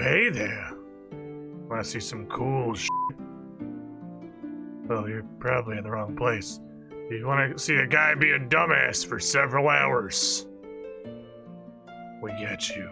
hey there. Wanna see some cool shit? Well, you're probably in the wrong place. You wanna see a guy be a dumbass for several hours? We get you.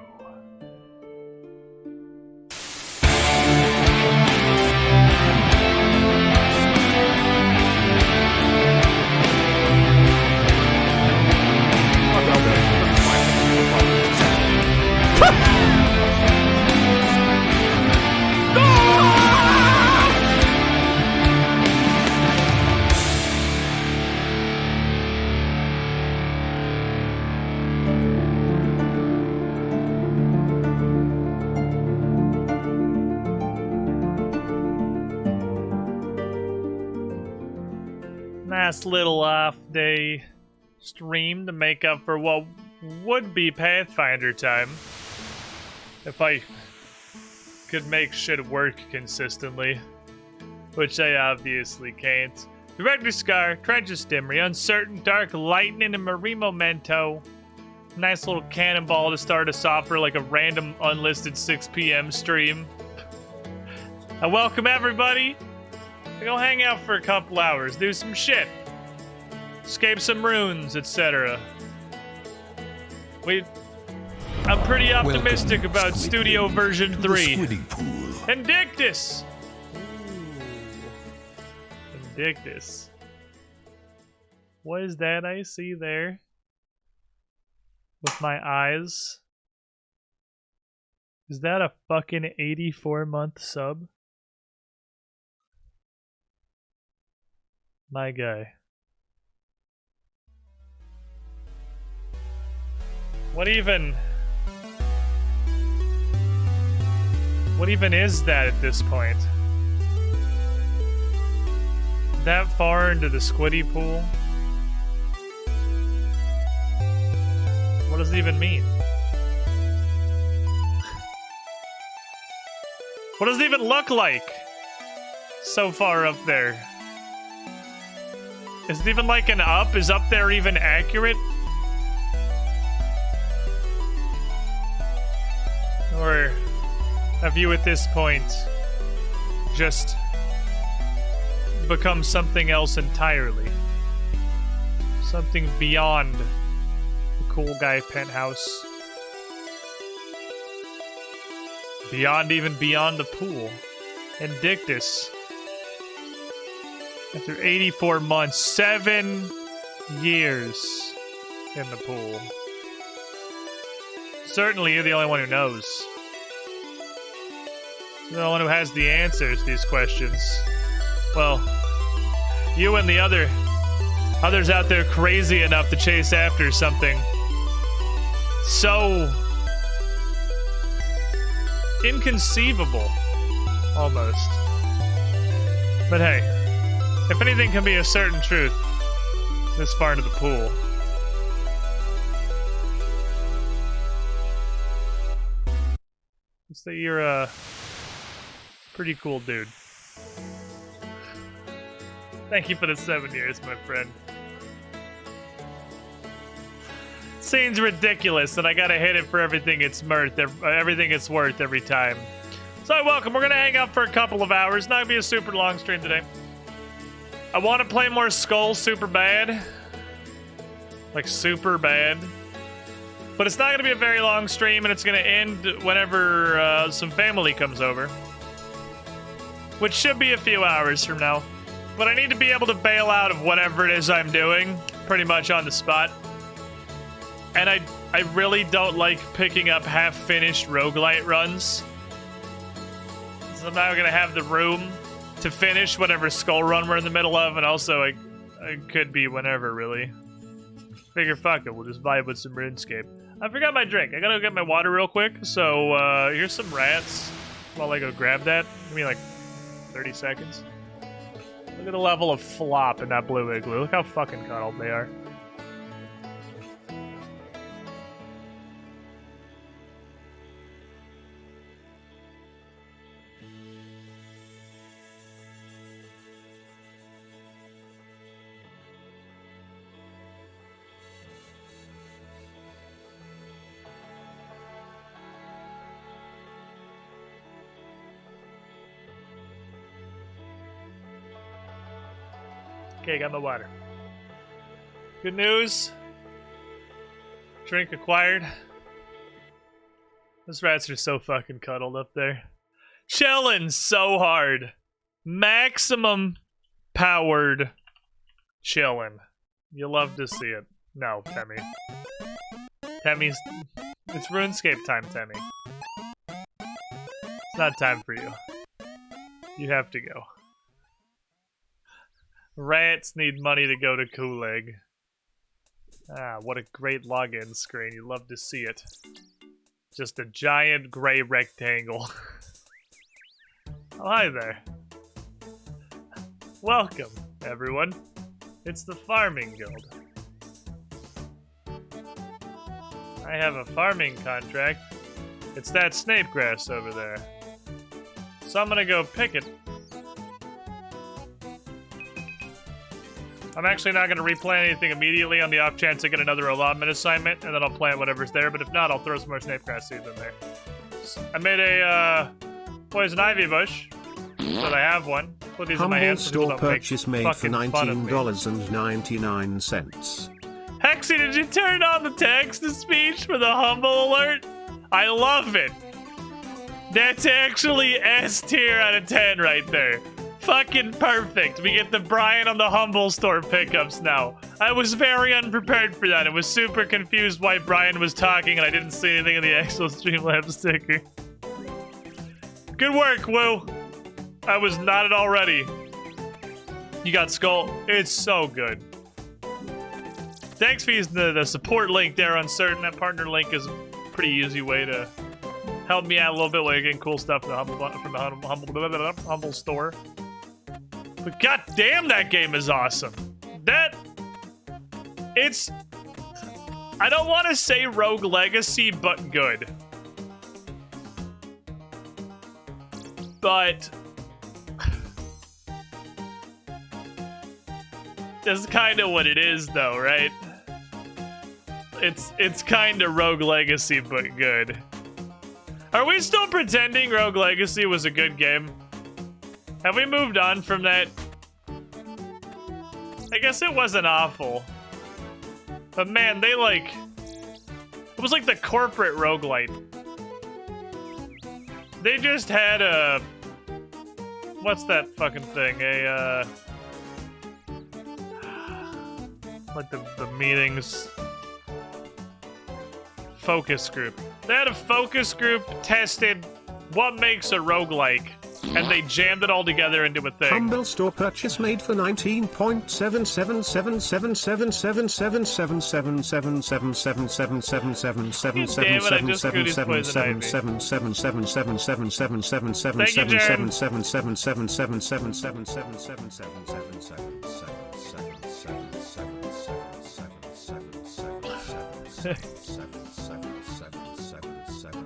Nice little off-day stream to make up for what would be Pathfinder time. If I could make shit work consistently. Which I obviously can't. Director Scar, Trenches Stimmery, Uncertain, Dark Lightning, and Marie Memento. Nice little cannonball to start us off for like a random unlisted 6 p.m. stream. I welcome everybody. Go hang out for a couple hours, do some shit. Escape some runes, etc. I'm pretty optimistic about Studio version 3. Indictus! Indictus. What is that I see there? With my eyes? Is that a fucking 84-month sub? My guy. What even is that at this point? That far into the squiddy pool? What does it even mean? What does it even look like? So far up there. Is it even like an up? Is up there even accurate? Or have you at this point just become something else entirely? Something beyond the cool guy penthouse. Even beyond the pool. Indictus. After 84 months, 7 years in the pool. Certainly you're the only one who knows. You're the only one who has the answers to these questions. Well, you and the others out there crazy enough to chase after something so inconceivable, almost. But hey, if anything can be a certain truth this far into the pool, it's that you're a pretty cool dude. Thank you for the 7 years, my friend. Seems ridiculous that I gotta hit it for everything it's worth every time. So welcome, we're gonna hang out for a couple of hours. Not gonna be a super long stream today. I want to play more Skull super bad. Like, super bad. But it's not going to be a very long stream, and it's going to end whenever some family comes over. Which should be a few hours from now. But I need to be able to bail out of whatever it is I'm doing, pretty much on the spot. And I really don't like picking up half-finished roguelite runs. So I'm not going to have the room to finish whatever skull run we're in the middle of, and also I could be whenever, really. Figure, fuck it, we'll just vibe with some RuneScape. I forgot my drink. I gotta go get my water real quick, so here's some rats while I go grab that. Give me like 30 seconds. Look at the level of flop in that blue igloo. Look how fucking cuddled they are. Okay, got my water. Good news. Drink acquired. Those rats are so fucking cuddled up there. Chilling so hard. Maximum powered chilling. You love to see it. No, Temmie. Temmie's... It's RuneScape time, Temmie. It's not time for you. You have to go. Rats need money to go to Kulig. Ah, what a great login screen. You love to see it. Just a giant gray rectangle. Oh, hi there. Welcome, everyone. It's the Farming Guild. I have a farming contract. It's that snape grass over there. So I'm gonna go pick it. I'm actually not gonna replant anything immediately on the off chance I get another allotment assignment, and then I'll plant whatever's there, but if not, I'll throw some more snape grass seeds in there. I made a poison ivy bush, so that I have one. Put these in my hands so people don't make purchase made for $19.99. Hexy, did you turn on the text-to-speech for the humble alert? I love it. That's actually S tier out of 10 right there. Fucking perfect. We get the Brian on the Humble Store pickups now. I was very unprepared for that. I was super confused why Brian was talking and I didn't see anything in the actual Streamlabs sticker. Good work, Woo. I was not at all ready. You got Skull. It's so good. Thanks for using the support link there, Uncertain. That partner link is a pretty easy way to help me out a little bit while you're getting cool stuff from the Humble Store. But goddamn, that game is awesome. It's... I don't want to say Rogue Legacy, but good. But... that's kind of what it is, though, right? It's kind of Rogue Legacy, but good. Are we still pretending Rogue Legacy was a good game? Have we moved on from that? I guess it wasn't awful. But man, they like... it was like the corporate roguelite. They just had a... what's that fucking thing? A, like the meetings... focus group. They had a focus group, tested what makes a roguelike, and they jammed it all together into a thing. Humble Store purchase made for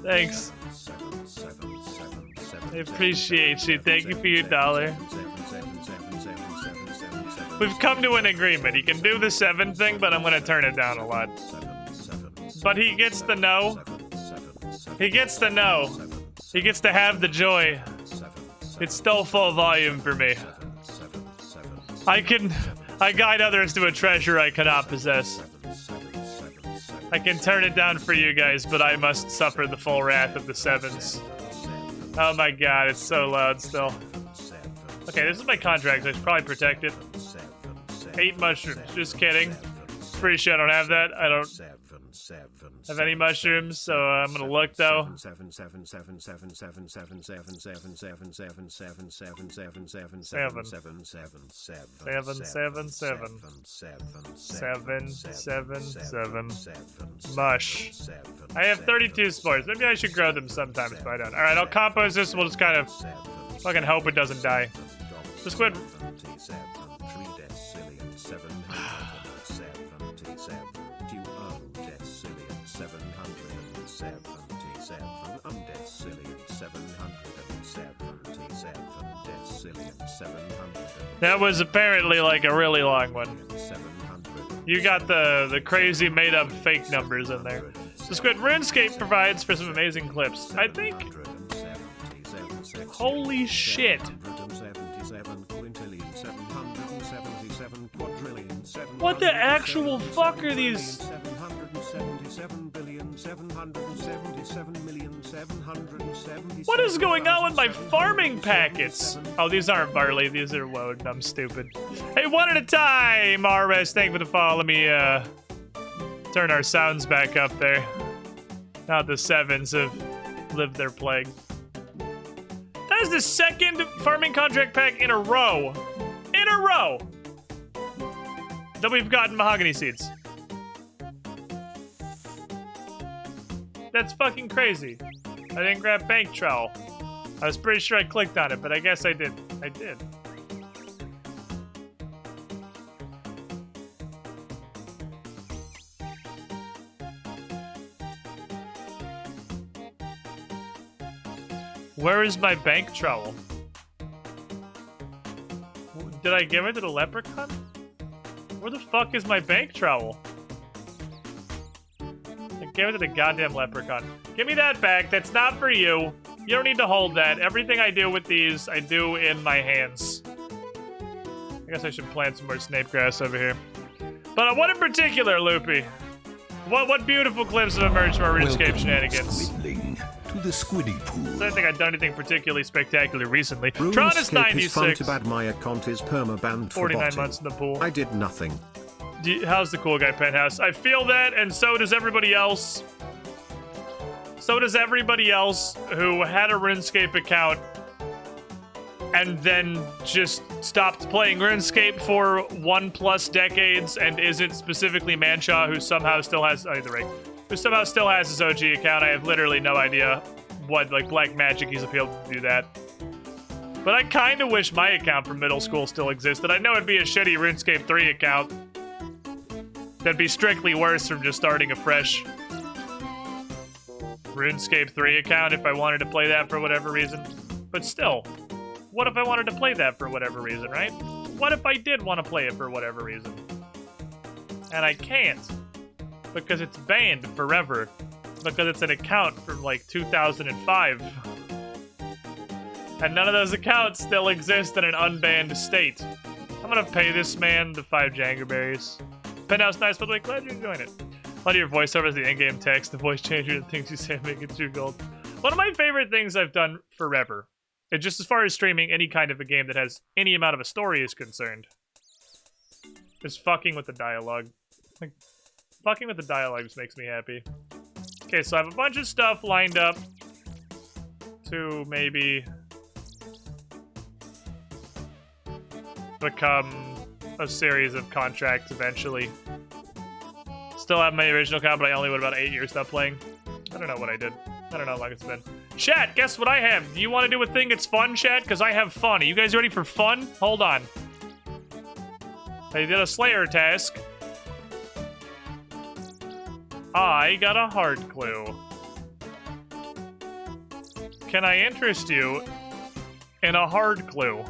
Thanks. I appreciate you. Thank you for your $1. We've come to an agreement. He can do the 7 thing, but I'm gonna turn it down a lot. But he gets the no. He gets the no. He gets to have the joy. It's still full volume for me. I guide others to a treasure I cannot possess. I can turn it down for you guys, but I must suffer the full wrath of the 7s. Oh my god, it's so loud still. Okay, this is my contract, so I should probably protect it. 8 mushrooms, just kidding. Pretty sure I don't have that. I don't have any mushrooms, so I'm gonna look though. 7. Mush. I have 32 spores. Maybe I should grow them sometimes, but I don't. Alright, I'll compost this and we'll just kind of fucking hope it doesn't die. Just quit. That was apparently like a really long one. You got the crazy made-up fake numbers in there. So Squid, RuneScape provides for some amazing clips. I think... holy shit. What the actual fuck are these? What is going on with my farming packets? Oh, these aren't barley. These are woad. I'm stupid. Hey, one at a time. RS, thank you for the follow. Let me turn our sounds back up there. Now the sevens have lived their plague. That is the second farming contract pack in a row. In a row. That we've gotten mahogany seeds. That's fucking crazy. I didn't grab bank trowel. I was pretty sure I clicked on it, but I guess I did. I did. Where is my bank trowel? Did I give it to the leprechaun? Where the fuck is my bank trowel? I gave it to the goddamn leprechaun. Give me that back. That's not for you. You don't need to hold that. Everything I do with these, I do in my hands. I guess I should plant some more snape grass over here. But what in particular, Loopy? What beautiful clips have emerged from our RuneScape shenanigans? To the squiddy pool. I don't think I've done anything particularly spectacular recently. Tron is 96. Is fun, too bad my account is permabanned for 49 botting. months in the pool. I did nothing. How's the cool guy penthouse? I feel that, and so does everybody else. So does everybody else who had a RuneScape account and then just stopped playing RuneScape for 1+ decades and isn't specifically Manshaw, who somehow still has who somehow still has his OG account. I have literally no idea what, like, black magic he's appealed to do that. But I kind of wish my account from middle school still existed. I know it'd be a shitty RuneScape 3 account. That'd be strictly worse from just starting a fresh RuneScape 3 account if I wanted to play that for whatever reason. But still, what if I wanted to play that for whatever reason, right? What if I did want to play it for whatever reason? And I can't. Because it's banned forever. Because it's an account from like 2005. And none of those accounts still exist in an unbanned state. I'm gonna pay this man the 5 Jangerberries. Penthouse nice, by the way, glad you're enjoying it. A lot of your voiceover is the in-game text, the voice changer, the things you say make it true gold. One of my favorite things I've done forever, and just as far as streaming any kind of a game that has any amount of a story is concerned, is fucking with the dialogue. Like, fucking with the dialogue just makes me happy. Okay, so I have a bunch of stuff lined up to maybe become a series of contracts eventually. Still have my original account, but I only went about 8 years without playing. I don't know what I did. I don't know how long it's been. Chat, guess what I have? Do you want to do a thing that's fun, chat? Because I have fun. Are you guys ready for fun? Hold on. I did a Slayer task. I got a hard clue. Can I interest you in a hard clue?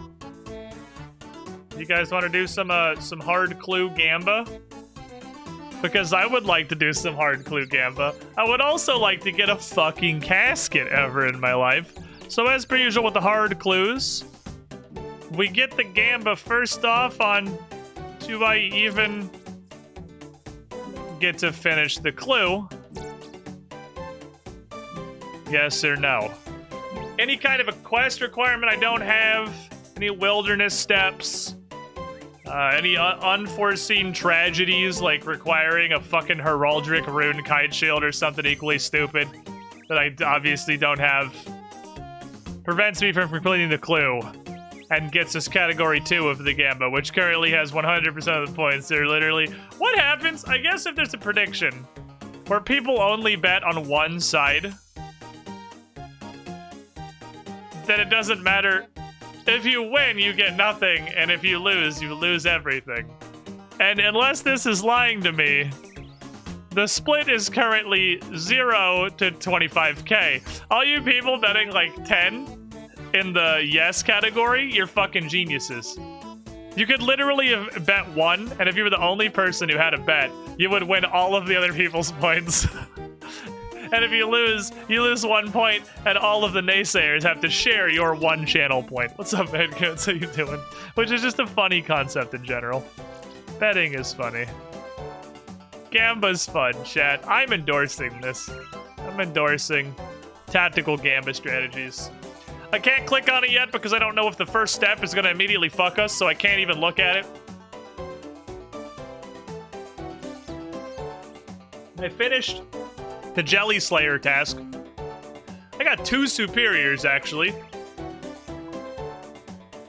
You guys want to do some hard clue gamba? Because I would like to do some hard clue gamba. I would also like to get a fucking casket ever in my life. So as per usual with the hard clues, we get the gamba first off on do I even get to finish the clue? Yes or no? Any kind of a quest requirement I don't have, any wilderness steps, any unforeseen tragedies like requiring a fucking heraldic rune kite shield or something equally stupid that I obviously don't have, prevents me from completing the clue and gets us category 2 of the gamba, which currently has 100% of the points. They're literally... What happens? I guess if there's a prediction where people only bet on one side, then it doesn't matter. If you win, you get nothing, and if you lose everything. And unless this is lying to me, the split is currently 0 to 25k. All you people betting like 10 in the yes category, you're fucking geniuses. You could literally have bet 1, and if you were the only person who had a bet, you would win all of the other people's points. And if you lose 1 point, and all of the naysayers have to share your 1 channel point. What's up, man? How you doing? Which is just a funny concept in general. Betting is funny. Gamba's fun, chat. I'm endorsing this. I'm endorsing tactical Gamba strategies. I can't click on it yet because I don't know if the first step is going to immediately fuck us, so I can't even look at it. I finished the Jelly Slayer task. I got 2 superiors, actually.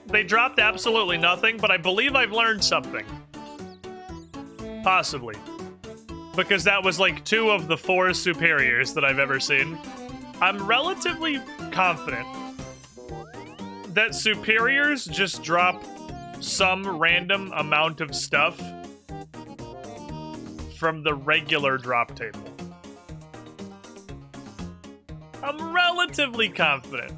They dropped absolutely nothing, but I believe I've learned something. Possibly. Because that was like 2 of the 4 superiors that I've ever seen. I'm relatively confident that superiors just drop some random amount of stuff from the regular drop table. I'm relatively confident.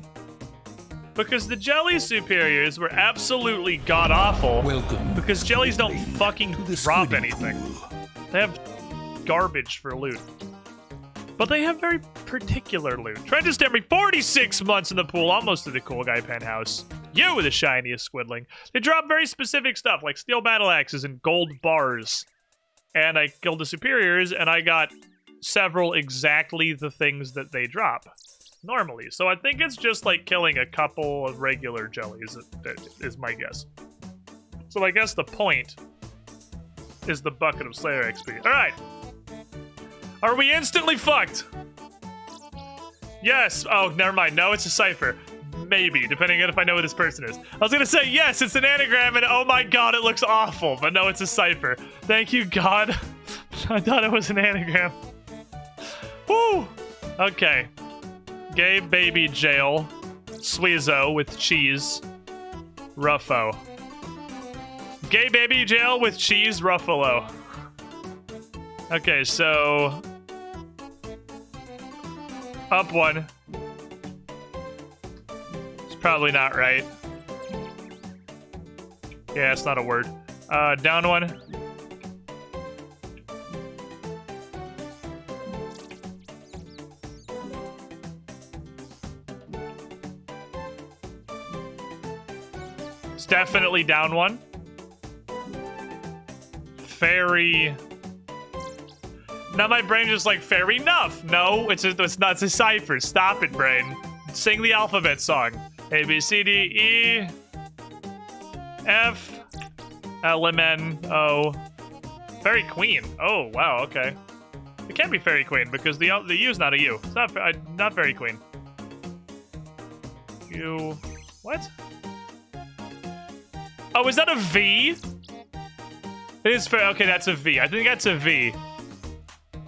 Because the jelly superiors were absolutely god-awful. Welcome. Because jellies don't fucking to the drop swimming anything. pool. They have garbage for loot. But they have very particular loot. Tried to stare me 46 months in the pool, almost to the cool guy penthouse. You were the shiniest squidling. They drop very specific stuff, like steel battle axes and gold bars. And I killed the superiors, and I got several exactly the things that they drop normally. So I think it's just like killing a couple of regular jellies, that is my guess. So I guess the point is the bucket of Slayer XP. Alright. Are we instantly fucked? Yes. Oh, never mind. No, it's a cipher. Maybe, depending on if I know who this person is. I was gonna say, yes, it's an anagram, and oh my god, it looks awful. But no, it's a cipher. Thank you, God. I thought it was an anagram. Woo! Okay. Gay baby jail. Sweezo with cheese. Ruffo. Gay baby jail with cheese Ruffalo. Okay, so... Up 1. It's probably not right. Yeah, it's not a word. Down 1. It's definitely down 1. Fairy... Now my brain just like, fair enough. No, it's not, it's a cipher. Stop it, brain. Sing the alphabet song. A, B, C, D, E, F, L, M, N, O. Fairy Queen. Oh, wow, okay. It can't be Fairy Queen because the U's not a U. It's not Fairy Queen. U, what? Oh, is that a V? It is fair. Okay, that's a V. I think that's a V.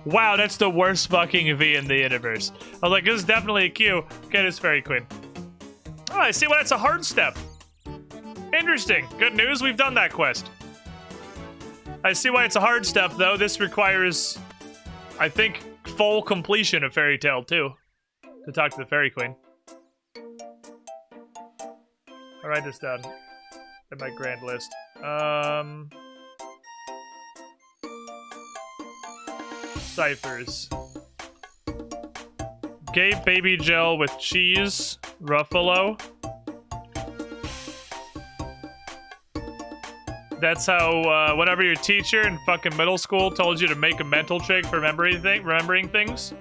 Wow, that's the worst fucking V in the universe. I was like, this is definitely a Q. Okay, it's Fairy Queen. Oh, I see why that's a hard step. Interesting. Good news, we've done that quest. I see why it's a hard step, though. This requires, I think, full completion of Fairy Tale 2 to talk to the Fairy Queen. I'll write this down in my grand list. Ciphers. Gay baby gel with cheese. Ruffalo. That's how, whenever your teacher in fucking middle school told you to make a mental trick for remembering things,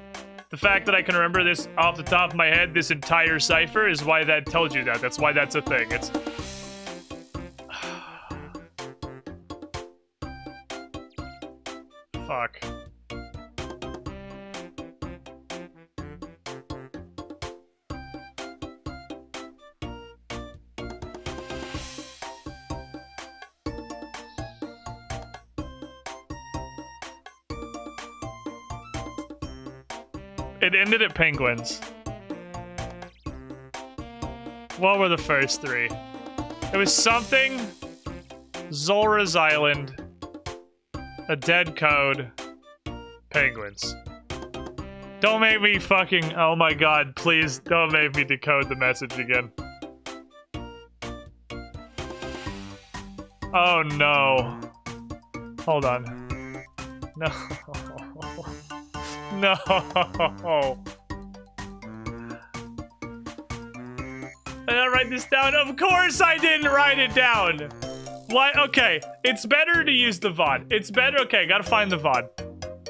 the fact that I can remember this off the top of my head, this entire cipher, is why that told you that. That's why that's a thing. It's... Fuck. It ended at penguins. What were the first 3? It was something, Zolra's Island, a dead code, penguins. Don't make me fucking, oh my god, please don't make me decode the message again. Oh no. Hold on. No. No. I didn't write this down. Of course I didn't write it down. Why? Okay, it's better to use the VOD. It's better. Okay, gotta find the VOD.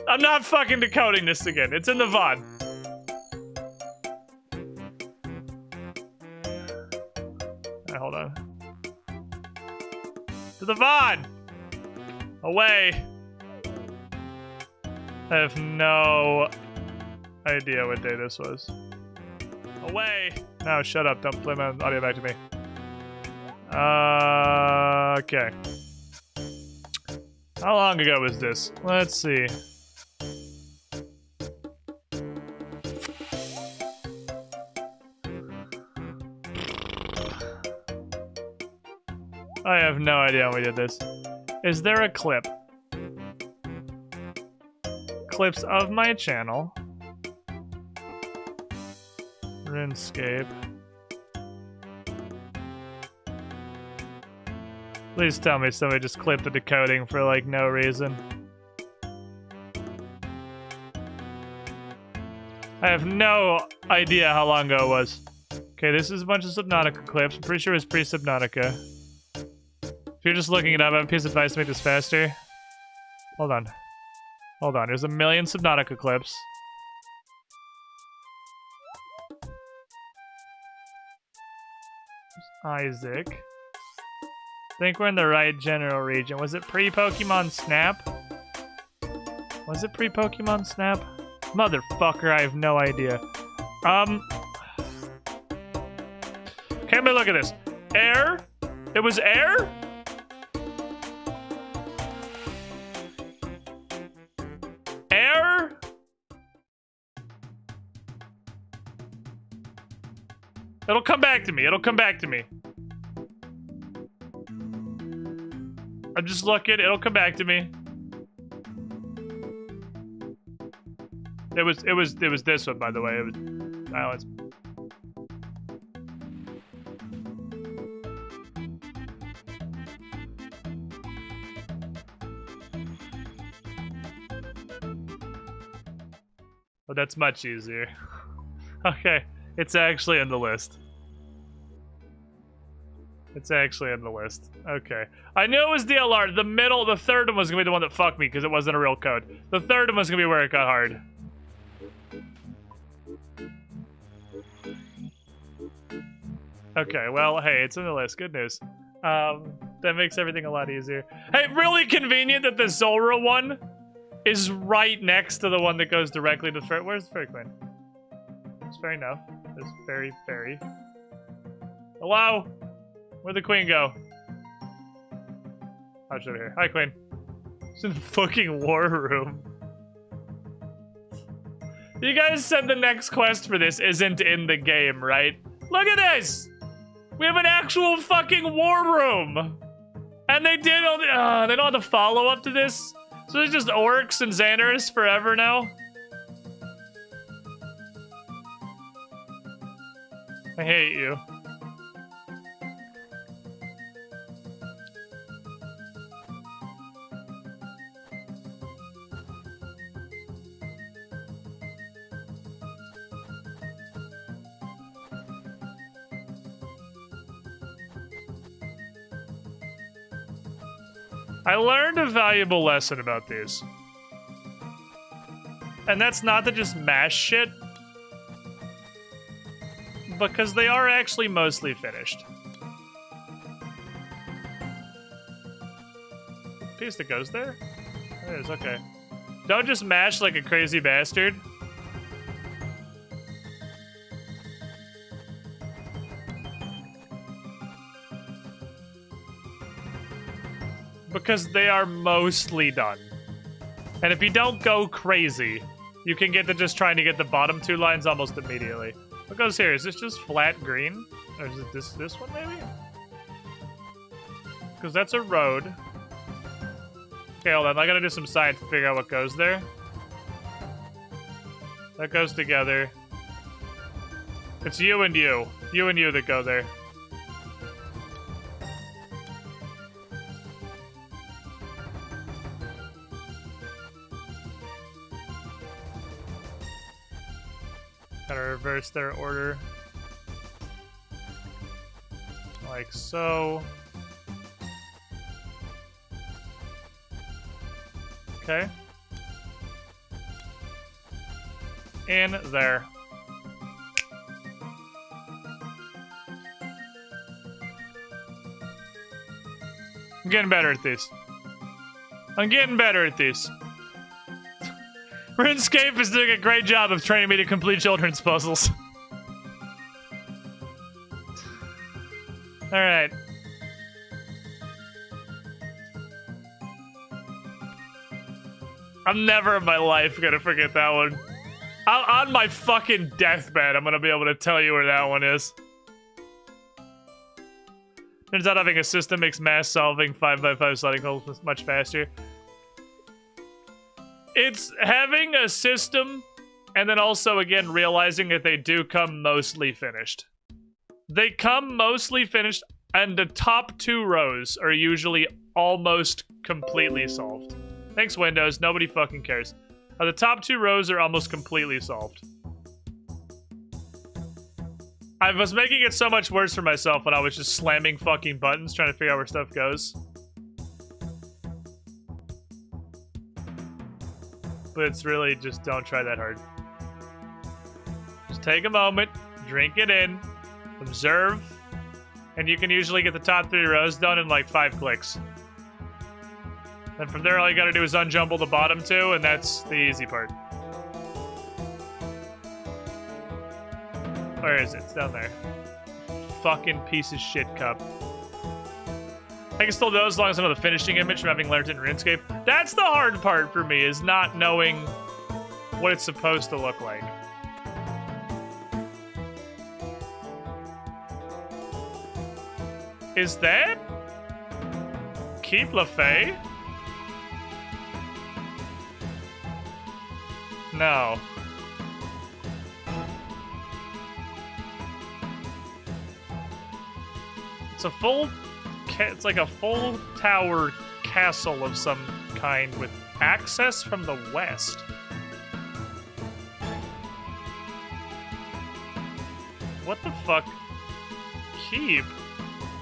I'm not fucking decoding this again. It's in the VOD. Alright, hold on. To the VOD! Away! I have no idea what day this was. Away! No, shut up. Don't play my audio back to me. Okay. How long ago was this? Let's see. I have no idea when we did this. Is there a clip? Clips of my channel. RuneScape. Please tell me somebody just clipped the decoding for like no reason. I have no idea how long ago it was. Okay, this is a bunch of Subnautica clips. I'm pretty sure it was pre-Subnautica. If you're just looking it up, I have a piece of advice to make this faster. Hold on. Hold on, there's a million Subnautica clips. Isaac. I think we're in the right general region. Was it pre-Pokemon Snap? Was it pre-Pokemon Snap? Motherfucker, I have no idea. Okay, let me look at this. Air? It was air? Air? It'll come back to me. It'll come back to me. I'm just looking. It'll come back to me. It was this one, by the way. It was. Oh, it's. Oh, that's much easier. Okay, it's actually in the list. It's actually in the list. Okay. I knew it was DLR. The middle, the third one was gonna be the one that fucked me because it wasn't a real code. The third one was gonna be where it got hard. Okay, well, hey, it's in the list. Good news. That makes everything a lot easier. Hey, really convenient that the Zulrah one is right next to the one that goes directly to the Where's the Fairy Queen? It's fair enough. There's Fairy. Hello? Where'd the Queen go? Oh, she's over here. Hi, Queen. She's in the fucking war room. You guys said the next quest for this isn't in the game, right? Look at this! We have an actual fucking war room! And they did all the- they don't have to follow up to this? So there's just orcs and Xanderus forever now? I hate you. I learned a valuable lesson about these. And that's not to just mash shit, because they are actually mostly finished. Piece that goes there? There it is, okay. Don't just mash like a crazy bastard. Because they are mostly done. And if you don't go crazy, you can get to just trying to get the bottom two lines almost immediately. What goes here? Is this just flat green? Or is it this one maybe? Because that's a road. Okay, hold on. I gotta do some science to figure out what goes there. That goes together. It's you and you. You and you that go there. Gotta reverse their order. Like so. Okay. In there. I'm getting better at these. I'm getting better at these. RuneScape is doing a great job of training me to complete children's puzzles. Alright. I'm never in my life gonna forget that one. On my fucking deathbed, I'm gonna be able to tell you where that one is. Turns out having a system makes mass solving 5x5 sliding holes much faster. It's having a system, and then also, again, realizing that they do come mostly finished. They come mostly finished, and the top 2 rows are usually almost completely solved. Thanks, Windows. Nobody fucking cares. The top 2 rows are almost completely solved. I was making it so much worse for myself when I was just slamming fucking buttons trying to figure out where stuff goes. But it's really just don't try that hard. Just take a moment, drink it in, observe, and you can usually get the top 3 rows done in like 5 clicks. And from there, all you gotta do is unjumble the bottom 2, and that's the easy part. Where is it? It's down there. Fucking piece of shit cup. I can still do it as long as I know the finishing image from having learned it in RuneScape. That's the hard part for me, is not knowing what it's supposed to look like. Is that Keep LaFay? No. It's like a full tower castle of some kind with access from the west. What the fuck? Keep?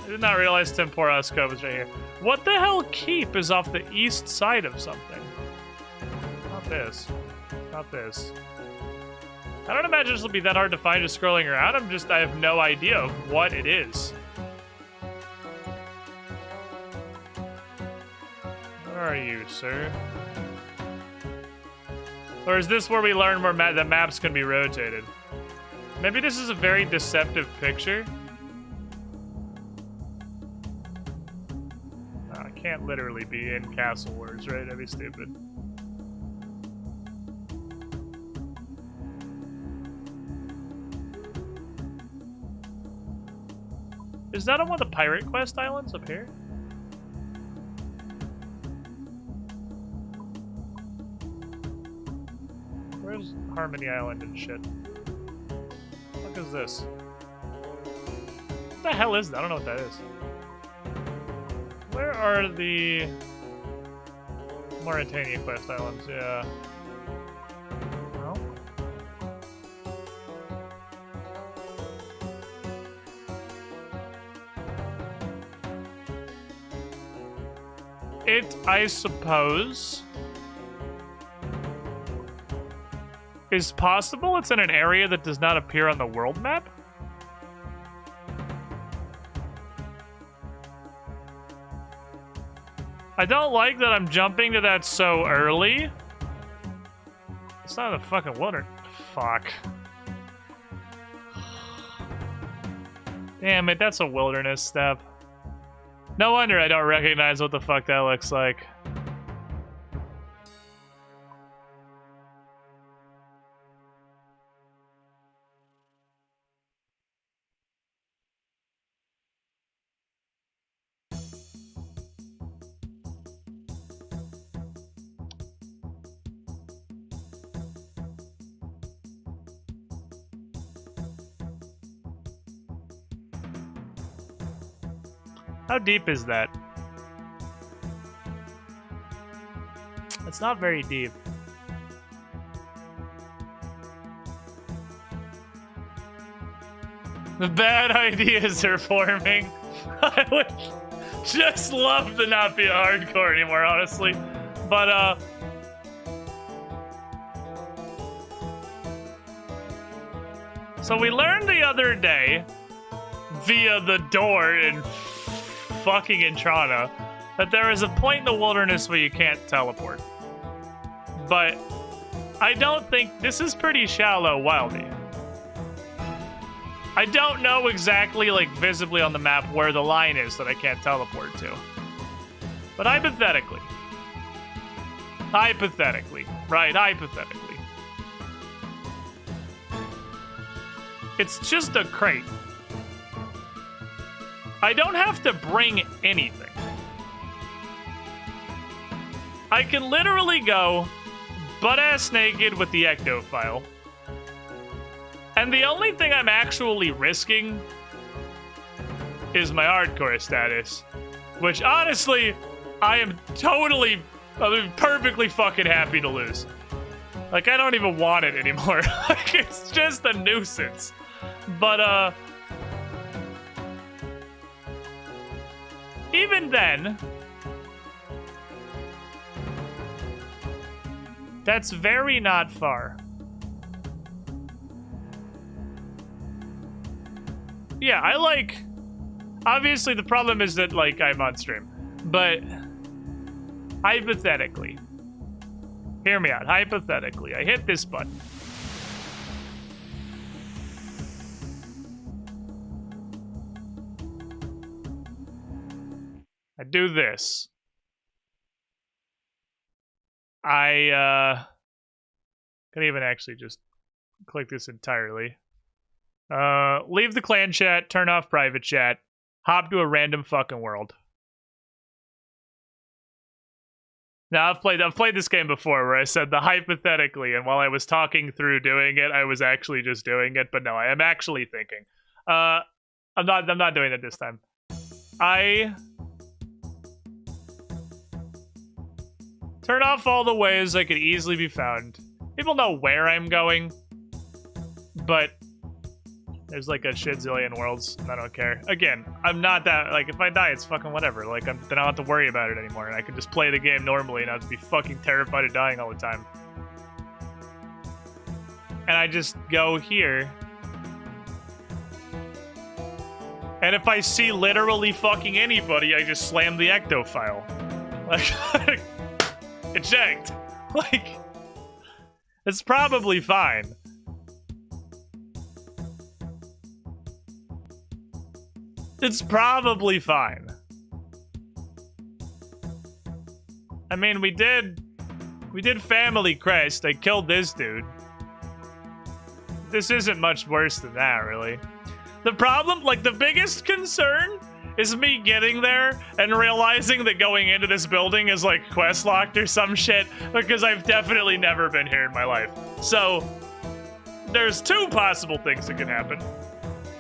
I did not realize Tempora's Cove was right here. What the hell keep is off the east side of something? Not this. Not this. I don't imagine this will be that hard to find just scrolling around. I have no idea of what it is. Where are you, sir? Or is this where we learn where the maps can be rotated? Maybe this is a very deceptive picture. No, I can't literally be in Castle Wars, right? That'd be stupid. Is that on one of the Pirate Quest islands up here? Where's Harmony Island and shit? What is this? What the hell is that? I don't know what that is. Where are the Mauritania Quest islands? Yeah. No? It, I suppose, is possible it's in an area that does not appear on the world map? I don't like that I'm jumping to that so early. It's not a fucking wilderness. Fuck. Damn it, that's a wilderness step. No wonder I don't recognize what the fuck that looks like. How deep is that? It's not very deep. The bad ideas are forming. I would just love to not be a hardcore anymore, honestly. But, so we learned the other day, via the door in fucking Intrana, that there is a point in the wilderness where you can't teleport. But I don't think this is pretty shallow, wildy. I don't know exactly, like, visibly on the map where the line is that I can't teleport to. But hypothetically, right, hypothetically, it's just a crate. I don't have to bring anything. I can literally go butt-ass naked with the ecto file. And the only thing I'm actually risking is my hardcore status. Which, honestly, I am perfectly fucking happy to lose. Like, I don't even want it anymore. Like, it's just a nuisance. But, even then, that's very not far. Yeah, I like... Obviously, the problem is that, like, I'm on stream. But, hypothetically. Hear me out. Hypothetically, I hit this button. I do this. I can even actually just click this entirely. Leave the clan chat, turn off private chat, hop to a random fucking world. Now I've played this game before where I said the hypothetically, and while I was talking through doing it, I was actually just doing it, but no, I am actually thinking. I'm not doing it this time. I turn off all the ways I could easily be found. People know where I'm going, but there's like a shit zillion worlds, and I don't care. Again, I'm not that, like, if I die, it's fucking whatever. Like, then I don't have to worry about it anymore, and I can just play the game normally and not have to be fucking terrified of dying all the time. And I just go here. And if I see literally fucking anybody, I just slam the ecto file. Like, eject. Like, it's probably fine. It's probably fine. I mean, we did family crest. I killed this dude. This isn't much worse than that, really. The problem, like, the biggest concern is me getting there and realizing that going into this building is, like, quest locked or some shit, because I've definitely never been here in my life. So, there's two possible things that can happen.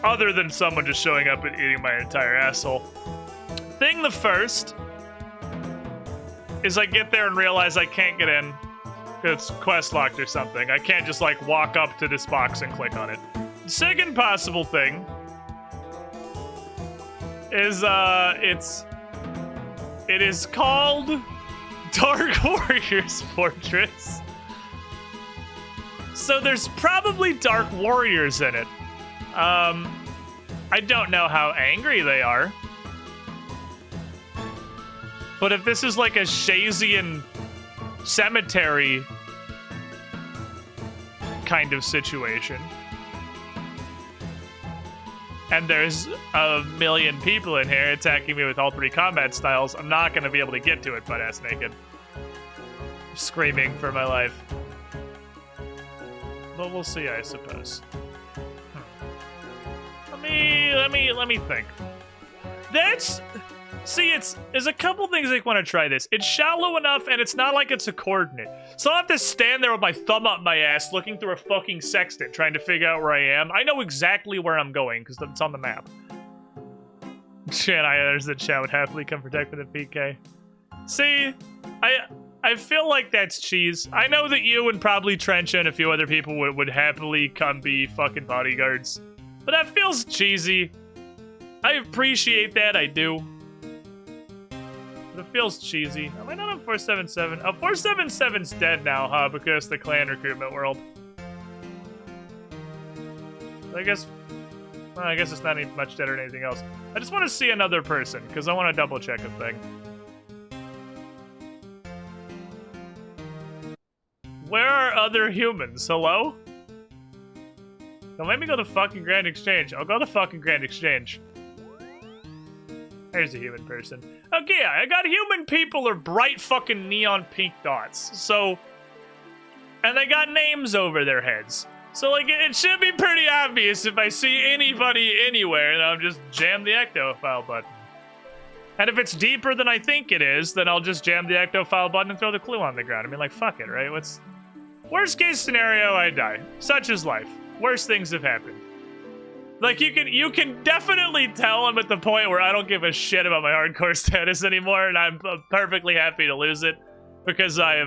Other than someone just showing up and eating my entire asshole. Thing the first is I get there and realize I can't get in. It's quest locked or something. I can't just, like, walk up to this box and click on it. Second possible thing is, it is called Dark Warriors Fortress. So there's probably Dark Warriors in it. I don't know how angry they are. But if this is like a Shazian cemetery kind of situation, and there's a million people in here attacking me with all three combat styles, I'm not going to be able to get to it butt-ass naked. Screaming for my life. But we'll see, I suppose. Let me think. There's a couple things I want to try this. It's shallow enough, and it's not like it's a coordinate. So I have to stand there with my thumb up my ass, looking through a fucking sextant, trying to figure out where I am. I know exactly where I'm going, because it's on the map. Shit, there's the chat would happily come protect me the PK. See, I feel like that's cheese. I know that you and probably Trench and a few other people would happily come be fucking bodyguards. But that feels cheesy. I appreciate that, I do. But it feels cheesy. Am I not on 477? Oh, 477's dead now, huh? Because of the clan recruitment world. I guess... Well, I guess it's not any much dead or anything else. I just want to see another person, because I want to double check a thing. Where are other humans? Hello? Don't let me go to fucking Grand Exchange. I'll go to fucking Grand Exchange. There's a human person. Okay, I got human people are bright fucking neon pink dots. So, and they got names over their heads. So, like, it should be pretty obvious if I see anybody anywhere, and I'll just jam the ecto-file button. And if it's deeper than I think it is, then I'll just jam the ecto-file button and throw the clue on the ground. I mean, like, fuck it, right? What's... Worst case scenario, I die. Such is life. Worst things have happened. Like, you can definitely tell I'm at the point where I don't give a shit about my hardcore status anymore, and I'm perfectly happy to lose it. Because I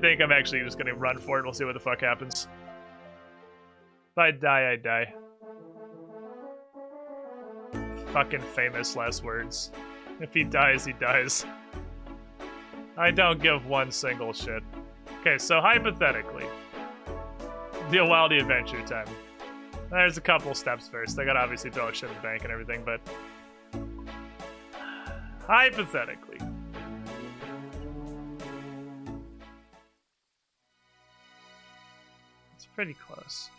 think I'm actually just gonna run for it. We'll see what the fuck happens. If I die, I die. Fucking famous last words. If he dies, he dies. I don't give one single shit. Okay, so hypothetically, the Wildy Adventure time. There's a couple steps first. I gotta obviously throw shit in the bank and everything, but hypothetically. It's pretty close.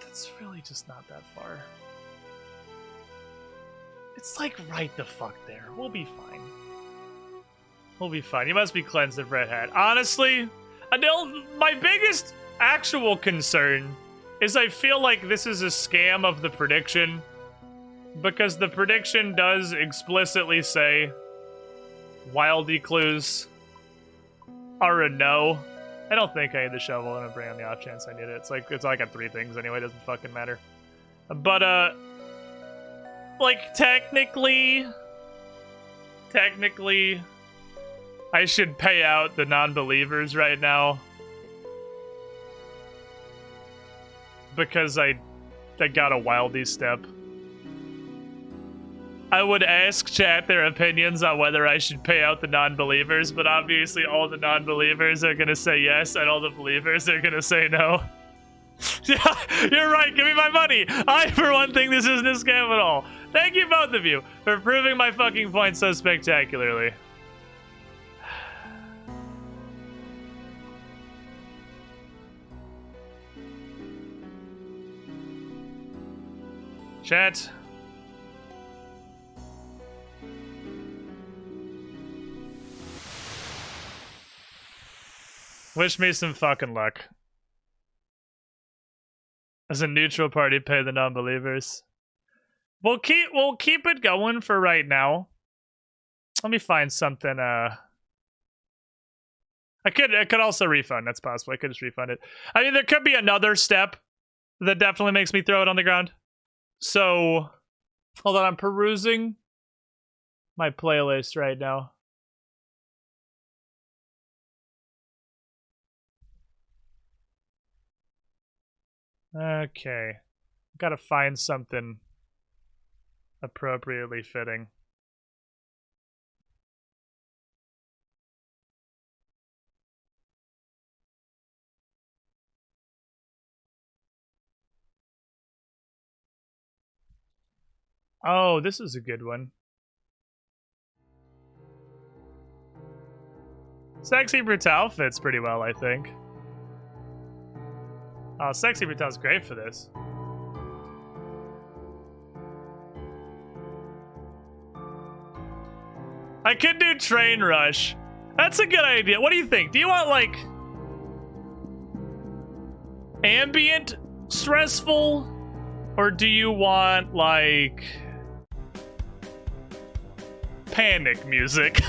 It's really just not that far. It's like right the fuck there. We'll be fine. We'll be fine. You must be cleansed of Red Hat. Honestly, my biggest actual concern is I feel like this is a scam of the prediction. Because the prediction does explicitly say Wildy clues are a no. I don't think I need the shovel. I'm gonna bring on the off chance I need it. It's like at 3 things anyway. It doesn't fucking matter. But like technically, I should pay out the non-believers right now because I got a Wildy step. I would ask chat their opinions on whether I should pay out the non-believers, but obviously all the non-believers are gonna say yes, and all the believers are gonna say no. Yeah, you're right, give me my money! I, for one, think this isn't a scam at all. Thank you, both of you, for proving my fucking point so spectacularly. Chat. Wish me some fucking luck. As a neutral party, pay the non-believers. We'll keep it going for right now. Let me find something. I could also refund. That's possible. I could just refund it. I mean, there could be another step that definitely makes me throw it on the ground. So, hold on. I'm perusing my playlist right now. Okay. Gotta find something appropriately fitting. Oh, this is a good one. Sexy Brutal fits pretty well, I think. Oh, Sexy Brutal's great for this. I could do Train Rush. That's a good idea. What do you think? Do you want, like, ambient stressful? Or do you want, like, panic music?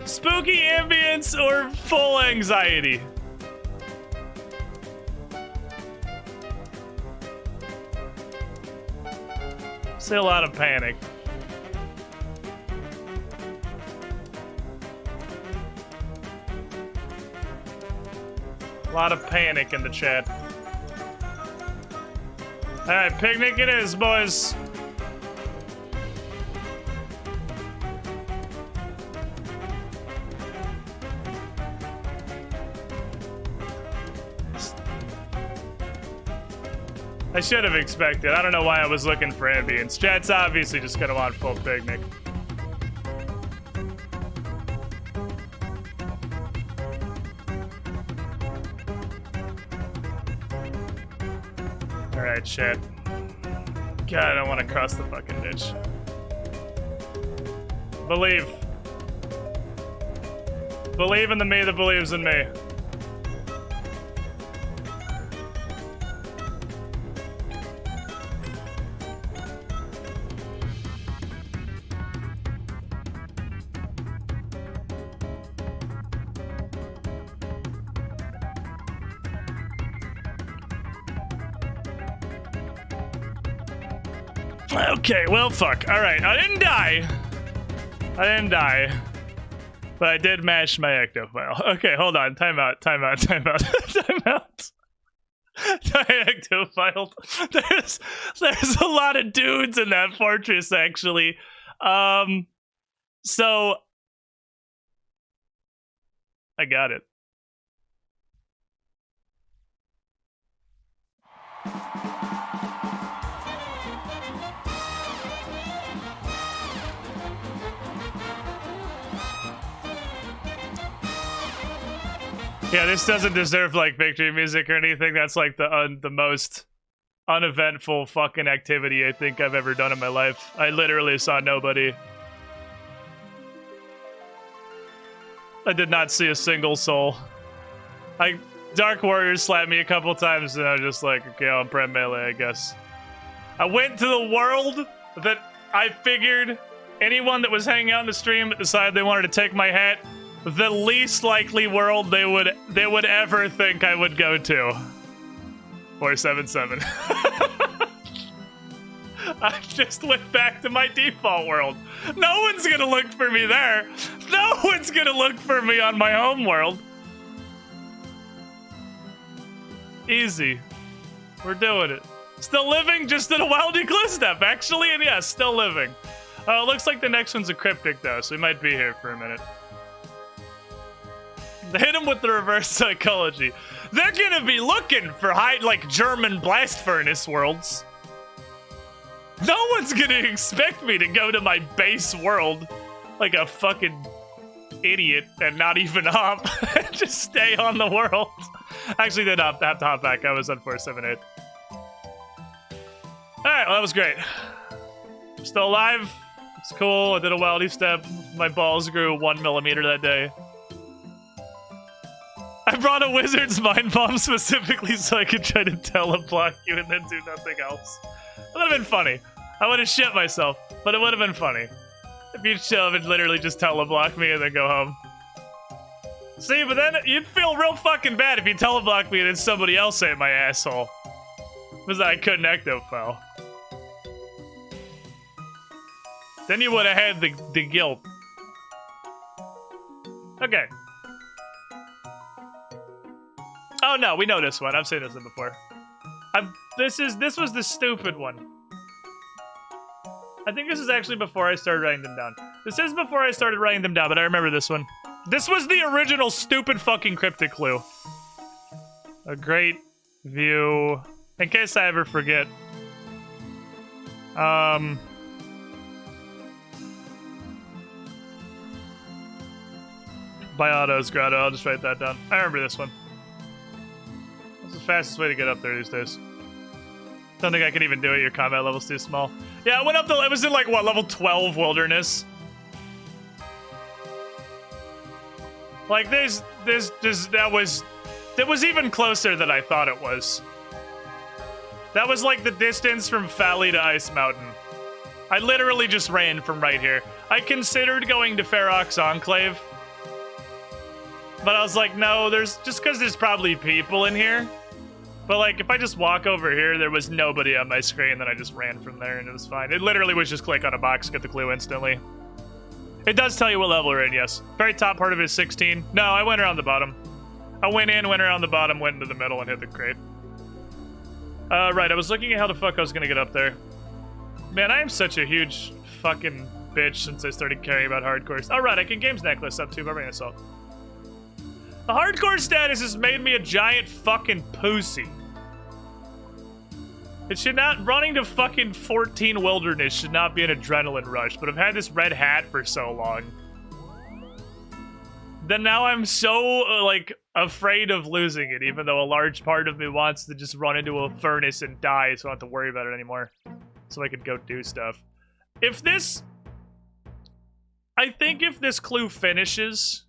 Spooky ambience or full anxiety? Say a lot of panic. A lot of panic in the chat. Alright, picnic it is, boys. I should have expected. I don't know why I was looking for ambience. Chat's obviously just gonna want full picnic. Alright, chat. God, I don't want to cross the fucking ditch. Believe. Believe in the me that believes in me. Okay, well, fuck. Alright, I didn't die. But I did mash my ecto file. Okay, hold on. Time out. Time out. My ecto file. There's a lot of dudes in that fortress, actually. So I got it. Yeah, this doesn't deserve like victory music or anything. That's like the most uneventful fucking activity I think I've ever done in my life. I literally saw nobody. I did not see a single soul. Dark Warriors slapped me a couple times and I was just like, okay, I'll prep melee, I guess. I went to the world that I figured anyone that was hanging out in the stream that decided they wanted to take my hat, the least likely world they would ever think I would go to. 477. I just went back to my default world. No one's gonna look for me there. No one's gonna look for me on my home world. Easy. We're doing it. Still living, just did a wild eclipse step, actually, and yeah, still living. It looks like the next one's a cryptic, though, so we might be here for a minute. Hit him with the reverse psychology. They're gonna be looking for like German blast furnace worlds. No one's gonna expect me to go to my base world like a fucking idiot and not even hop. Just stay on the world. Actually, did have to hop back. I was on 478. Alright, well, that was great. I'm still alive. It's cool. I did a wildy step. My balls grew 1 millimeter that day. I brought a wizard's mind bomb specifically so I could try to teleblock you and then do nothing else. That would have been funny. I would have shit myself, but it would have been funny. If you'd show up and literally just teleblock me and then go home. See, but then you'd feel real fucking bad if you teleblock me and then somebody else ate my asshole. Because I couldn't ectofile. Then you would have had the guilt. Okay. Oh no, we know this one. I've seen this one before. This was the stupid one. I think this is actually before I started writing them down. This is before I started writing them down, but I remember this one. This was the original stupid fucking cryptic clue. A great view. In case I ever forget. Bioto's grotto. I'll just write that down. I remember this one. That's the fastest way to get up there these days. Don't think I can even do it. Your combat level's too small. Yeah, I went up to. It was in like what, level 12 wilderness. Like that was even closer than I thought it was. That was like the distance from Valley to Ice Mountain. I literally just ran from right here. I considered going to Ferox Enclave, but I was like, no, just because there's probably people in here. But like, if I just walk over here, there was nobody on my screen, then I just ran from there and it was fine. It literally was just click on a box, get the clue instantly. It does tell you what level we're in, yes. Very top part of it is 16. No, I went around the bottom. I went in, went around the bottom, went into the middle, and hit the crate. Right, I was looking at how the fuck I was gonna get up there. Man, I am such a huge fucking bitch since I started caring about hardcores. Alright, I can games necklace up to Barbarian Assault. The hardcore status has made me a giant fucking pussy. It should not, running to fucking 14 wilderness should not be an adrenaline rush, but I've had this red hat for so long. Then now I'm so, like, afraid of losing it, even though a large part of me wants to just run into a furnace and die so I don't have to worry about it anymore. So I could go do stuff. If this... I think if this clue finishes,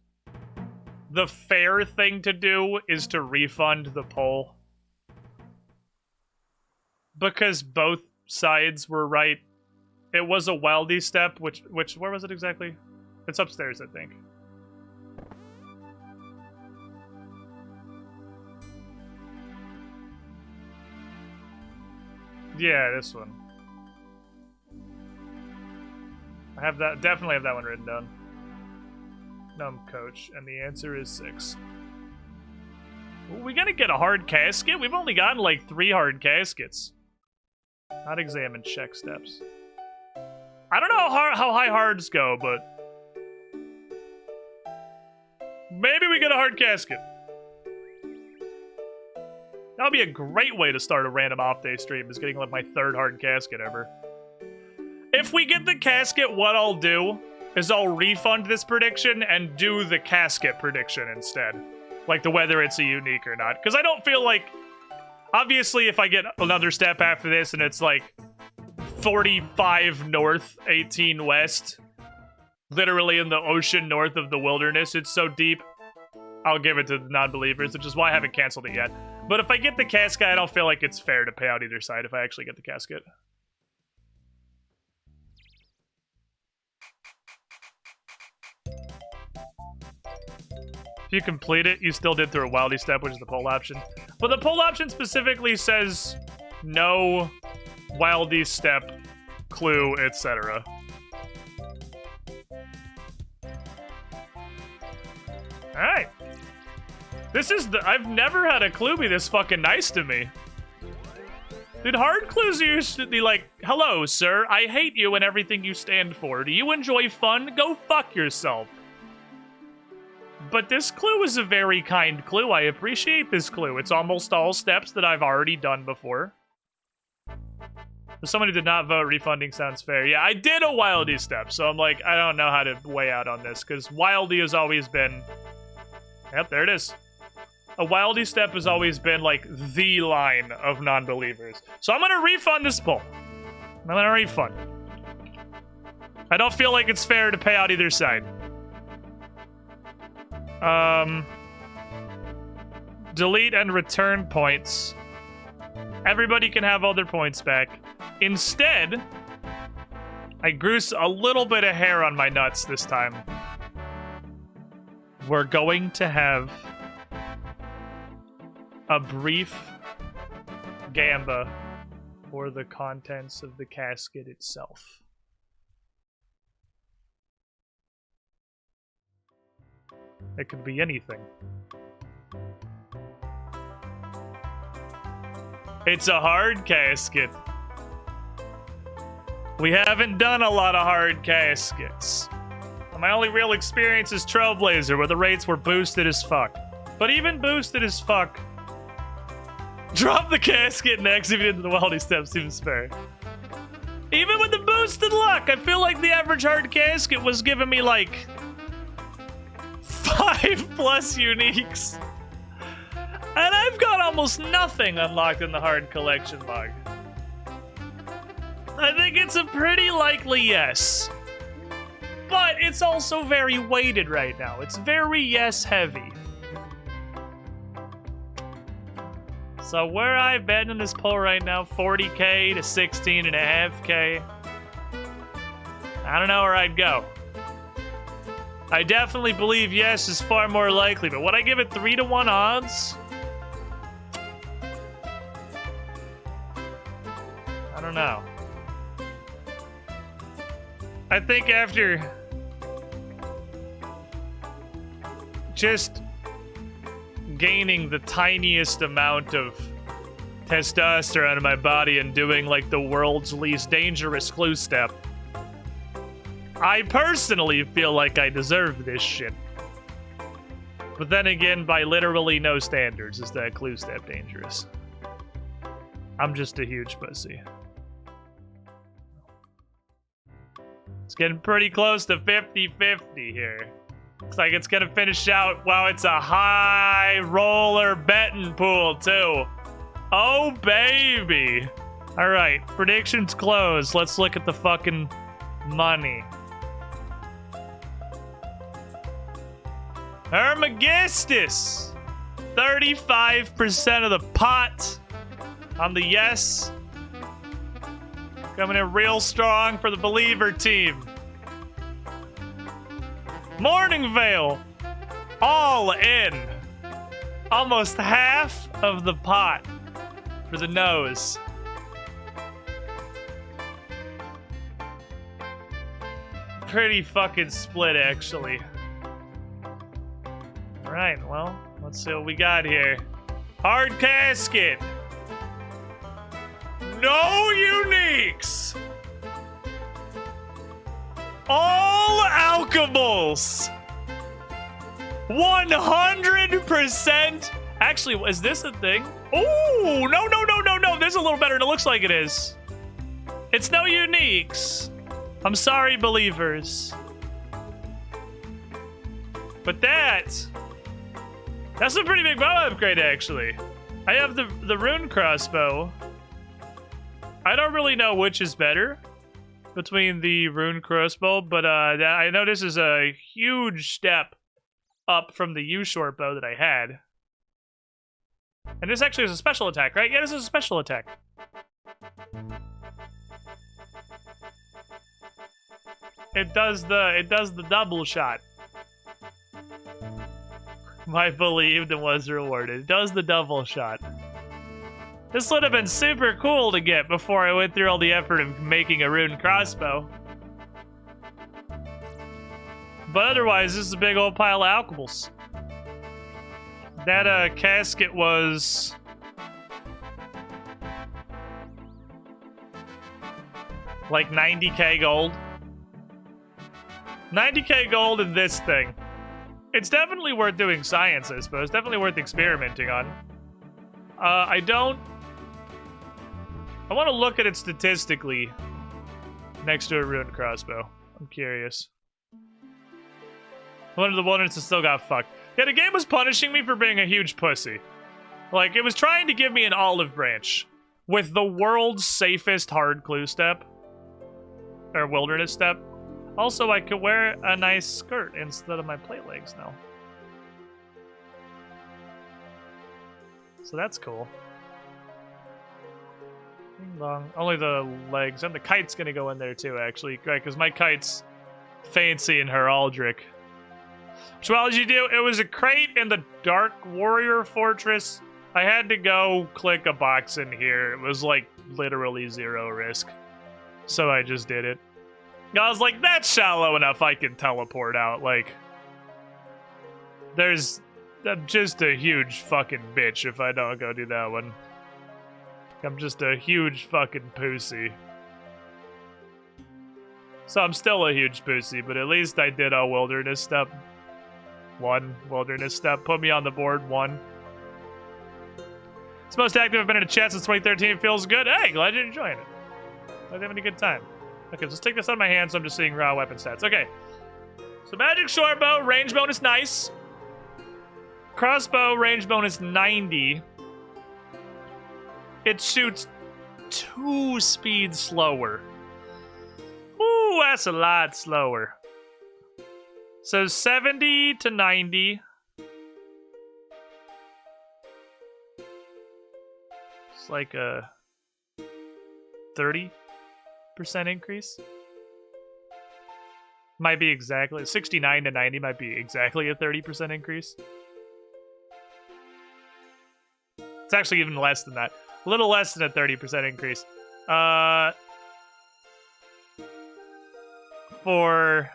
the fair thing to do is to refund the poll. Because both sides were right. It was a wildy step, which where was it exactly? It's upstairs, I think. Yeah, this one. I have that, definitely have that one written down. Numb coach, and the answer is 6. We gotta get a hard casket? We've only gotten like 3 hard caskets. Not examine check steps. I don't know how high hards go, but maybe we get a hard casket. That would be a great way to start a random off-day stream, is getting like my 3rd hard casket ever. If we get the casket, what I'll do is I'll refund this prediction and do the casket prediction instead. Like the whether it's a unique or not. Because I don't feel like... Obviously, if I get another step after this and it's like 45 north, 18 west, literally in the ocean north of the wilderness, it's so deep, I'll give it to the non-believers, which is why I haven't canceled it yet. But if I get the casket, I don't feel like it's fair to pay out either side if I actually get the casket. If you complete it, you still did through a wildy step, which is the poll option. But the poll option specifically says no wildy step, clue, etc. Alright. This is the... I've never had a clue be this fucking nice to me. Dude, hard clues used to be like, hello, sir, I hate you and everything you stand for. Do you enjoy fun? Go fuck yourself. But this clue is a very kind clue. I appreciate this clue. It's almost all steps that I've already done before. Somebody did not vote. Refunding sounds fair. Yeah, I did a wildy step, so I'm like, I don't know how to weigh out on this, because wildy has always been... Yep, there it is. A wildy step has always been, like, the line of non-believers. So I'm gonna refund this poll. I'm gonna refund. I don't feel like it's fair to pay out either side. Delete and return points. Everybody can have all their points back. Instead, I grew a little bit of hair on my nuts this time. We're going to have a brief gamba for the contents of the casket itself. It could be anything. It's a hard casket. We haven't done a lot of hard caskets. My only real experience is Trailblazer, where the rates were boosted as fuck. But even boosted as fuck, drop the casket and exit into the wildy step seems fair. Even with the boosted luck, I feel like the average hard casket was giving me like 5+ uniques. And I've got almost nothing unlocked in the hard collection log. I think it's a pretty likely yes. But it's also very weighted right now. It's very yes heavy. So where I've been in this poll right now, 40k to 16.5k. I don't know where I'd go. I definitely believe yes is far more likely, but would I give it 3-to-1 odds? I don't know. I think after just gaining the tiniest amount of testosterone in my body and doing like the world's least dangerous clue step. I personally feel like I deserve this shit. But then again, by literally no standards, is that clue step dangerous? I'm just a huge pussy. It's getting pretty close to 50-50 here. Looks like it's gonna finish out. Wow, it's a high roller betting pool too. Oh baby. All right, predictions closed. Let's look at the fucking money. Hermagistus, 35% of the pot on the yes. Coming in real strong for the believer team. Morning Veil, all in. Almost half of the pot for the nose. Pretty fucking split, actually. Alright, well, let's see what we got here. Hard casket. No uniques. All alchemals. 100%. Actually, is this a thing? Oh, no. This is a little better than it looks like it is. It's no uniques. I'm sorry, believers. But that's a pretty big bow upgrade, actually. I have the rune crossbow. I don't really know which is better between the rune crossbow, but I know this is a huge step up from the U-short bow that I had. And this actually is a special attack, right? Yeah, this is a special attack. It does the double shot. I believed and was rewarded. It does the double shot. This would have been super cool to get before I went through all the effort of making a rune crossbow. But otherwise, this is a big old pile of alchemals. That casket was like 90k gold. 90k gold in this thing. It's definitely worth doing science, I suppose. Definitely worth experimenting on. I want to look at it statistically next to a rune crossbow. I'm curious. One of the wilderness still got fucked. Yeah, the game was punishing me for being a huge pussy. Like, it was trying to give me an olive branch with the world's safest hard clue step. Or wilderness step. Also, I could wear a nice skirt instead of my plate legs now. So that's cool. Ding dong. Only the legs. And the kite's gonna go in there too, actually. Right, because my kite's fancy and heraldic. So what did you do? It was a crate in the Dark Warrior Fortress. I had to go click a box in here. It was like literally 0 risk. So I just did it. I was like, that's shallow enough I can teleport out. Like, I'm just a huge fucking bitch if I don't go do that one. I'm just a huge fucking pussy. So I'm still a huge pussy, but at least I did a wilderness step. 1 wilderness step. Put me on the board. 1. It's the most active I've been in a chat since 2013. It feels good. Hey, glad you're enjoying it. Glad you're having a good time. Okay, let's take this out of my hand so I'm just seeing raw weapon stats. Okay. So magic short bow, range bonus nice. Crossbow, range bonus 90. It shoots 2 speeds slower. Ooh, that's a lot slower. So 70 to 90. It's like a 30% increase. Might be exactly 69 to 90 might be exactly a 30% increase. It's actually even less than that. A little less than a 30% increase. For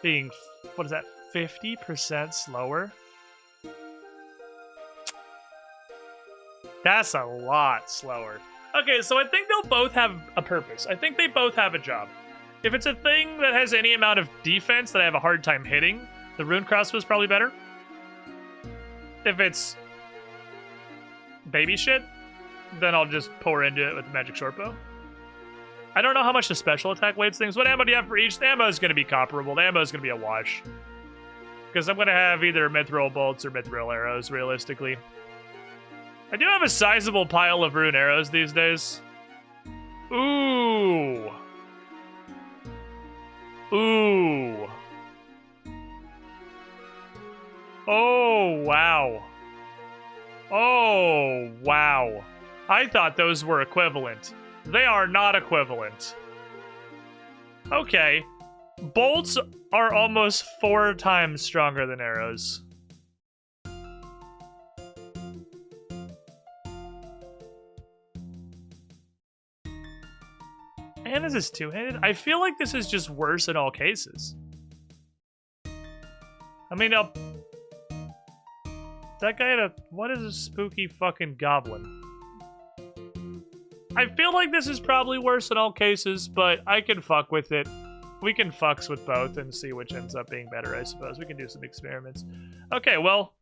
being, what is that, 50% slower? That's a lot slower. Okay, so I think they'll both have a purpose. I think they both have a job. If it's a thing that has any amount of defense that I have a hard time hitting, the rune crossbow is probably better. If it's baby shit, then I'll just pour into it with the magic short bow. I don't know how much the special attack weights things. What ammo do you have for each? The ammo is going to be comparable. The ammo is going to be a wash. Because I'm going to have either mithril bolts or mithril arrows, realistically. I do have a sizable pile of rune arrows these days. Ooh. Ooh. Oh, wow. Oh, wow. I thought those were equivalent. They are not equivalent. Okay. Bolts are almost 4 times stronger than arrows. And this is two-handed? I feel like this is just worse in all cases. I mean, that guy had a... What is a spooky fucking goblin? I feel like this is probably worse in all cases, but I can fuck with it. We can fucks with both and see which ends up being better, I suppose. We can do some experiments. Okay, well...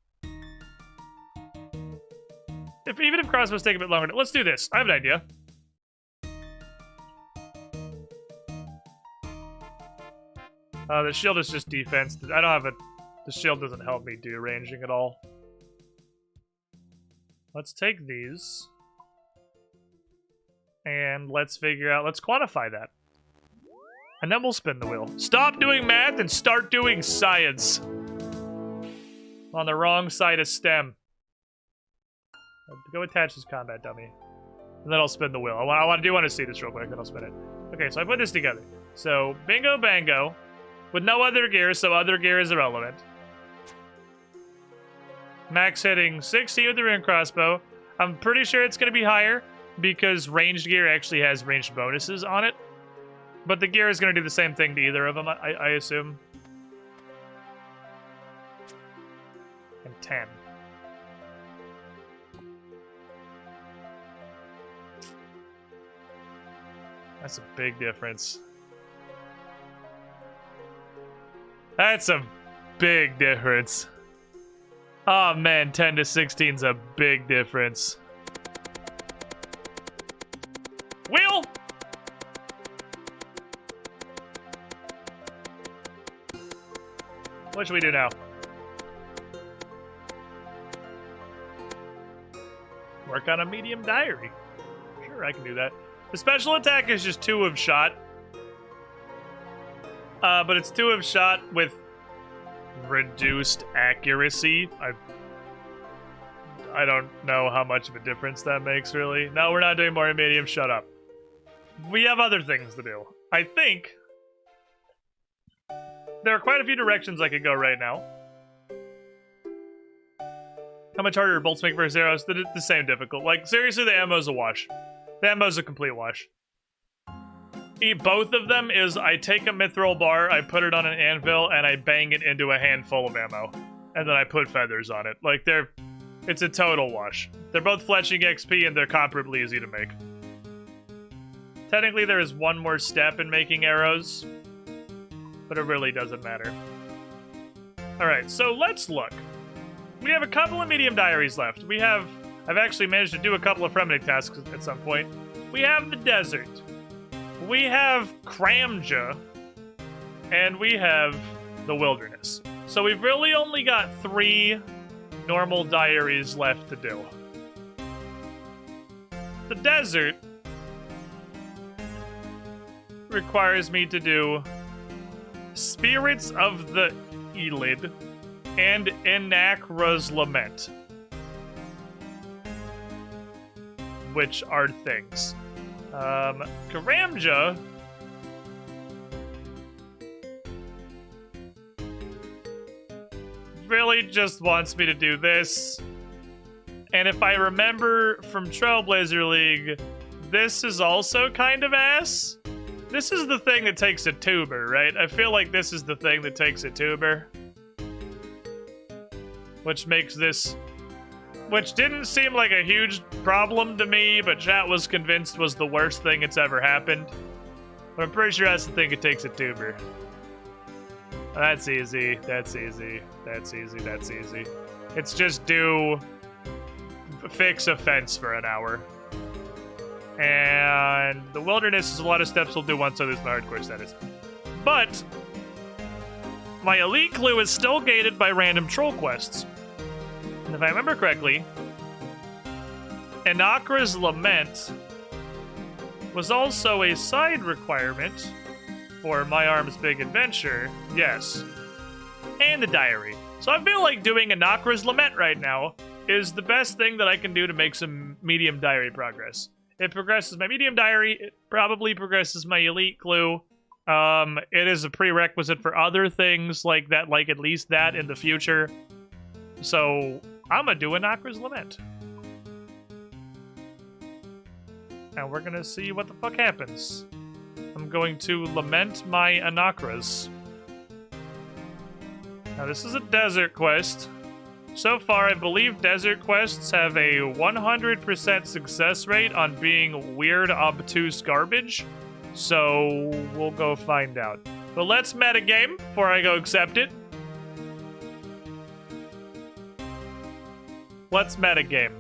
Even if crossbows take a bit longer... Let's do this. I have an idea. The shield is just defense. I don't have a... The shield doesn't help me do ranging at all. Let's take these. And let's figure out... Let's quantify that. And then we'll spin the wheel. Stop doing math and start doing science. On the wrong side of STEM. Go attach this combat dummy. And then I'll spin the wheel. I do want to see this real quick, then I'll spin it. Okay, so I put this together. So, bingo bango. With no other gear, so other gear is irrelevant. Max hitting 16 with the rune crossbow. I'm pretty sure it's going to be higher because ranged gear actually has ranged bonuses on it. But the gear is going to do the same thing to either of them, I assume. And 10. That's a big difference. That's a big difference. Oh man, 10 to 16 is a big difference. Wheel! What should we do now? Work on a medium diary. Sure, I can do that. The special attack is just 2 of shot. But it's 2 of shot with reduced accuracy. I don't know how much of a difference that makes, really. No, we're not doing more medium. Shut up. We have other things to do. I think there are quite a few directions I could go right now. How much harder bolts make versus arrows? The same difficult. Like, seriously, the ammo's a wash. The ammo's a complete wash. Both of them is I take a mithril bar, I put it on an anvil, and I bang it into a handful of ammo. And then I put feathers on it. Like, it's a total wash. They're both fletching XP, and they're comparably easy to make. Technically, there is one more step in making arrows, but it really doesn't matter. Alright, so let's look. We have a couple of medium diaries left. I've actually managed to do a couple of frenetic tasks at some point. We have the desert. We have Kramja, and we have the wilderness. So we've really only got 3 normal diaries left to do. The desert requires me to do Spirits of the Elid and Enakra's Lament, which are things. Kramja really just wants me to do this. And if I remember from Trailblazer League, this is also kind of ass. This is the thing that takes a tuber, right? I feel like this is the thing that takes a tuber. Which makes this... Which didn't seem like a huge problem to me, but chat was convinced was the worst thing that's ever happened. But I'm pretty sure that's the thing that takes a tuber. That's easy, that's easy, that's easy, that's easy. It's just fix a fence for an hour. And the wilderness is a lot of steps we'll do once I lose my hardcore status. But my elite clue is still gated by random troll quests. And if I remember correctly, Anakra's Lament was also a side requirement for My Arm's Big Adventure. Yes. And the diary. So I feel like doing Anakra's Lament right now is the best thing that I can do to make some medium diary progress. It progresses my medium diary. It probably progresses my elite clue. It is a prerequisite for other things like that, like at least that in the future. So I'm gonna do Anakra's Lament. And we're gonna see what the fuck happens. I'm going to lament my Anakras. Now this is a desert quest. So far, I believe desert quests have a 100% success rate on being weird, obtuse garbage. So, we'll go find out. But let's metagame before I go accept it. Let's metagame.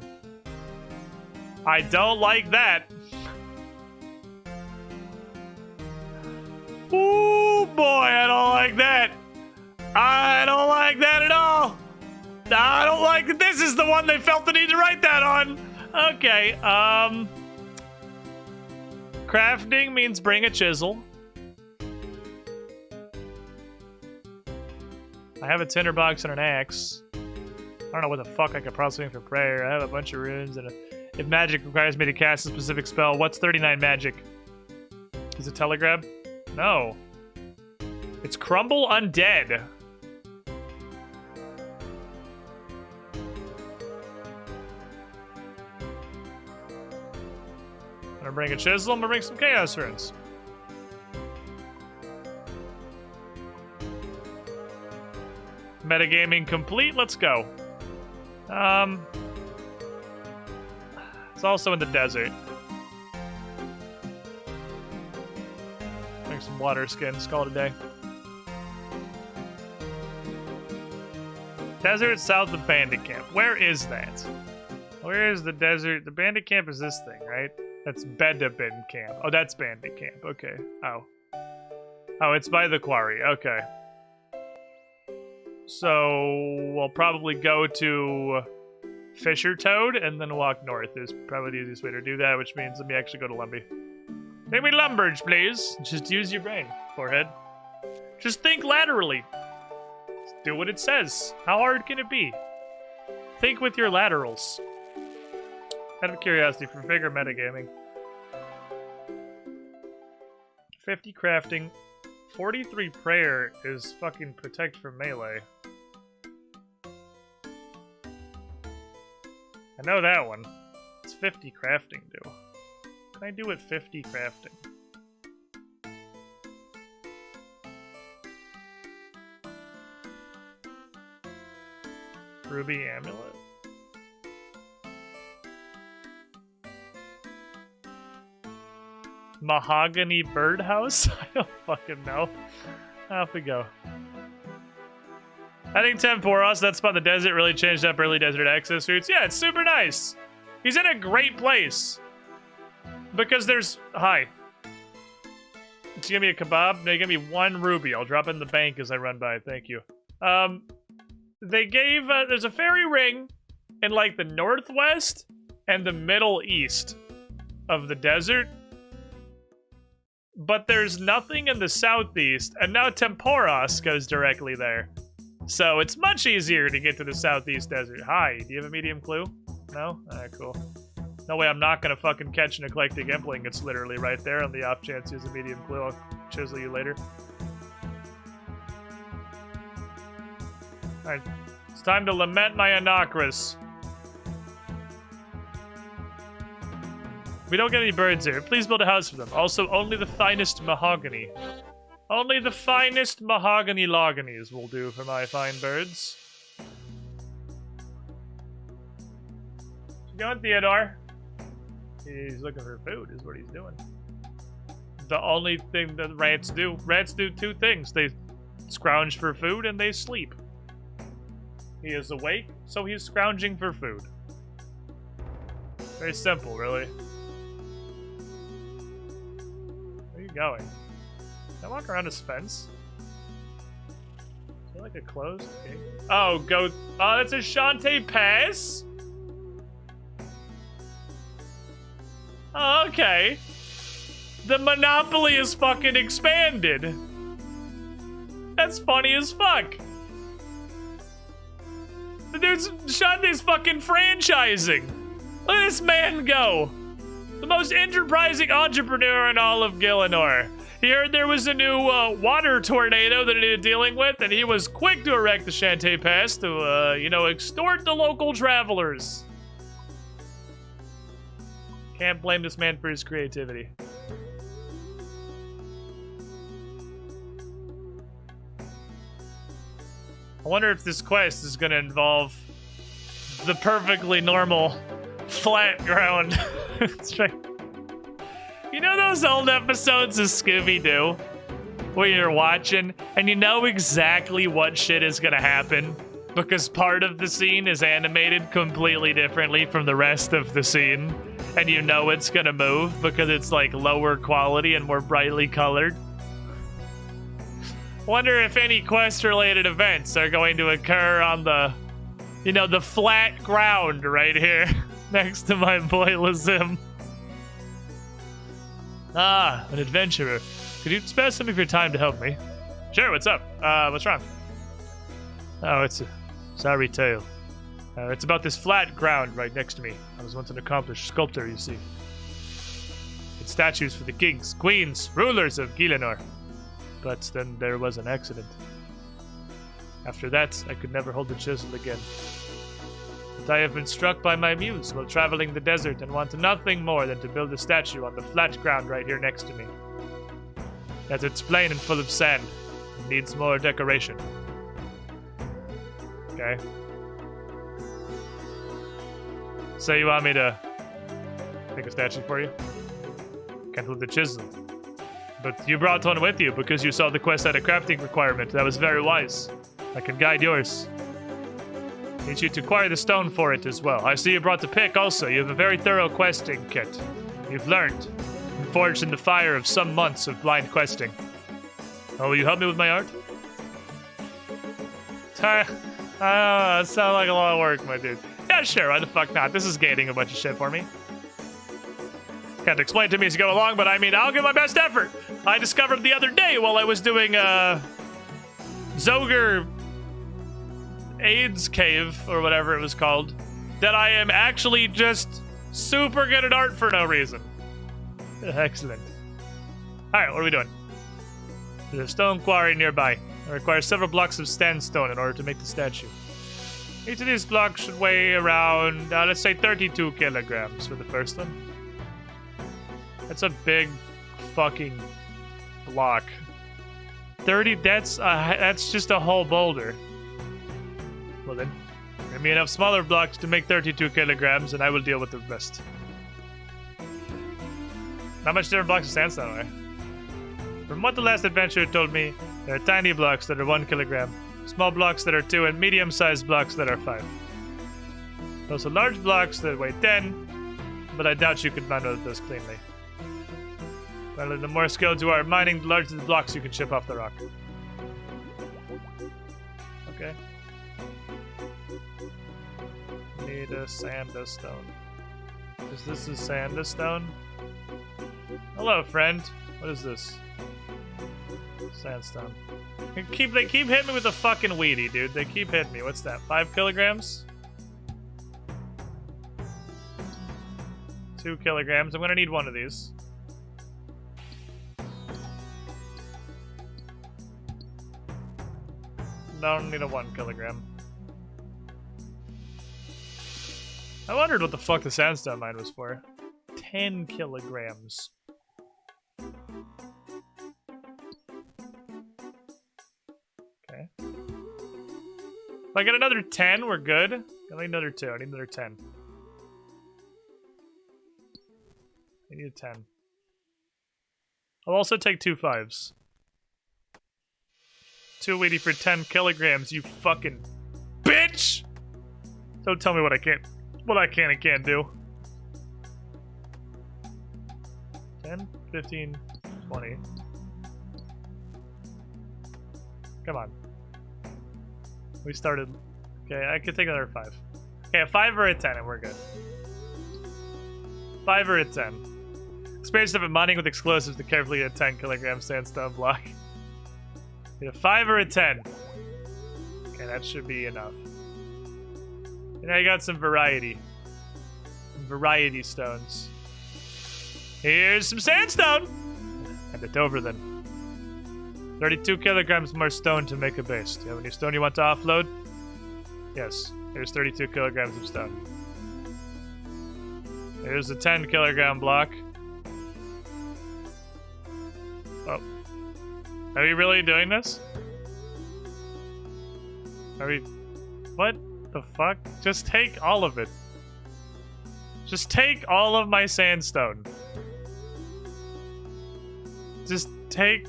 I don't like that. Ooh, boy, I don't like that. I don't like that at all. I don't like that this is the one they felt the need to write that on. Okay, crafting means bring a chisel. I have a tinderbox and an axe. I don't know what the fuck I could possibly make for prayer. I have a bunch of runes and if magic requires me to cast a specific spell, what's 39 magic? Is it telegrab? No. It's crumble undead. I'm gonna bring a chisel, I'm gonna bring some chaos runes. Metagaming complete, let's go. It's also in the desert. Make some water skins, call it a day. Desert south of Bandit Camp. Where is that? Where is the desert? The Bandit Camp is this thing, right? That's Bedabin Camp. Oh, that's Bandit Camp. Okay. Oh. Oh, it's by the quarry. Okay. So, we'll probably go to Fisher Toad and then walk north is probably the easiest way to do that, which means let me actually go to Lumby. Take me Lumbridge, please. Just use your brain, forehead. Just think laterally. Just do what it says. How hard can it be? Think with your laterals. Out of curiosity, for bigger metagaming. 50 crafting. 43 prayer is fucking protect from melee. I know that one. It's 50 crafting do. What can I do with 50 crafting? Ruby amulet? Mahogany birdhouse? I don't fucking know. Off we go. I think Temporos, that spot in the desert, really changed up early desert access routes. Yeah, it's super nice. He's in a great place. Because there's... Hi. Did you give me a kebab? No, you give me 1 ruby. I'll drop it in the bank as I run by. Thank you. They gave... there's a fairy ring in, like, the northwest and the middle east of the desert. But there's nothing in the southeast, and now Temporos goes directly there. So it's much easier to get to the southeast desert. Hi, do you have a medium clue? No? Alright, cool. No way I'm not gonna fucking catch an eclectic impling. It's literally right there on the off chance there's a medium clue. I'll chisel you later. Alright, it's time to lament my Anakras. We don't get any birds here. Please build a house for them. Also, only the finest mahogany. Only the finest mahogany loganies will do for my fine birds. You going, Theodore? He's looking for food, is what he's doing. The only thing that rats do two things. They scrounge for food and they sleep. He is awake, so he's scrounging for food. Very simple, really. Where are you going? Can I walk around this fence? Is there like a closed gate? Oh, go. Oh, that's a Shantae Pass? Oh, okay. The monopoly is fucking expanded. That's funny as fuck. The dude's Shantae's fucking franchising. Look at this man go. The most enterprising entrepreneur in all of Gielinor. He heard there was a new water tornado that he needed dealing with, and he was quick to erect the Shantae Pass to, you know, extort the local travelers. Can't blame this man for his creativity. I wonder if this quest is going to involve the perfectly normal flat ground. You know those old episodes of Scooby-Doo where you're watching and you know exactly what shit is going to happen because part of the scene is animated completely differently from the rest of the scene, and you know it's going to move because it's like lower quality and more brightly colored? Wonder if any quest-related events are going to occur on the, you know, the flat ground right here next to my boy Lazim. Ah, an adventurer. Could you spare some of your time to help me? Sure, what's up? What's wrong? Oh, it's a sorry tale. It's about this flat ground right next to me. I was once an accomplished sculptor, you see. It's statues for the kings, queens, rulers of Gielinor. But then there was an accident. After that, I could never hold the chisel again. But I have been struck by my muse while traveling the desert and want nothing more than to build a statue on the flat ground right here next to me. As it's plain and full of sand, it needs more decoration. Okay. So you want me to make a statue for you? Can't hold the chisel. But you brought one with you because you saw the quest had a crafting requirement. That was very wise. I can guide yours. Need you to acquire the stone for it as well. I see you brought the pick also. You have a very thorough questing kit. You've learned and forged in the fire of some months of blind questing. Oh, will you help me with my art? That sounds like a lot of work, my dude. Yeah, sure. Why the fuck not? This is gating a bunch of shit for me. Can't explain it to me as you go along, but I mean, I'll give my best effort. I discovered the other day while I was doing Zoger AIDS Cave, or whatever it was called, that I am actually just super good at art for no reason. Excellent. Alright, what are we doing? There's a stone quarry nearby. It requires several blocks of sandstone in order to make the statue. Each of these blocks should weigh around, let's say 32 kilograms for the first one. That's a big fucking block. 30, that's just a whole boulder. Well then, give me enough smaller blocks to make 32 kilograms and I will deal with the rest. Not much different blocks of sandstone are. From what the last adventurer told me, there are tiny blocks that are 1 kilogram, small blocks that are 2, and medium-sized blocks that are 5. Those are large blocks that weigh 10, but I doubt you could manual those cleanly. Well, the more skilled you are at mining, the larger the blocks you can chip off the rock. Okay. Need a sandstone. Is this a sandstone? Hello, friend. What is this? Sandstone. They keep hitting me with a fucking weedy, dude. They keep hitting me. What's that? 5 kilograms? 2 kilograms. I'm gonna need one of these. Don't need a 1 kilogram. I wondered what the fuck the sandstone mine was for. 10 kilograms. Okay. If I get another 10, we're good. I need another 2. I need another 10. I need a 10. I'll also take 2 5s. 2 Wheatie for 10 kilograms, you fucking bitch! Don't tell me what I can and can't do. 10, 15, 20. Come on. We started. Okay, I could take another 5. Okay, a 5 or a 10 and we're good. 5 or a 10. Experience of mining with explosives to carefully hit a 10 kilogram sandstone block. Need a 5 or a 10. Okay, that should be enough. And now you got some variety. Some variety stones. Here's some sandstone! Hand it over then. 32 kilograms more stone to make a base. Do you have any stone you want to offload? Yes. Here's 32 kilograms of stone. Here's a 10 kilogram block. Oh. Are we really doing this? Are we... What the fuck? Just take all of it. Just take all of my sandstone. Just take...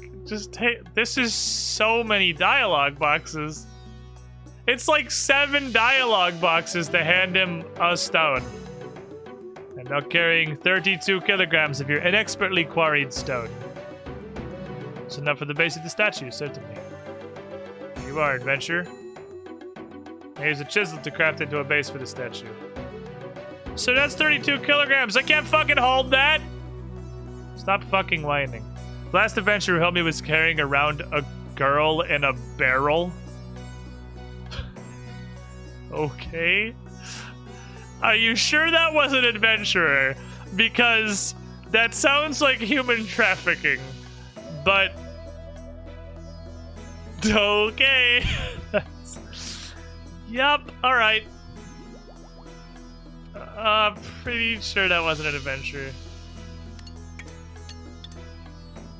This is so many dialogue boxes. It's like 7 dialogue boxes to hand him a stone. And now carrying 32 kilograms of your inexpertly quarried stone. It's enough for the base of the statue, certainly. Here you are, adventurer. Here's a chisel to craft into a base for the statue. So that's 32 kilograms. I can't fucking hold that. Stop fucking whining. Last adventure who helped me was carrying around a girl in a barrel. Okay. Are you sure that was an adventurer? Because that sounds like human trafficking. But... Okay. Yup, alright. Pretty sure that wasn't an adventure.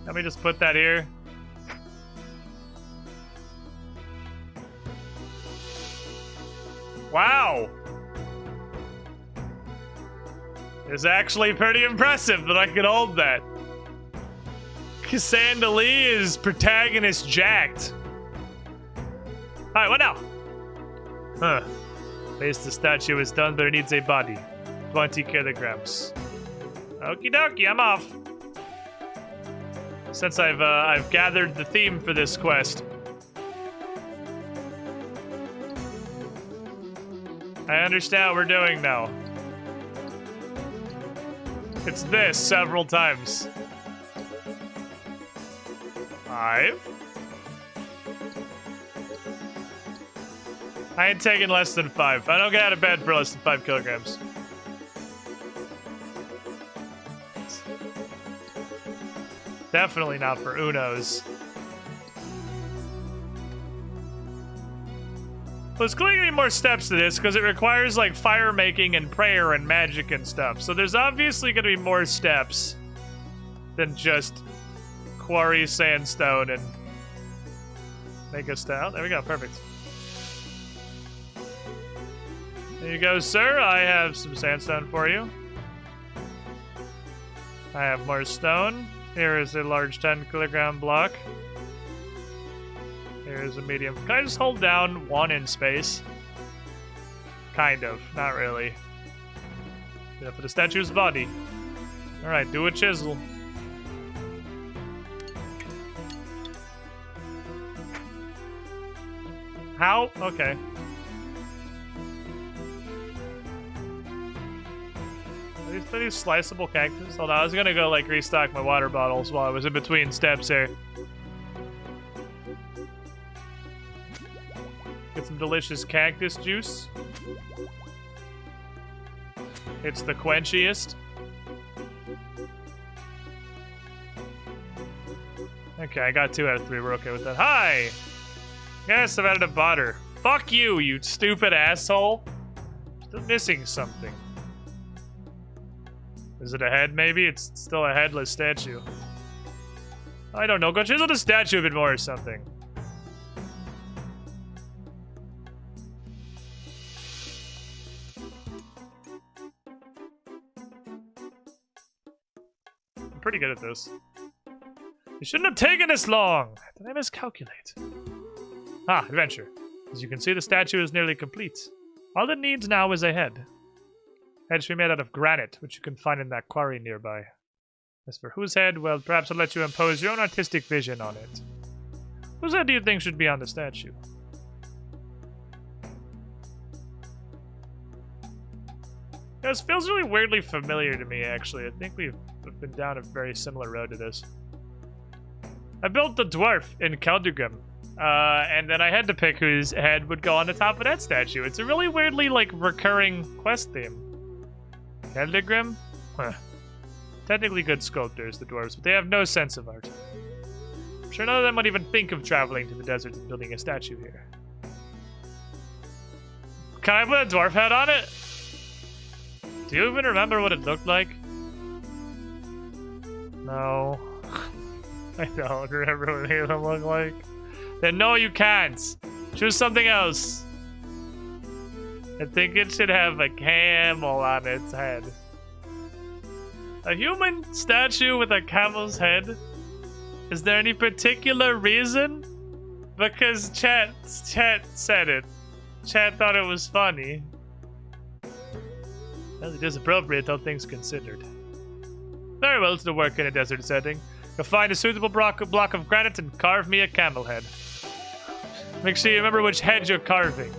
Let me just put that here. Wow! It's actually pretty impressive that I could hold that. Cassandra-Lee's protagonist jacked. Alright, what now? Huh. Base the statue is done, but it needs a body. 20 kilograms. Okie dokie, I'm off. Since I've gathered the theme for this quest. I understand what we're doing now. It's this several times. 5. I ain't taking less than 5. I don't get out of bed for less than 5 kilograms. Definitely not for Unos. There's going to be more steps to this because it requires like fire making and prayer and magic and stuff. So there's obviously going to be more steps than just quarry sandstone and make a stone. There we go, perfect. There you go, sir. I have some sandstone for you. I have more stone. Here is a large 10 kilogram block. Here's a medium. Can I just hold down 1 in space? Kind of. Not really. Enough for the statue's body. Alright, do a chisel. How? Okay. Are these sliceable cactus? Hold on, I was gonna go like restock my water bottles while I was in between steps here. Get some delicious cactus juice. It's the quenchiest. Okay, I got 2 out of 3. We're okay with that. Hi! Yes, I've added a botter. Fuck you, you stupid asshole. Still missing something. Is it a head, maybe? It's still a headless statue. I don't know. Go chisel the statue a bit more or something. I'm pretty good at this. It shouldn't have taken this long. Did I miscalculate? Ah, adventure. As you can see, the statue is nearly complete. All it needs now is a head. Head should be made out of granite, which you can find in that quarry nearby. As for whose head, well, perhaps I'll let you impose your own artistic vision on it. Whose head do you think should be on the statue? Yeah, this feels really weirdly familiar to me, actually. I think we've been down a very similar road to this. I built the dwarf in Keldugrim, and then I had to pick whose head would go on the top of that statue. It's a really weirdly, like, recurring quest theme. Keldugrim? Huh. Technically good sculptors, the dwarves, but they have no sense of art. I'm sure none of them would even think of traveling to the desert and building a statue here. Can I put a dwarf head on it? Do you even remember what it looked like? No. I don't remember what any of them look like. Then no, you can't. Choose something else. I think it should have a camel on its head. A human statue with a camel's head? Is there any particular reason? Because chat said it. Chat thought it was funny. Well, it is appropriate, all things considered. Very well, to work in a desert setting. Go find a suitable block of granite and carve me a camel head. Make sure you remember which head you're carving.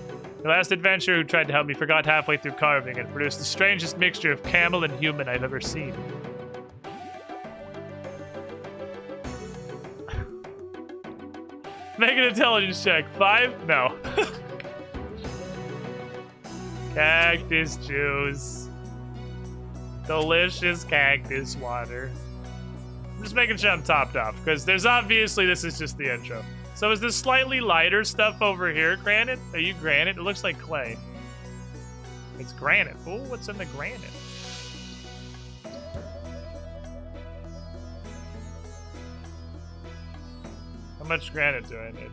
The last adventurer who tried to help me forgot halfway through carving and produced the strangest mixture of camel and human I've ever seen. Make an intelligence check. 5? No. Cactus juice. Delicious cactus water. I'm just making sure I'm topped off, because there's obviously, this is just the intro. So is this slightly lighter stuff over here granite? Are you granite? It looks like clay. It's granite. Oh, what's in the granite? How much granite do I need?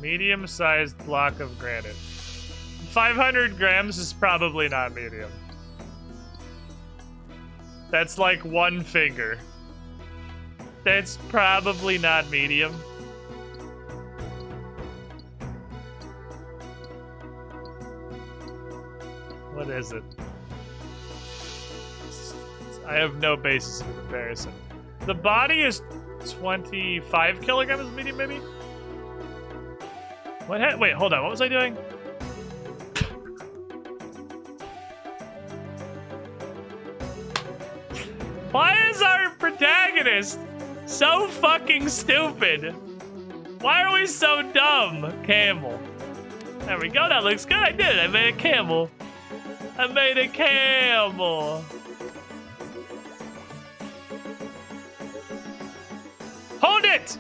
Medium-sized block of granite. 500 grams is probably not medium. That's like one finger. That's probably not medium. What is it? I have no basis of comparison. The body is 25 kilograms medium, maybe? What? Wait, hold on. What was I doing? Why is our protagonist so fucking stupid? Why are we so dumb? Camel. There we go. That looks good. I did it. I made a camel. I made a camel. Hold it!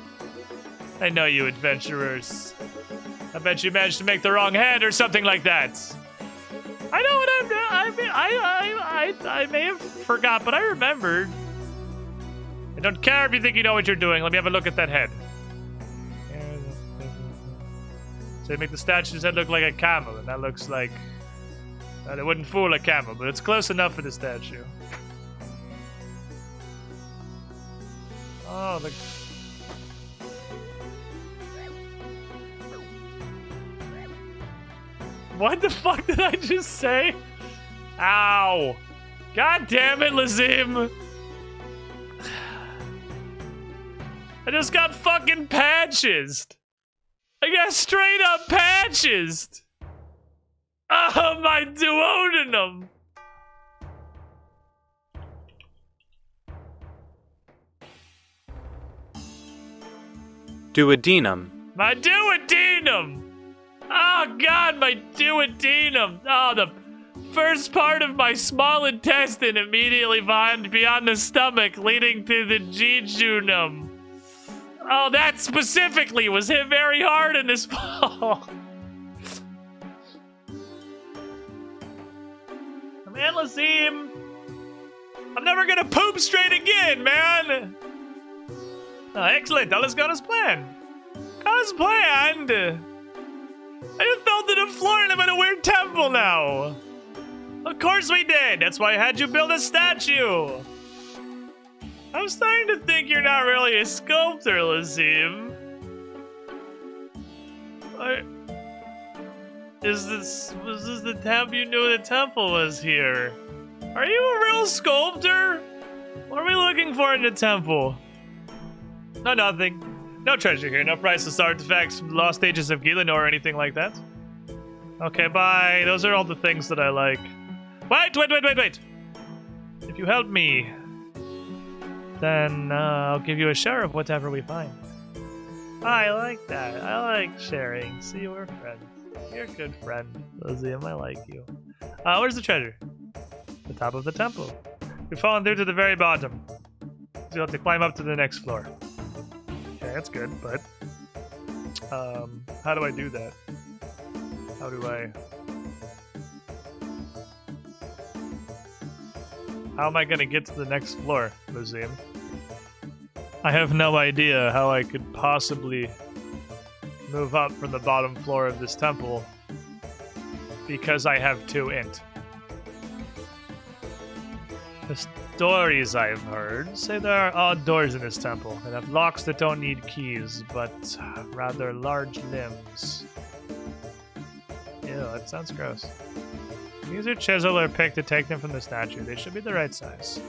I know you adventurers. I bet you managed to make the wrong head or something like that. I know what I'm doing. I may have forgot, but I remembered. I don't care if you think you know what you're doing. Let me have a look at that head. So you make the statue's head look like a camel, and that looks like... it wouldn't fool a camel, but it's close enough for the statue. Oh, the... What the fuck did I just say? Ow! God damn it, Lazim! I just got fucking patches! I got straight up patches! Oh, my duodenum! Duodenum. My duodenum! Oh god, my duodenum! Oh, the first part of my small intestine immediately beyond the stomach, leading to the jejunum. Oh, that specifically was hit very hard in this ball. Man, Lazim! I'm never gonna poop straight again, man! Oh, excellent, all has gone as planned. Gone as planned! I just fell to the floor and I'm in a weird temple now! Of course we did! That's why I had you build a statue! I'm starting to think you're not really a sculptor, Lazim. Was this the temple? You knew the temple was here. Are you a real sculptor? What are we looking for in the temple? No, nothing. No treasure here, no priceless artifacts from the lost ages of Gila or anything like that. Okay, bye. Those are all the things that I like. Wait! If you help me, then I'll give you a share of whatever we find. I like that. I like sharing. See, we're friends. You're a good friend, Lysium. I like you. Where's the treasure? The top of the temple. We've fallen through to the very bottom. So you'll have to climb up to the next floor. Okay, that's good, but... how do I do that? How do I... How am I gonna get to the next floor, Lysium? I have no idea how I could possibly move up from the bottom floor of this temple because I have 2 int. The stories I've heard say there are odd doors in this temple that have locks that don't need keys, but rather large limbs. Ew, that sounds gross. Use your chisel or pick to take them from the statue. They should be the right size.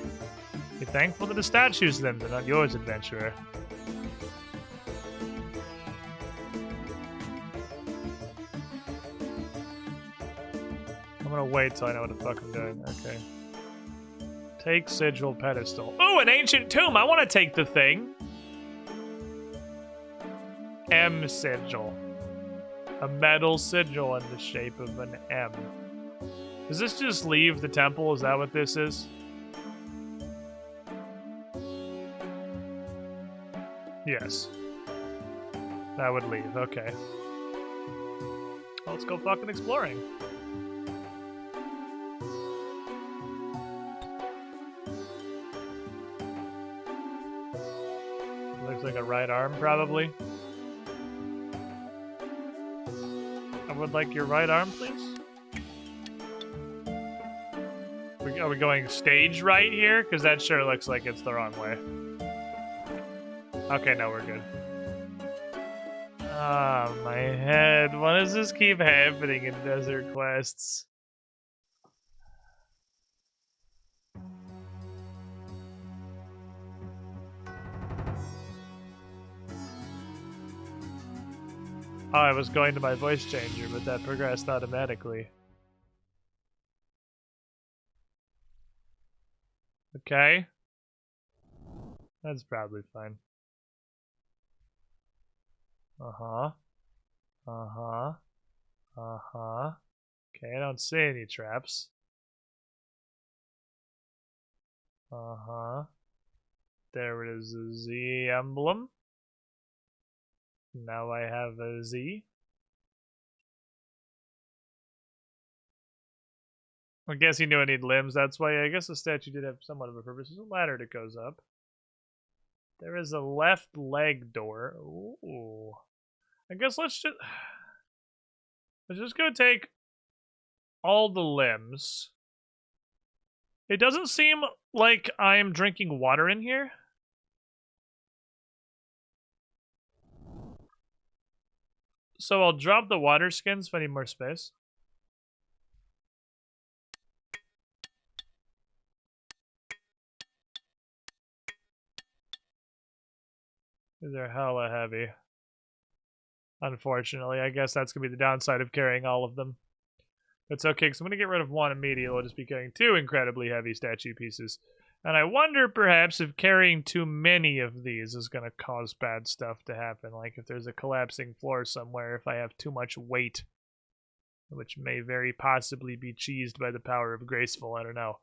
Be thankful that the statue's limbs are not yours, adventurer. I'm gonna wait till I know what the fuck I'm doing. Okay. Take sigil pedestal. Oh, an ancient tomb! I want to take the thing! M sigil. A metal sigil in the shape of an M. Does this just leave the temple? Is that what this is? Yes. That would leave, okay. Well, let's go fucking exploring. Looks like a right arm, probably. I would like your right arm, please. Are we going stage right here? Because that sure looks like it's the wrong way. Okay, no, we're good. Ah, my head. Why does this keep happening in desert quests? Oh, I was going to my voice changer, but that progressed automatically. Okay. That's probably fine. Uh-huh. Uh-huh. Uh-huh. Okay, I don't see any traps. Uh-huh. There is a Z emblem. Now I have a Z. I guess you knew I need limbs, that's why I guess the statue did have somewhat of a purpose. There's a ladder that goes up. There is a left leg door. Ooh. I guess let's just go take all the limbs. It doesn't seem like I'm drinking water in here. So I'll drop the water skins if I need more space. They're hella heavy. Unfortunately, I guess that's going to be the downside of carrying all of them. It's okay, because I'm going to get rid of one immediately. I'll just be carrying 2 incredibly heavy statue pieces. And I wonder, perhaps, if carrying too many of these is going to cause bad stuff to happen. Like if there's a collapsing floor somewhere, if I have too much weight. Which may very possibly be cheesed by the power of Graceful, I don't know.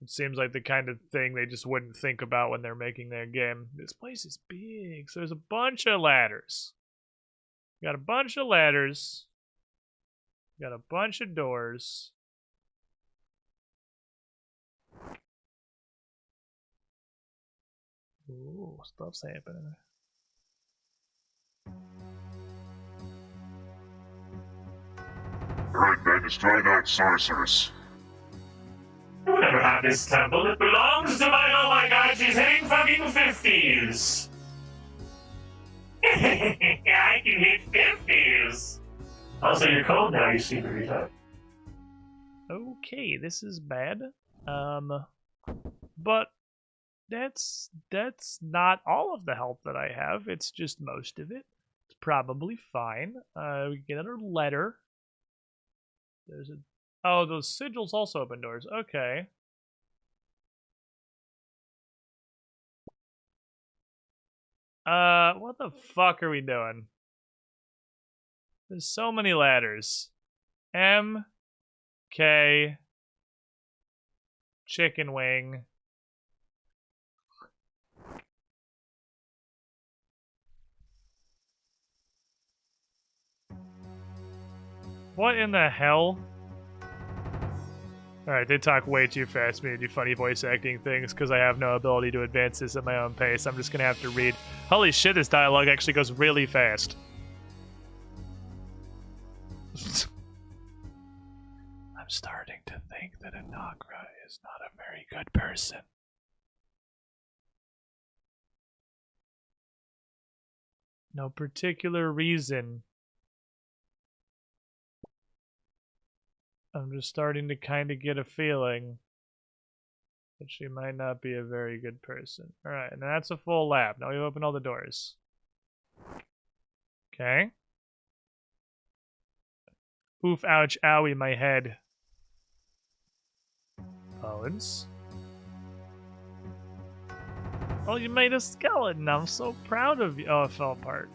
It seems like the kind of thing they just wouldn't think about when they're making their game. This place is big, so there's a bunch of ladders. Got a bunch of ladders. Got a bunch of doors. Ooh, stuff's happening. Alright, man, destroy that sorceress. You never have this temple. It belongs to my. Oh my god, she's hitting fucking 50s. I can hit 50s. Also, you're cold now, you stupid retard. Okay, this is bad. But that's not all of the health that I have. It's just most of it. It's probably fine. We get another letter. There's a. Oh, those sigils also open doors. Okay. What the fuck are we doing? There's so many ladders. M, K, chicken wing. What in the hell? Alright, they talk way too fast for me to do funny voice acting things because I have no ability to advance this at my own pace. I'm just gonna have to read. Holy shit, this dialogue actually goes really fast. I'm starting to think that Anagra is not a very good person. No particular reason. I'm just starting to kind of get a feeling that she might not be a very good person. Alright, and that's a full lab. Now we've opened all the doors. Okay. Oof, ouch, owie, my head. Bones. Oh, you made a skeleton. I'm so proud of you. Oh, it fell apart.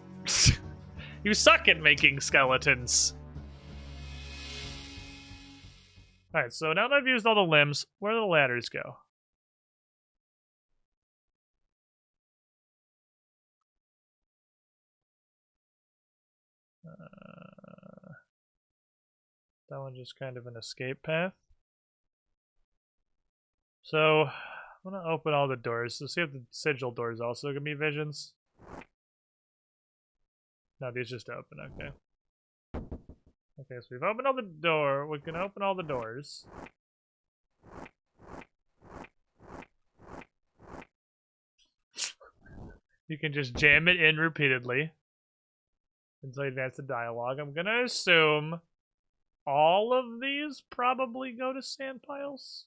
You suck at making skeletons. Alright, so now that I've used all the limbs, where do the ladders go? That one's just kind of an escape path. So, I'm gonna open all the doors. So see if the sigil doors also give me visions. No, these just open, okay. Okay, so we've opened all the door. We can open all the doors. You can just jam it in repeatedly until you advance the dialogue. I'm gonna assume all of these probably go to sand piles.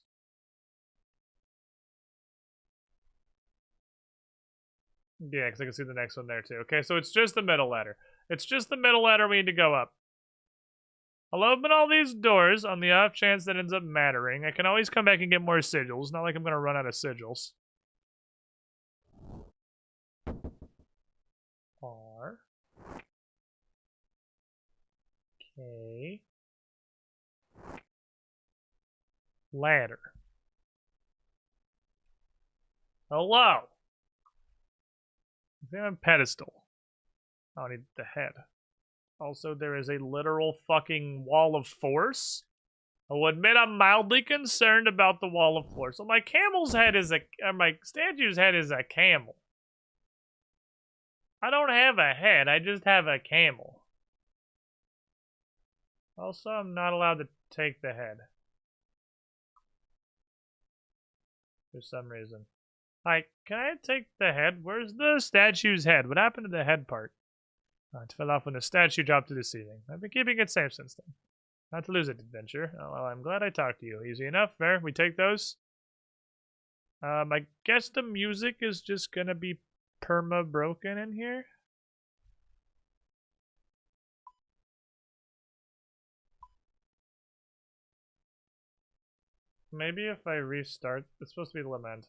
Yeah, because I can see the next one there too. Okay, so it's just the middle ladder. It's just the middle ladder we need to go up. I'll open all these doors on the off chance that ends up mattering. I can always come back and get more sigils. Not like I'm going to run out of sigils. R. K. Ladder. Hello. I think I'm pedestal. I need the head. Also, there is a literal fucking wall of force. I will admit I'm mildly concerned about the wall of force. So my camel's head is my statue's head is a camel. I don't have a head, I just have a camel. Also, I'm not allowed to take the head. For some reason. Hi, can I take the head? Where's the statue's head? What happened to the head part? It fell off when the statue dropped to the ceiling. I've been keeping it safe since then. Not to lose it, adventure. Oh, well, I'm glad I talked to you. Easy enough. Fair. We take those. I guess the music is just gonna be perma-broken in here. Maybe if I restart... It's supposed to be Lament.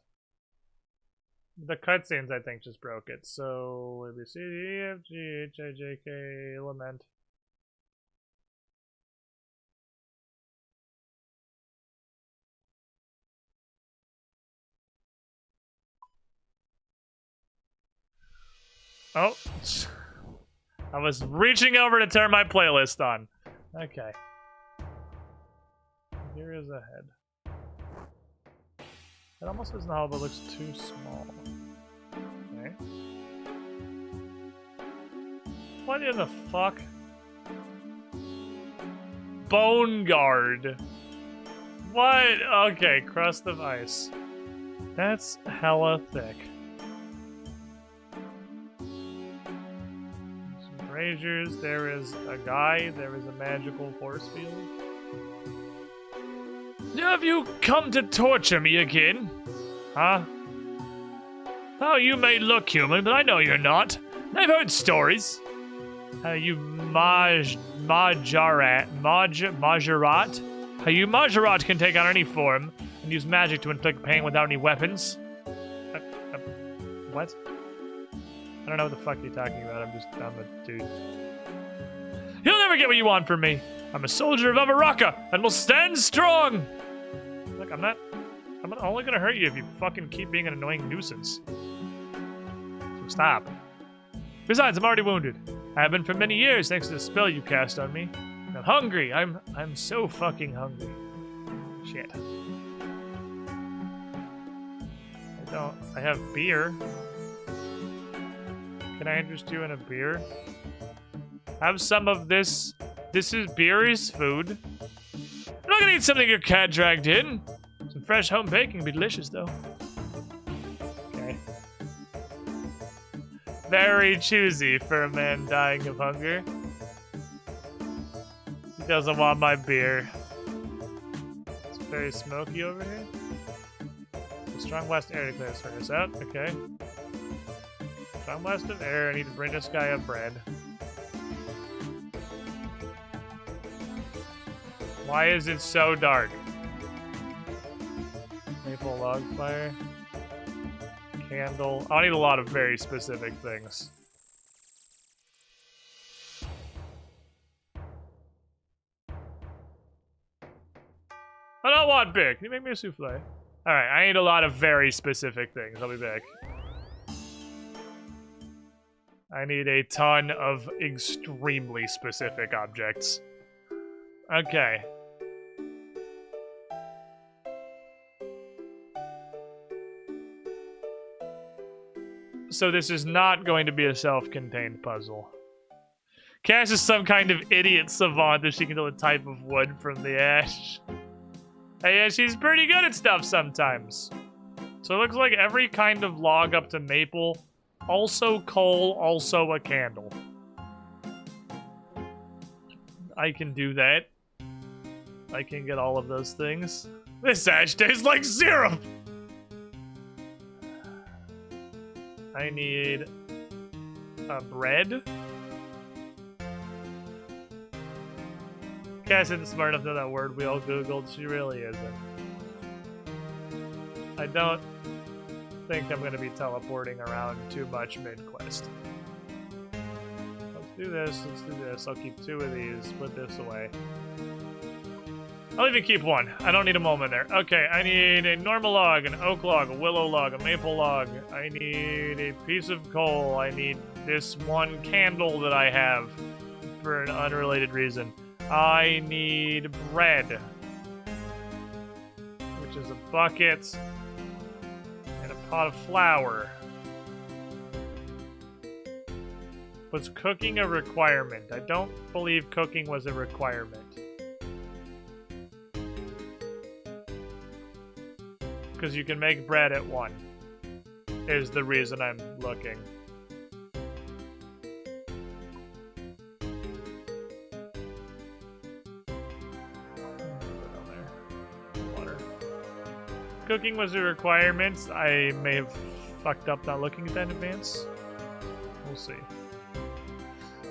The cutscenes, I think, just broke it. So, A, B, C, D, E, F, G, H, I, J, K, Lament. Oh! I was reaching over to turn my playlist on. Okay. Here is a head. It almost isn't hollow, but looks too small. What in the fuck? Bone guard. What? Okay, crust of ice. That's hella thick. Some braziers. There is a guy. There is a magical force field. Have you come to torture me again? Huh? Oh, you may look human, but I know you're not. I've heard stories. How you Majorat? How you Majorat can take on any form and use magic to inflict pain without any weapons. What? I don't know what the fuck you're talking about. I'm a dude. You'll never get what you want from me. I'm a soldier of Avaraka and will stand strong. Look, I'm only gonna hurt you if you fucking keep being an annoying nuisance. So stop. Besides, I'm already wounded. I have been for many years thanks to the spell you cast on me. I'm hungry. I'm so fucking hungry. Shit. I have beer. Can I interest you in a beer? Have some of this. Beer is food. I'm not gonna eat something your cat dragged in. Some fresh home baking would be delicious though. Okay. Very choosy for a man dying of hunger. He doesn't want my beer. It's very smoky over here. A strong blast of air to clear this furnace out. Okay. Strong blast of air. I need to bring this guy up bread. Why is it so dark? Maple log fire. Candle. I need a lot of very specific things. I don't want beer. Can you make me a souffle? Alright, I need a lot of very specific things. I'll be back. I need a ton of extremely specific objects. Okay. So this is not going to be a self-contained puzzle. Cass is some kind of idiot savant that she can tell the type of wood from the ash. Hey, yeah, she's pretty good at stuff sometimes. So it looks like every kind of log up to maple, also coal, also a candle. I can do that. I can get all of those things. This ash tastes like syrup! I need a bread. Cass isn't smart enough to know that word we all googled. She really isn't. I don't think I'm going to be teleporting around too much mid-quest. Let's do this, let's do this. I'll keep 2 of these, put this away. I'll even keep 1. I don't need a moment there. Okay, I need a normal log, an oak log, a willow log, a maple log. I need a piece of coal. I need this 1 candle that I have for an unrelated reason. I need bread, which is a bucket and a pot of flour. Was cooking a requirement? I don't believe cooking was a requirement. Because you can make bread at 1, is the reason I'm looking. Water. Cooking was a requirement. I may have fucked up not looking at that in advance. We'll see.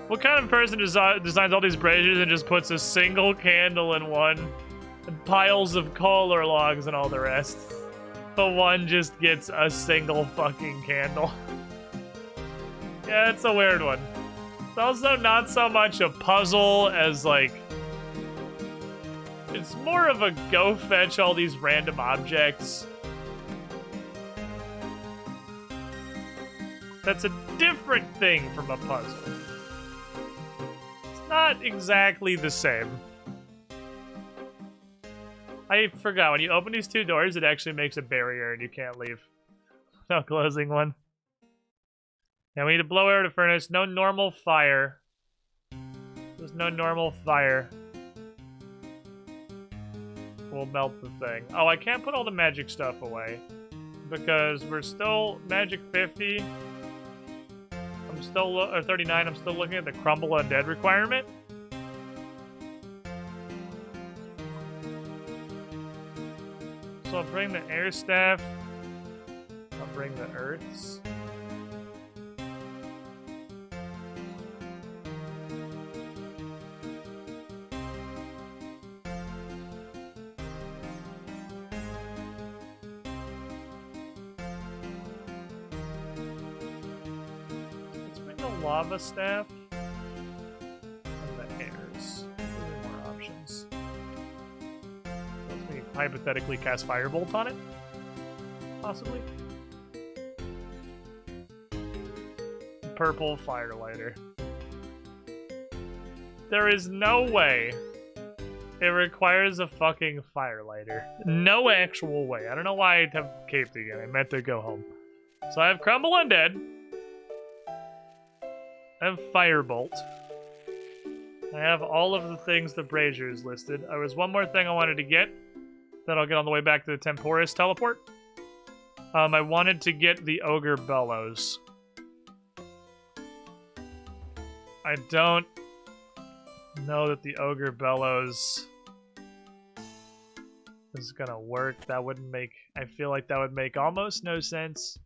What kind of person designs all these braziers and just puts a single candle in one and piles of coal or logs and all the rest? The one just gets a single fucking candle. Yeah, it's a weird one. It's also not so much a puzzle as like... It's more of a go fetch all these random objects. That's a different thing from a puzzle. It's not exactly the same. I forgot, when you open these 2 doors, it actually makes a barrier and you can't leave without closing one. Now we need to blow air to furnace. No normal fire. There's no normal fire. We'll melt the thing. Oh, I can't put all the magic stuff away. Because we're still magic 50. I'm still, or 39, I'm still looking at the crumble undead requirement. So I'll bring the air staff. I'll bring the earths. Let's bring the lava staff and the airs. More options. Let's maybe hypothetically cast Firebolt on it. Possibly. Purple firelighter. There is no way it requires a fucking firelighter. No actual way. I don't know why I have caped again. I meant to go home. So I have Crumble Undead. I have Firebolt. I have all of the things the Brazier is listed. There was one more thing I wanted to get that I'll get on the way back to the Temporis teleport. I wanted to get the Ogre Bellows. I don't know that the Ogre Bellows is gonna work. That wouldn't make... I feel like that would make almost no sense.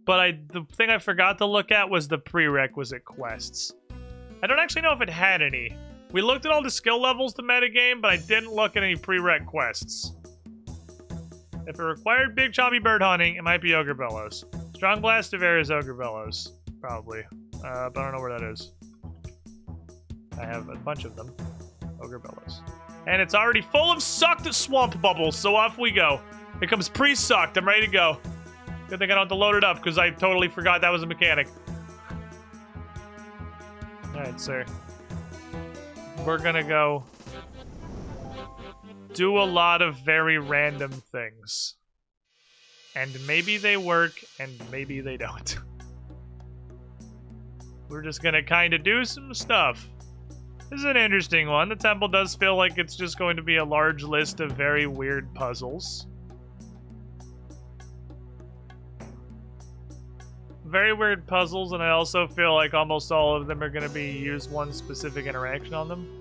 But the thing I forgot to look at was the prerequisite quests. I don't actually know if it had any. We looked at all the skill levels to metagame, but I didn't look at any prereq quests. If it required big choppy bird hunting, it might be Ogre Bellows. Strong Blast of Air is Ogre Bellows. Probably. But I don't know where that is. I have a bunch of them. Ogre Bellows. And it's already full of sucked swamp bubbles, so off we go. It comes pre-sucked. I'm ready to go. Good thing I don't have to load it up, because I totally forgot that was a mechanic. Alright, sir. We're gonna go do a lot of very random things. And maybe they work, and maybe they don't. We're just gonna kind of do some stuff. This is an interesting one. The temple does feel like it's just going to be a large list of very weird puzzles. Very weird puzzles, and I also feel like almost all of them are going to be use one specific interaction on them.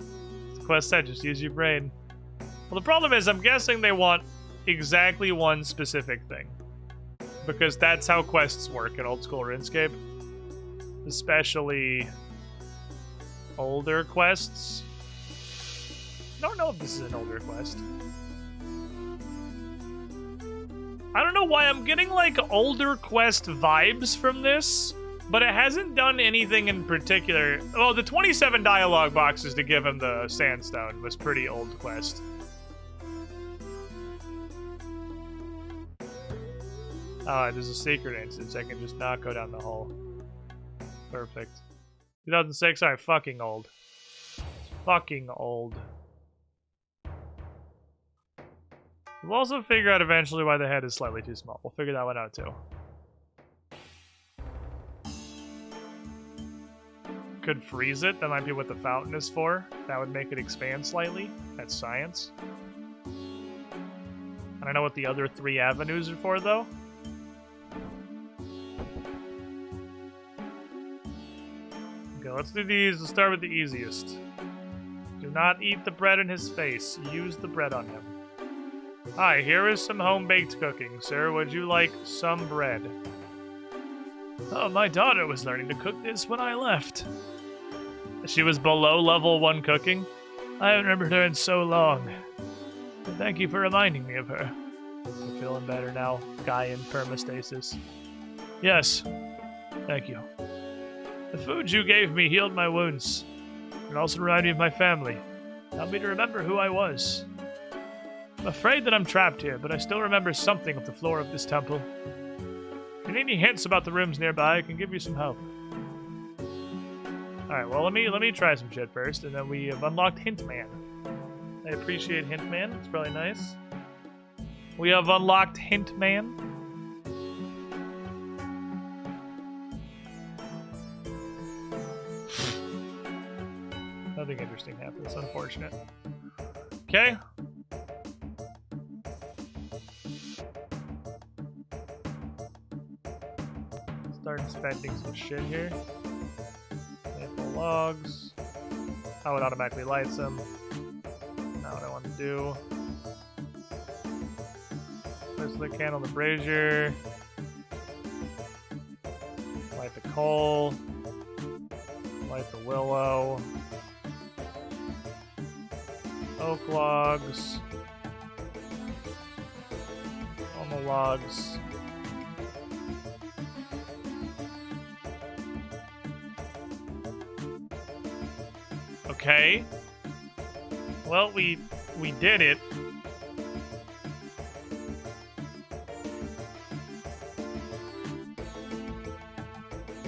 The quest said, just use your brain. Well, the problem is, I'm guessing they want exactly one specific thing. Because that's how quests work in old school RuneScape. Especially older quests. I don't know if this is an older quest. I don't know why I'm getting like older quest vibes from this, but it hasn't done anything in particular. Well, the 27 dialogue boxes to give him the sandstone was pretty old quest. Oh, there's a secret instance. I can just not go down the hole. Perfect. 2006, alright, fucking old. Fucking old. We'll also figure out eventually why the head is slightly too small. We'll figure that one out too. Could freeze it. That might be what the fountain is for. That would make it expand slightly. That's science. I don't know what the other 3 avenues are for, though. Okay, let's do these. Let's start with the easiest. Do not eat the bread in his face. Use the bread on him. Hi, here is some home-baked cooking, sir. Would you like some bread? Oh, my daughter was learning to cook this when I left. She was below level 1 cooking? I haven't remembered her in so long. But thank you for reminding me of her. I'm feeling better now, guy in permastasis. Yes, thank you. The food you gave me healed my wounds. It also reminded me of my family. Helped me to remember who I was. I'm afraid that I'm trapped here, but I still remember something of the floor of this temple. If you need any hints about the rooms nearby, I can give you some help. Alright, well, let me try some shit first, and then we have unlocked Hintman. I appreciate Hintman, it's really nice. We have unlocked Hintman. Nothing interesting happened. It's unfortunate. Okay. Start inspecting some shit here. Maple logs. How it automatically lights them. Not what I want to do. Place the candle, the brazier. Light the coal. Light the willow. Oak logs. Normal logs. Okay. Well, we did it.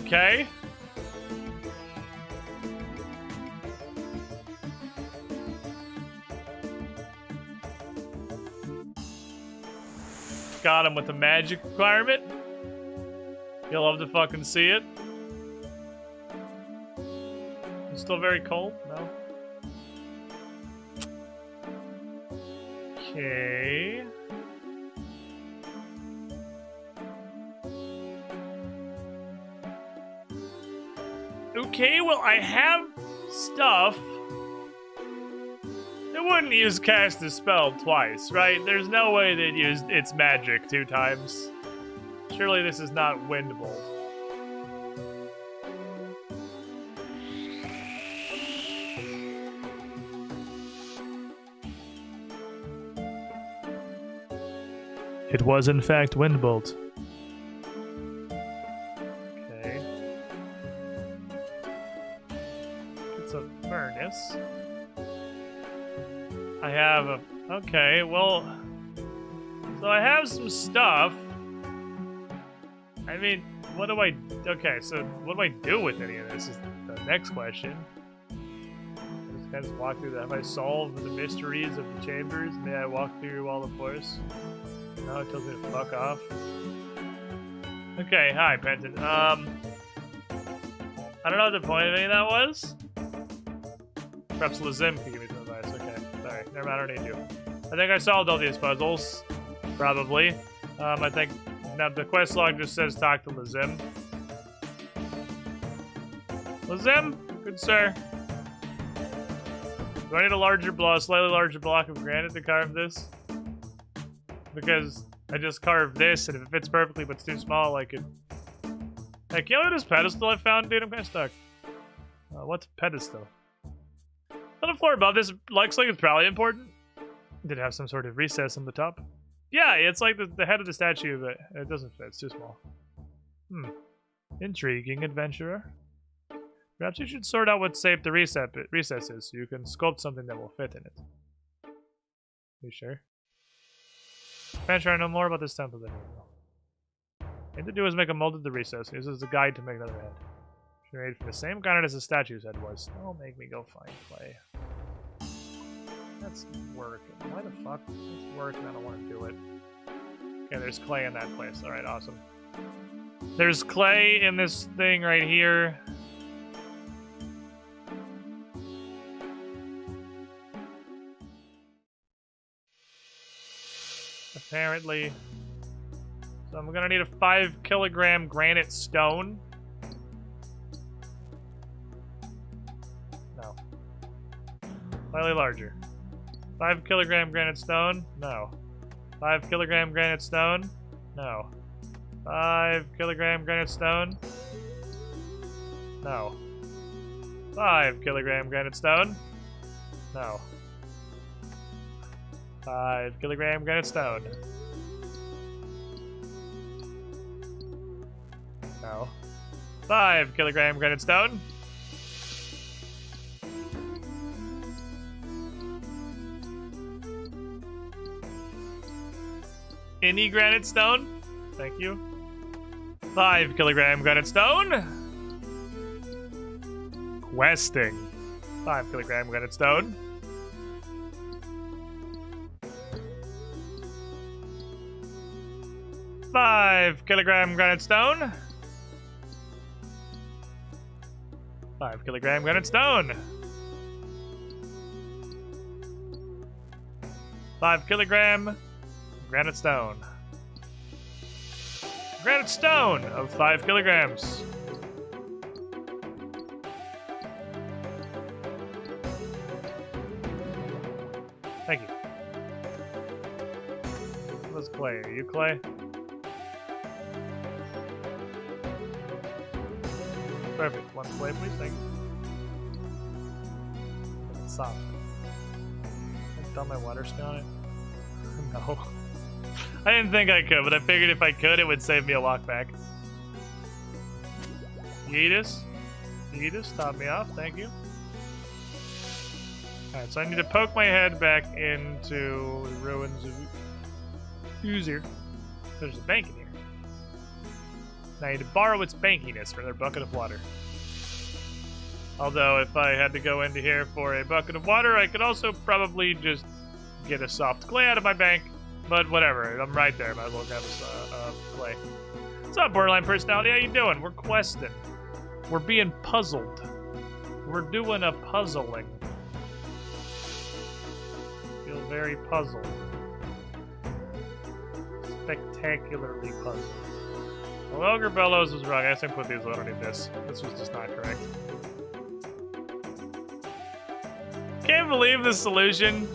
Okay. Got him with the magic requirement. You'll love to fucking see it. It's still very cold? No? Okay. Okay, well, I have stuff. It wouldn't use cast the spell twice, right? There's no way they'd use its magic 2 times. Surely this is not Windbolt. It was in fact Windbolt. Okay. It's a furnace. I have a... Okay, well... So I have some stuff. I mean, what do I... Okay, so what do I do with any of this is the next question. I just kind of walk through that. Have I solved the mysteries of the chambers? May I walk through all the force? No, it tells me to fuck off. Okay, hi, Penton. I don't know what the point of any of that was. Perhaps Lazim can give me some advice. Okay, sorry. Never mind, I don't need you. I think I solved all these puzzles. Probably. I think now the quest log just says talk to Lazim. Lazim? Good sir. Do I need a larger block, slightly larger block of granite to carve this? Because I just carved this, and if it fits perfectly but it's too small, I could... Hey, can you look at this pedestal I found, dude? I'm kind of stuck. What's pedestal? On the floor above this, looks like it's probably important. Did it have some sort of recess on the top? Yeah, it's like the head of the statue, but it doesn't fit. It's too small. Intriguing, adventurer. Perhaps you should sort out what shape the recess is, so you can sculpt something that will fit in it. You sure? Adventurer, I know more about this temple than you know. Thing to do is make a mold of the recess. Use as a guide to make another head. She made from the same kind as the statue's head was. Don't make me go find clay. That's working. Why the fuck? It's working. I don't want to do it. Okay, there's clay in that place. Alright, awesome. There's clay in this thing right here. Apparently. So I'm gonna need a 5 kilogram granite stone. No. Slightly larger. 5 kilogram granite stone? No. 5 kilogram granite stone? No. 5 kilogram granite stone? No. 5 kilogram granite stone? No. 5 kilogram granite stone. No. 5 kilogram granite stone? Any granite stone? Thank you. 5 kilogram granite stone? Questing. 5 kilogram granite stone. 5 kilogram granite stone. 5 kilogram granite stone. 5 kilogram granite stone. Granite stone of 5 kilograms. Thank you. What's clay? Are you clay? Perfect. 1 clay, please. Thank you. It's soft. Can I dump my water skin on it? No. I didn't think I could, but I figured if I could, it would save me a walk back. Yeetus. Yeetus, top me off. Thank you. Alright, so I need to poke my head back into the ruins of Uzer. There's a bank in here. Now I need to borrow its bankiness for their bucket of water. Although, if I had to go into here for a bucket of water, I could also probably just get a soft clay out of my bank. But whatever, I'm right there. Might as well grab a clay. What's up, Borderline Personality? How you doing? We're questing. We're being puzzled. We're doing a puzzling. Feel very puzzled. Spectacularly puzzled. Well, Ogre Bellows was wrong. I guess I put these. I don't need this. This was just not correct. Can't believe the solution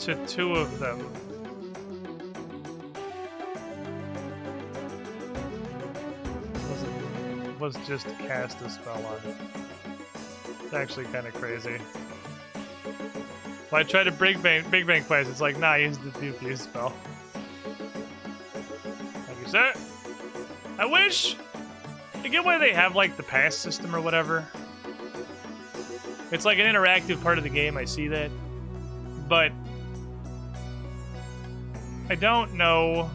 to 2 of them was just to cast a spell on it. It's actually kind of crazy. When I try to Big Bang Quest, it's like, nah, use the Fuse spell. Thank you, sir. I wish... I get why they have, like, the pass system or whatever. It's like an interactive part of the game, I see that. But... I don't know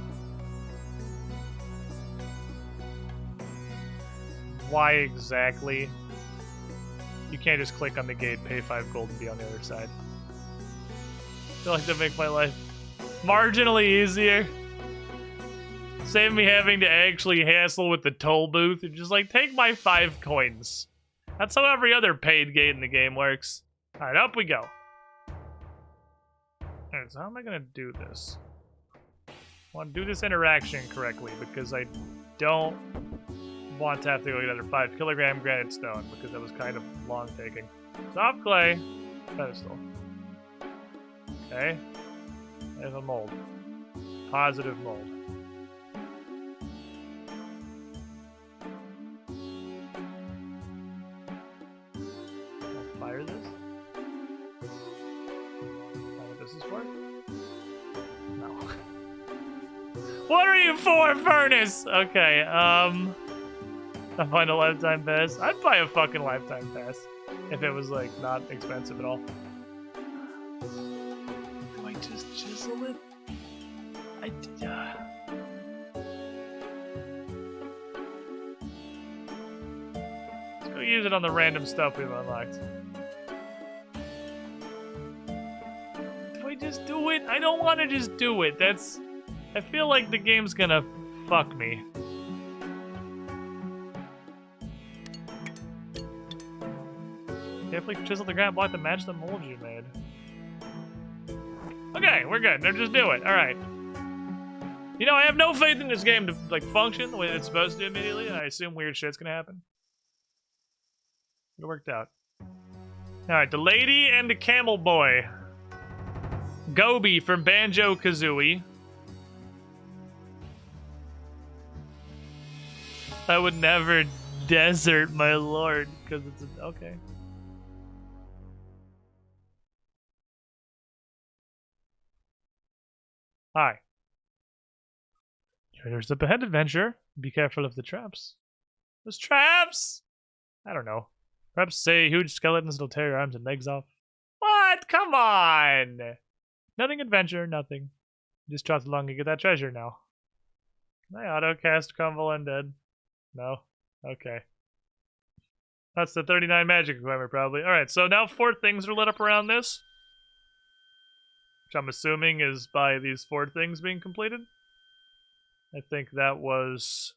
why exactly you can't just click on the gate, pay 5 gold, and be on the other side. I feel like that make my life marginally easier. Save me having to actually hassle with the toll booth and just like, take my 5 coins. That's how every other paid gate in the game works. Alright, up we go. Alright, so how am I gonna do this? I want to do this interaction correctly because I don't want to have to go get another 5 kilogram granite stone because that was kind of long taking. Soft clay, pedestal. Okay. I have a mold. Positive mold. I'll fire this. Is that what this is for? No. What are you for, Furnace? Okay, I find a lifetime pass. I'd buy a fucking lifetime pass if it was like not expensive at all. Do I just chisel it? Let's go use it on the random stuff we've unlocked. Do I just do it? I don't want to just do it. I feel like the game's gonna fuck me. Carefully chisel the ground block to match the mold you made. Okay, we're good. Now just do it. Alright. You know, I have no faith in this game to like function the way it's supposed to immediately, and I assume weird shit's gonna happen. It worked out. Alright, the lady and the camel boy. Gobi from Banjo-Kazooie. I would never desert my lord, because it's a... okay. Hi. There's up ahead, adventure. Be careful of the traps. There's traps! I don't know. Perhaps say huge skeletons that'll tear your arms and legs off. What? Come on! Nothing adventure, nothing. Just trot along and get that treasure now. Can I auto-cast Crumble Undead? No? Okay. That's the 39 magic equipment, probably. Alright, so now 4 things are lit up around this. Which I'm assuming is by these 4 things being completed. I think that was...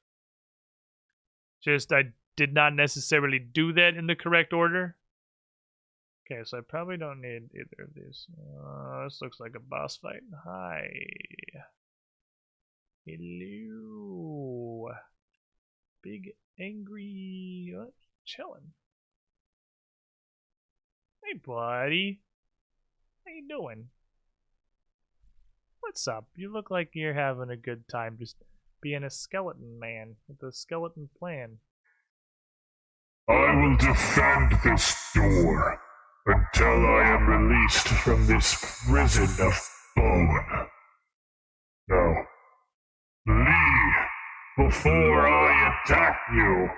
just, I did not necessarily do that in the correct order. Okay, so I probably don't need either of these. This looks like a boss fight. Hi. Hello. Big angry. What? Chilling. Hey, buddy. How you doing? What's up? You look like you're having a good time just being a skeleton man with a skeleton plan. I will defend this door until I am released from this prison of bone. Now, leave before I attack you.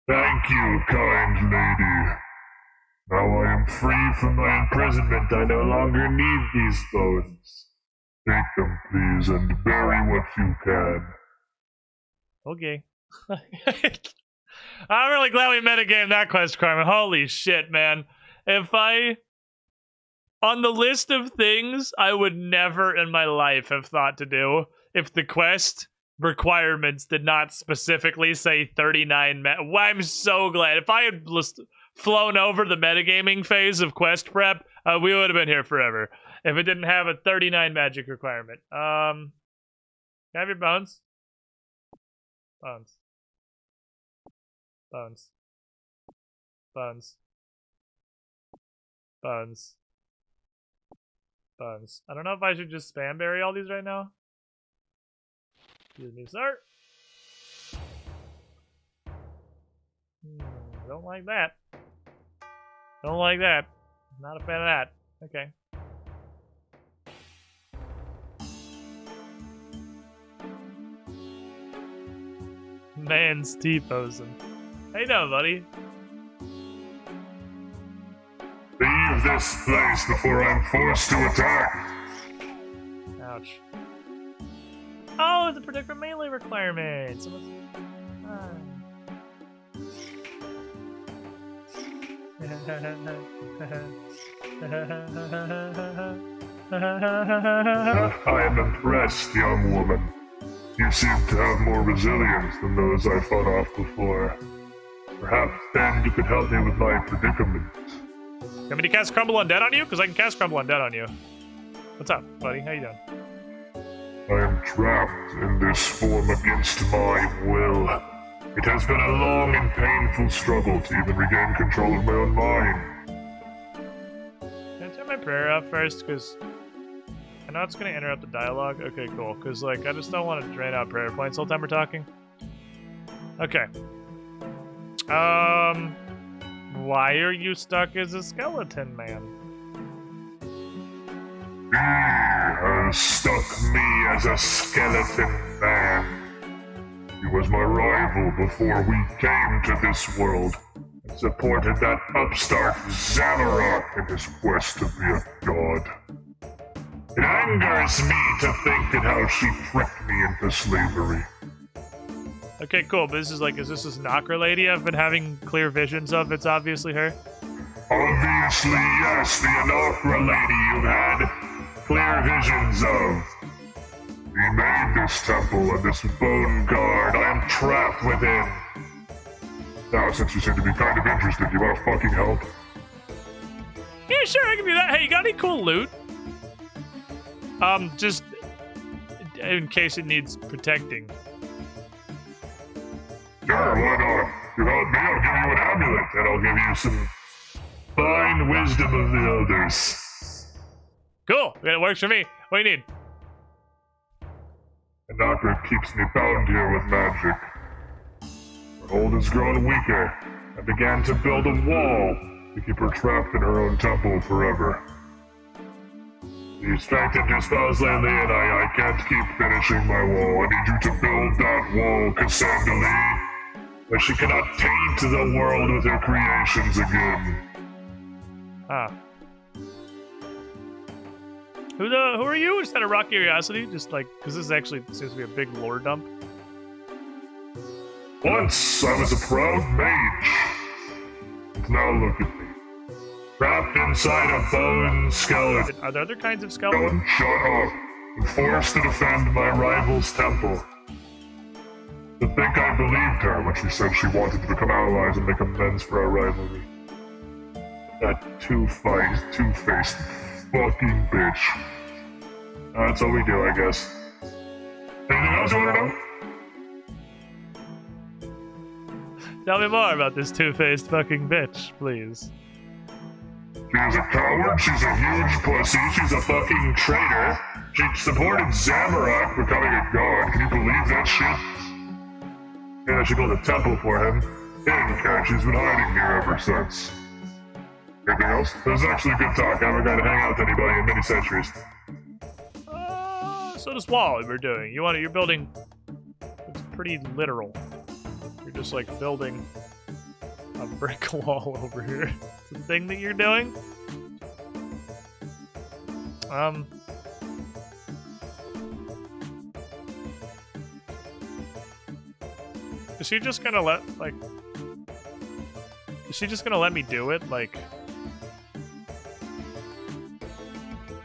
Thank you, kind lady. Now I am free from my imprisonment. I no longer need these bones. Take them, please, and bury what you can. Okay. I'm really glad we metagamed that quest requirement. Holy shit, man. If I... On the list of things I would never in my life have thought to do if the quest requirements did not specifically say 39 I'm so glad. If I had flown over the metagaming phase of quest prep, we would have been here forever. If it didn't have a 39 magic requirement. Can I have your bones? Bones. Bones. Bones. Bones. Bones. I don't know if I should just spam bury all these right now. Excuse me, sir. Don't like that. Don't like that. Not a fan of that. Okay. Man's T-posing. How you doing, buddy? Leave this place before I'm forced to attack. Ouch. Oh, it's a particular melee requirement. So I am impressed, young woman. You seem to have more resilience than those I fought off before. Perhaps then you could help me with my predicament. You want me to cast Crumble Undead on you? Because I can cast Crumble Undead on you. What's up, buddy? How you doing? I am trapped in this form against my will. It has been a long and painful struggle to even regain control of my own mind. Can I turn my prayer off first? Because I know it's going to interrupt the dialogue. Okay, cool. Because, like, I just don't want to drain out prayer points all the time we're talking. Okay. Why are you stuck as a skeleton man? He has stuck me as a skeleton man. He was my rival before we came to this world, and supported that upstart Zamarok in his quest to be a god. It angers me to think at how she tricked me into slavery. Okay, cool. But this is like, is this Nakra lady I've been having clear visions of? It's obviously her. Obviously, yes, the Anakra lady you had clear visions of. He made this temple and this bone guard. I am trapped within. Now, since you seem to be kind of interested, you want to fucking help? Yeah, sure, I can do that. Hey, you got any cool loot? Just in case it needs protecting. Sure, why not? You help me, I'll give you an amulet, and I'll give you some fine wisdom of the elders. Cool. It works for me. What do you need? Anakra keeps me bound here with magic. Her hold has grown weaker. I began to build a wall to keep her trapped in her own temple forever. The strength and dispels lately, and I can't keep finishing my wall. I need you to build that wall, Cassandra Lee. But she cannot taint the world with her creations again. Ah. Who are you? Just out of raw curiosity? Just like, because this actually seems to be a big lore dump. Once I was a proud mage. And now look at me. Wrapped inside a bone skeleton. Are there other kinds of skeletons? Shut up. And forced to defend my rival's temple. To think I believed her when she said she wanted to become allies and make amends for our rivalry. That two-faced fucking bitch. That's all we do, I guess. Anything else you want to know? Tell me more about this two-faced fucking bitch, please. She's a coward, she's a huge pussy, she's a fucking traitor. She supported Zamorak becoming a god. Can you believe that shit? Yeah, she built a temple for him. He didn't care, she's been hiding here ever since. Anything else? This is actually a good talk. I haven't got to hang out with anybody in many centuries. So this wall we're doing, you're building, it's pretty literal. You're just like building a brick wall over here. It's the thing that you're doing. Is she just gonna let, like, is she just gonna let me do it? Like,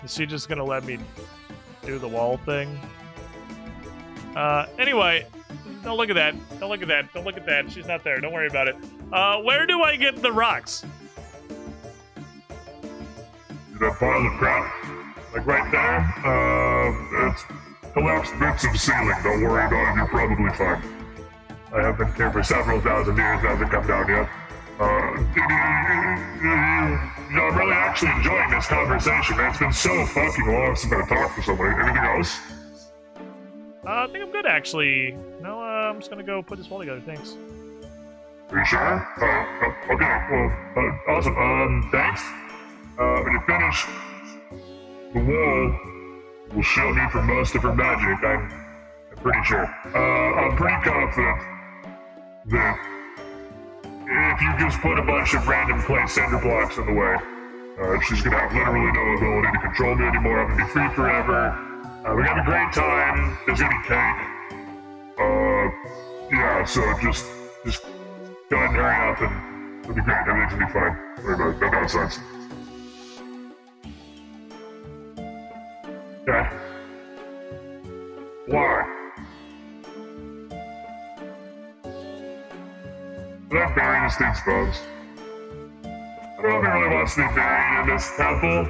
is she just gonna let me do the wall thing? Anyway, don't look at that. Don't look at that. Don't look at that. She's not there. Don't worry about it. Where do I get the rocks? That pile of crap? Like right there? It's collapsed bits of ceiling. Don't worry about it. You're probably fine. I have been here for several thousand years. Hasn't come down yet. I'm really actually enjoying this conversation, man. It's been so fucking long since I've talked to somebody. Anything else? I think I'm good, actually. No, I'm just gonna go put this wall together. Thanks. Are you sure? Okay, well, awesome. Thanks. When you finish, the wall will shield me from most of her magic. I'm pretty sure. I'm pretty confident that if you just put a bunch of random clay cinder blocks in the way, she's gonna have literally no ability to control me anymore. I'm gonna be free forever. We're gonna have a great time. There's gonna be cake. Yeah, so just go ahead and hurry up and it'll be great. Everything's gonna be fine. Don't worry about it. No nonsense. Okay. Why? Did I bury this thing's bones? I don't know if he really wants to be buried in this temple.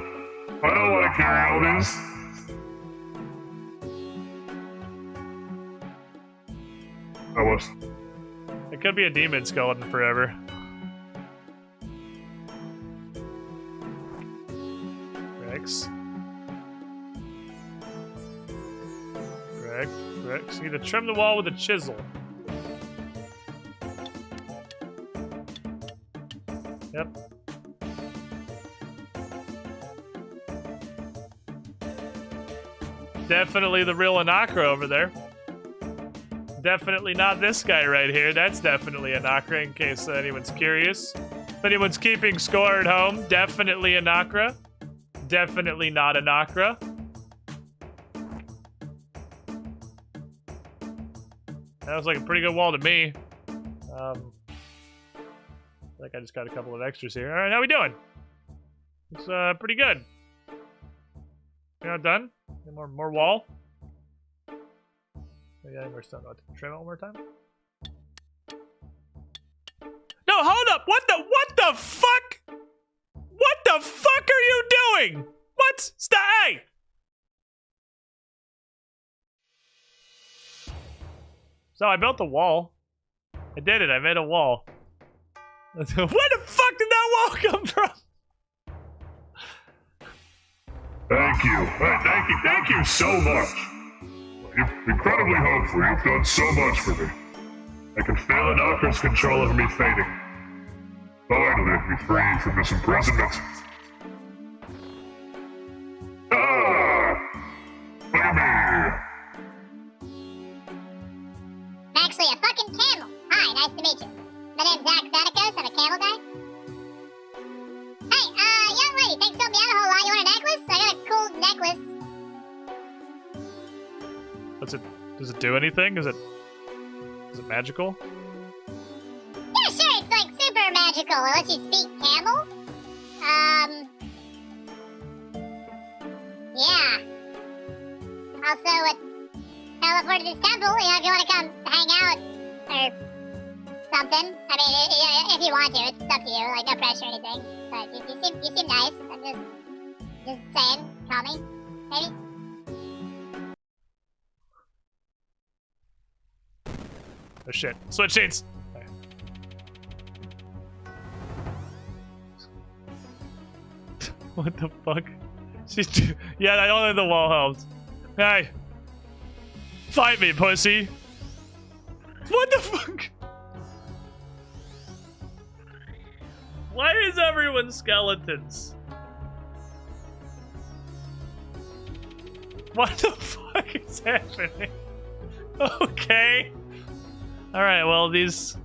I don't want to carry all this. I was. It could be a demon skeleton forever. Rex. Rex. You need to trim the wall with a chisel. Yep. Definitely the real Anakra over there. Definitely not this guy right here. That's definitely Anakra, in case anyone's curious. If anyone's keeping score at home, definitely Anakra. Definitely not Anakra. That was like a pretty good wall to me. Like I just got a couple of extras here. All right, how we doing? It's pretty good. You're not done? Any more wall? We got any more stuff? Trim it one more time. No, hold up! What the fuck? What the fuck are you doing? What? Hey! So I built the wall. I did it. I made a wall. Where the fuck did that wall come from? Thank you. Thank you so much. You're incredibly helpful. You've done so much for me. I can feel Anakra's control over me fading. Finally, be free from this imprisonment. Look at me. I'm actually a fucking camel. Hi, nice to meet you. My name's Zach Vaticos. I'm a camel guy. Hey, young lady, thanks for helping me out a whole lot. You want a necklace? I got a cool necklace. Does it do anything? Is it magical? Yeah, sure, it's like super magical. It lets you speak camel. Yeah. Also, teleport to this temple, you know, if you want to come hang out or something. I mean, if you want to, it's up to you. Like, no pressure or anything. But you seem nice. I'm just saying. Call me, maybe. Oh shit! Switch seats. What the fuck? Yeah, I don't think the wall helped. Hey! Fight me, pussy! What the fuck? Why is everyone skeletons? What the fuck is happening? Okay. Alright, well, these...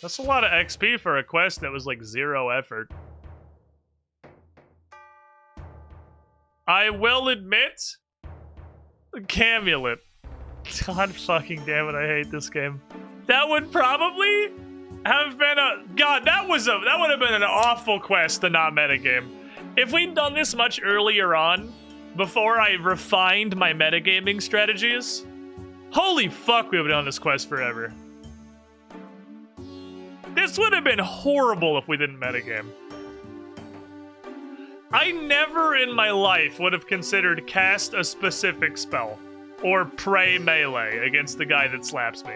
That's a lot of XP for a quest that was like 0 effort. I will admit, Camulet. God fucking damn it, I hate this game. That would probably have been a... God, that would have been an awful quest to not metagame. If we'd done this much earlier on, before I refined my metagaming strategies, holy fuck, we would have done this quest forever. This would have been horrible if we didn't metagame. I never in my life would have considered cast a specific spell or pray melee against the guy that slaps me.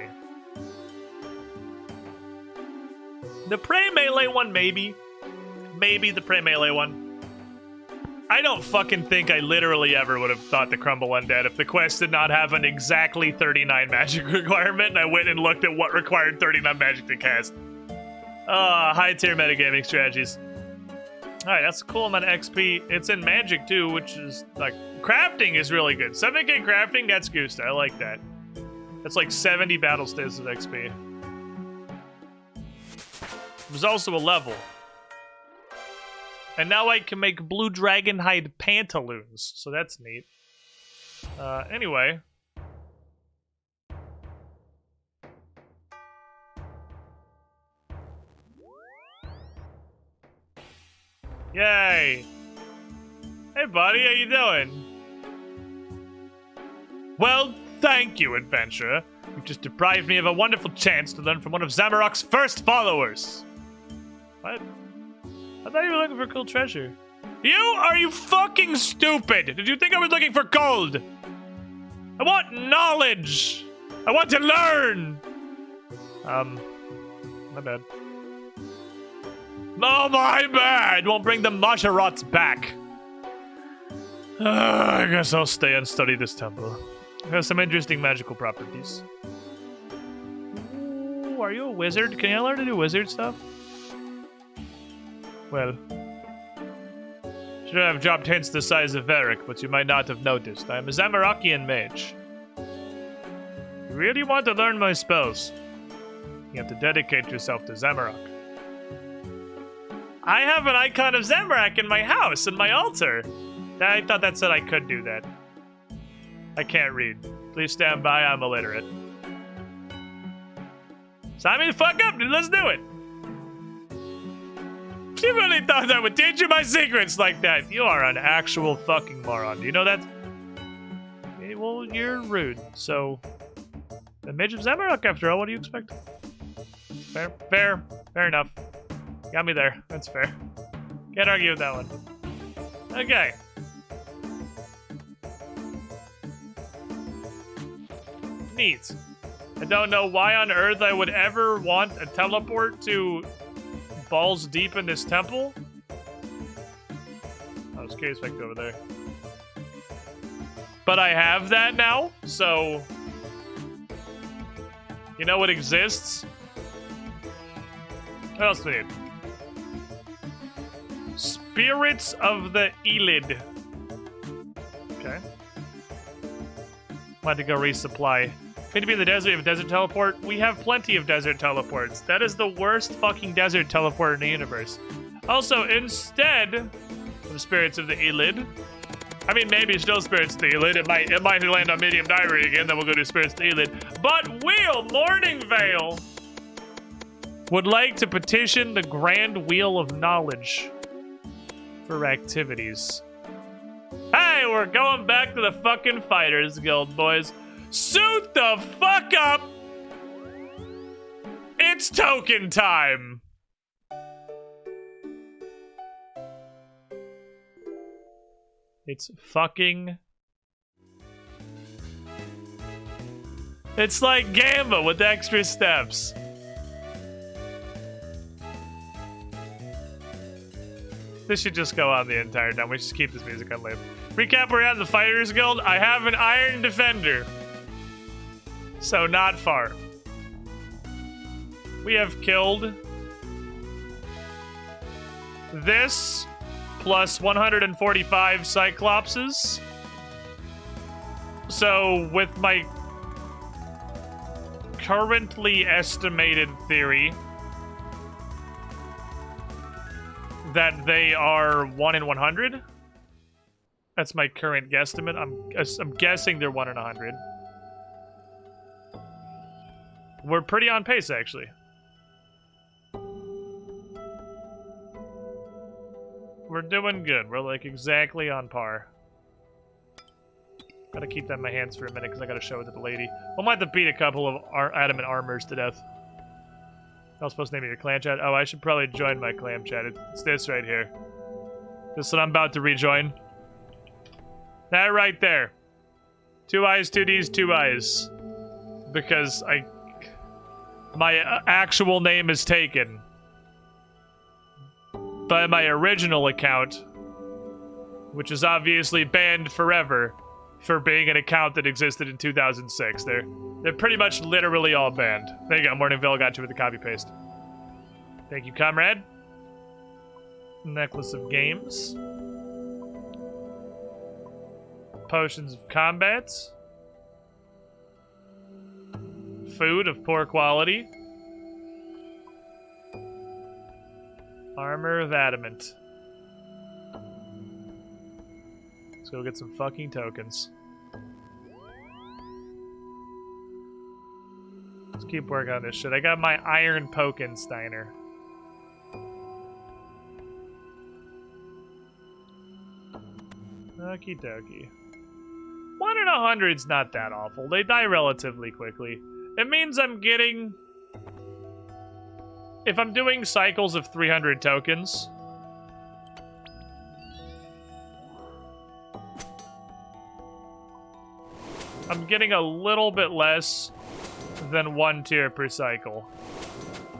The pray melee one, maybe. Maybe the pray melee one. I don't fucking think I literally ever would have thought the Crumble Undead if the quest did not have an exactly 39 magic requirement and I went and looked at what required 39 magic to cast. High tier metagaming strategies. Alright, that's a cool amount of XP. It's in magic too, which is like... Crafting is really good. 7k crafting, that's goosed. I like that. That's like 70 battle stages of XP. There's also a level. And now I can make blue dragon hide pantaloons, so that's neat. Anyway. Yay! Hey buddy, how you doing? Well, thank you, adventurer. You just deprived me of a wonderful chance to learn from one of Zamarok's first followers. What? I thought you were looking for cool treasure. Are you fucking stupid? Did you think I was looking for gold? I want knowledge! I want to learn! My bad. Oh, my bad! Won't bring the Masharots back. I guess I'll stay and study this temple. It has some interesting magical properties. Ooh, are you a wizard? Can you learn to do wizard stuff? Well, should have dropped hints the size of Varric, but you might not have noticed. I am a Zamarokian mage. You really want to learn my spells? You have to dedicate yourself to Zamarok. I have an icon of Zamorak in my house, in my altar. I thought that said I could do that. I can't read. Please stand by, I'm illiterate. Sign me the fuck up, dude, let's do it. You really thought I would teach you my secrets like that? You are an actual fucking moron. Do you know that? Okay, well, you're rude. So, the Mage of Zamarok, after all, what do you expect? Fair enough. Got me there. That's fair. Can't argue with that one. Okay. Neat. I don't know why on earth I would ever want a teleport to balls deep in this temple. I was curious if I could go over there. But I have that now, so... You know what exists? What else do we need? Spirits of the Elid. Okay. Want to go resupply. Going to be in the desert. We have a desert teleport. We have plenty of desert teleports. That is the worst fucking desert teleport in the universe. Also, instead of from Spirits of the Elid. I mean, maybe still Spirits of the Elid. It might land on Medium Diary again, then we'll go to Spirits of the Elid. But Wheel Morningvale would like to petition the Grand Wheel of Knowledge for activities. Hey, we're going back to the fucking Fighters Guild, boys. Suit the fuck up! It's token time! It's fucking... It's like Gamba with extra steps. This should just go on the entire time. We should keep this music on loop. Recap, we're at the Fighters Guild. I have an Iron Defender. So not far. We have killed this plus 145 Cyclopses. So with my currently estimated theory that they are 1 in 100. That's my current guesstimate. I'm guessing they're 1 in 100. We're pretty on pace, actually. We're doing good. We're like exactly on par. Gotta keep that in my hands for a minute because I gotta show it to the lady. We might have to beat a couple of adamant armors to death. I was supposed to name it your clan chat. Oh, I should probably join my clan chat. It's this right here. This is what I'm about to rejoin. That right there. 2 eyes, 2 Ds, 2 eyes. Because my actual name is taken by my original account, which is obviously banned forever for being an account that existed in 2006. They're pretty much literally all banned. There you go, Morningville got you with the copy paste. Thank you, comrade. Necklace of Games. Potions of Combat. Food of poor quality. Armor of Adamant. Let's go get some fucking tokens. Let's keep working on this shit. I got my Iron Pokensteiner. Okie dokie. 1 in 100's not that awful. They die relatively quickly. It means I'm getting... If I'm doing cycles of 300 tokens... I'm getting a little bit less than 1 tier per cycle.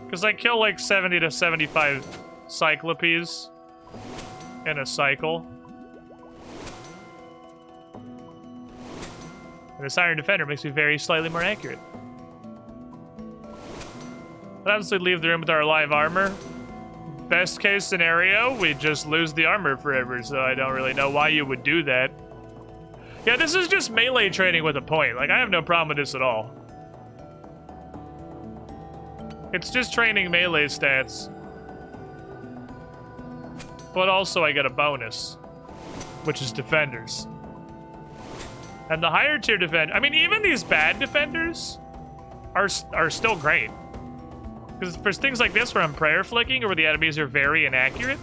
Because I kill like 70 to 75 Cyclopes in a cycle. And this Iron Defender makes me very slightly more accurate. I'd obviously leave the room with our live armor. Best case scenario, we just lose the armor forever, so I don't really know why you would do that. Yeah, this is just melee training with a point. Like, I have no problem with this at all. It's just training melee stats. But also I get a bonus, which is defenders. And the higher tier defend, I mean, even these bad defenders are still great. Because for things like this where I'm prayer flicking or where the enemies are very inaccurate,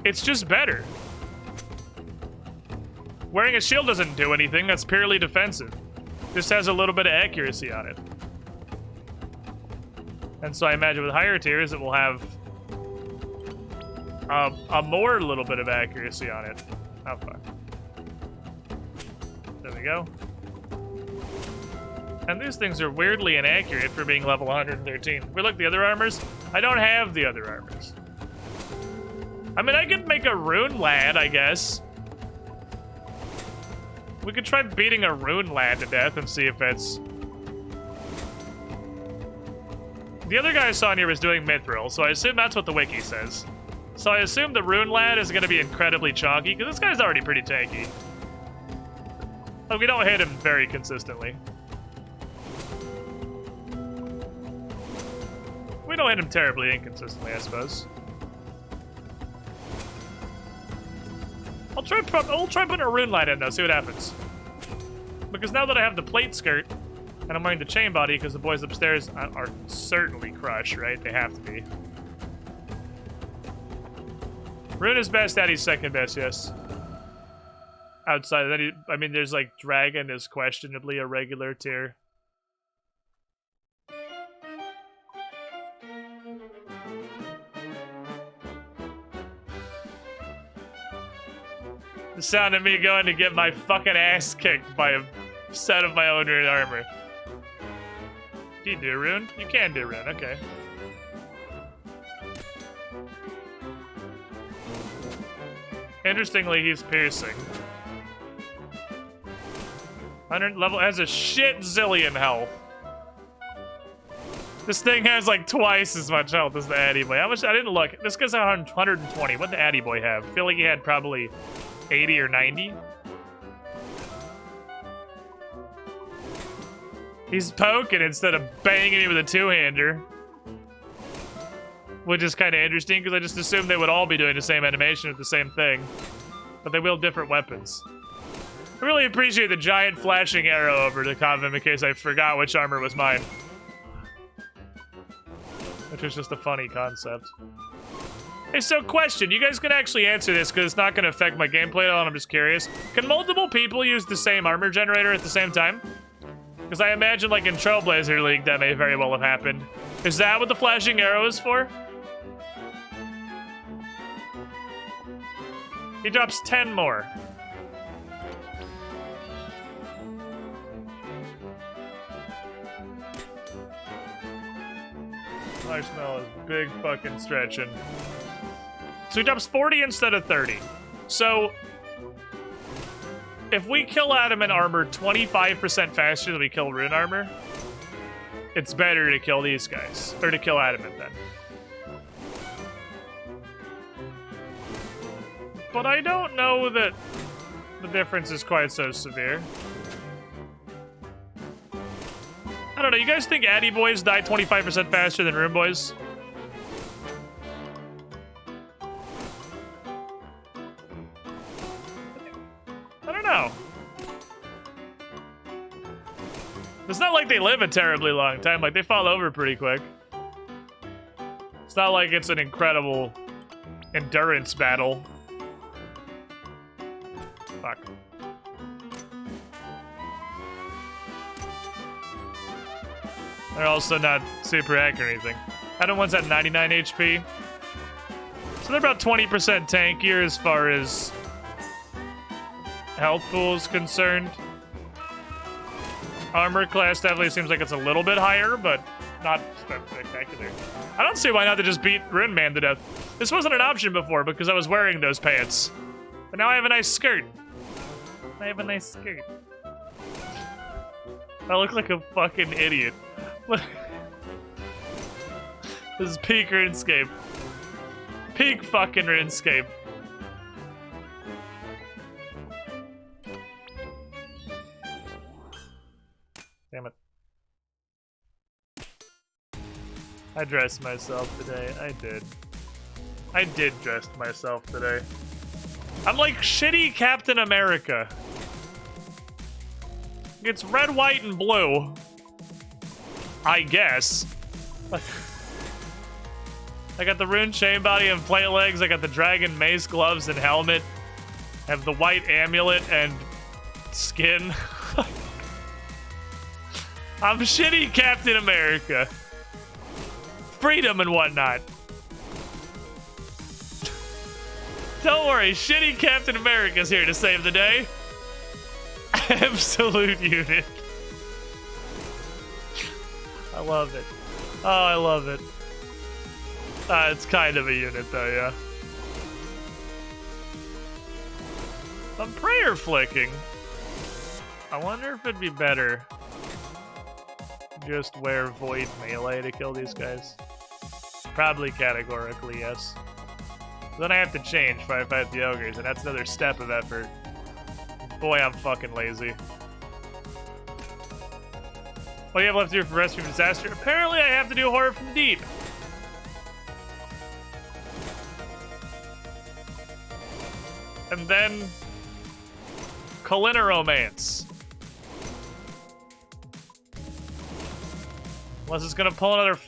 it's just better. Wearing a shield doesn't do anything, that's purely defensive. This has a little bit of accuracy on it. And so I imagine with higher tiers it will have a more little bit of accuracy on it. Oh, fuck. There we go. And these things are weirdly inaccurate for being level 113. We look at the other armors. I don't have the other armors. I mean, I could make a rune lad, I guess. We could try beating a rune lad to death and see if it's... The other guy I saw in here was doing mithril, so I assume that's what the wiki says. So I assume the rune lad is going to be incredibly chonky, because this guy's already pretty tanky. Like, we don't hit him very consistently. We don't hit him terribly inconsistently, I suppose. I'll try putting a rune light in though, see what happens. Because now that I have the plate skirt, and I'm wearing the chain body, because the boys upstairs are certainly crushed, right? They have to be. Rune is best, Daddy's second best, yes. Outside of that, I mean, there's like Dragon is questionably a regular tier. The sound of me going to get my fucking ass kicked by a set of my own rune armor. Do you do rune? You can do rune, okay. Interestingly, he's piercing. 100 level has a shit zillion health. This thing has like twice as much health as the Addy Boy. How much? I didn't look. This guy's 120. What did the Addy Boy have? I feel like he had probably 80 or 90. He's poking instead of banging me with a two-hander. Which is kind of interesting, because I just assumed they would all be doing the same animation with the same thing. But they wield different weapons. I really appreciate the giant flashing arrow over the convent in case I forgot which armor was mine. Which was just a funny concept. Hey, so question, you guys can actually answer this because it's not going to affect my gameplay at all, and I'm just curious. Can multiple people use the same armor generator at the same time? Because I imagine, like, in Trailblazer League, that may very well have happened. Is that what the flashing arrow is for? He drops 10 more. Marshmallow is big fucking stretching. So he drops 40 instead of 30. So, if we kill Adamant armor 25% faster than we kill rune armor, it's better to kill these guys. Or to kill Adamant then. But I don't know that the difference is quite so severe. I don't know, you guys think Addy Boys die 25% faster than Rune Boys? I don't know. It's not like they live a terribly long time, like they fall over pretty quick. It's not like it's an incredible endurance battle. Fuck. They're also not super hacked or anything. Adam one's at 99 HP. So they're about 20% tankier as far as health pool is concerned. Armor class definitely seems like it's a little bit higher, but not spectacular. I don't see why not to just beat Rune Man to death. This wasn't an option before because I was wearing those pants. But now I have a nice skirt. I have a nice skirt. I look like a fucking idiot. This is peak RuneScape. Peak fucking RuneScape. Damn it. I dressed myself today. I did. I did dress myself today. I'm like shitty Captain America. It's red, white, and blue. I guess. I got the rune chain body and plate legs. I got the dragon mace gloves and helmet. I have the white amulet and skin. I'm shitty Captain America. Freedom and whatnot. Don't worry, shitty Captain America's here to save the day. Absolute unit. I love it. Oh, I love it. It's kind of a unit though, yeah. I'm prayer flicking. I wonder if it'd be better to just wear void melee to kill these guys. Probably categorically, yes. Then I have to change if I fight the ogres, and that's another step of effort. Boy, I'm fucking lazy. What do you have left to do for Rescue from Disaster? Apparently I have to do Horror from the Deep. And and then Kalina Romance. Unless it's gonna pull another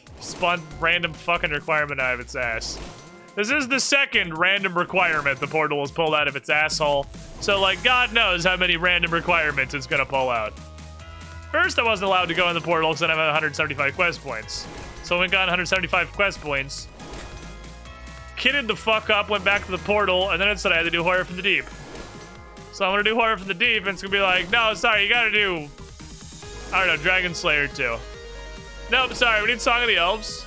random fucking requirement out of its ass. This is the second random requirement the portal has pulled out of its asshole. So, like, God knows how many random requirements it's gonna pull out. First, I wasn't allowed to go in the portal because I have 175 quest points. So when we got 175 quest points, kitted the fuck up, went back to the portal, and then it said I had to do Horror from the Deep. So I'm gonna do Horror from the Deep, and it's gonna be like, no, sorry, you gotta do, I don't know, Dragon Slayer 2. Nope, sorry, we need Song of the Elves.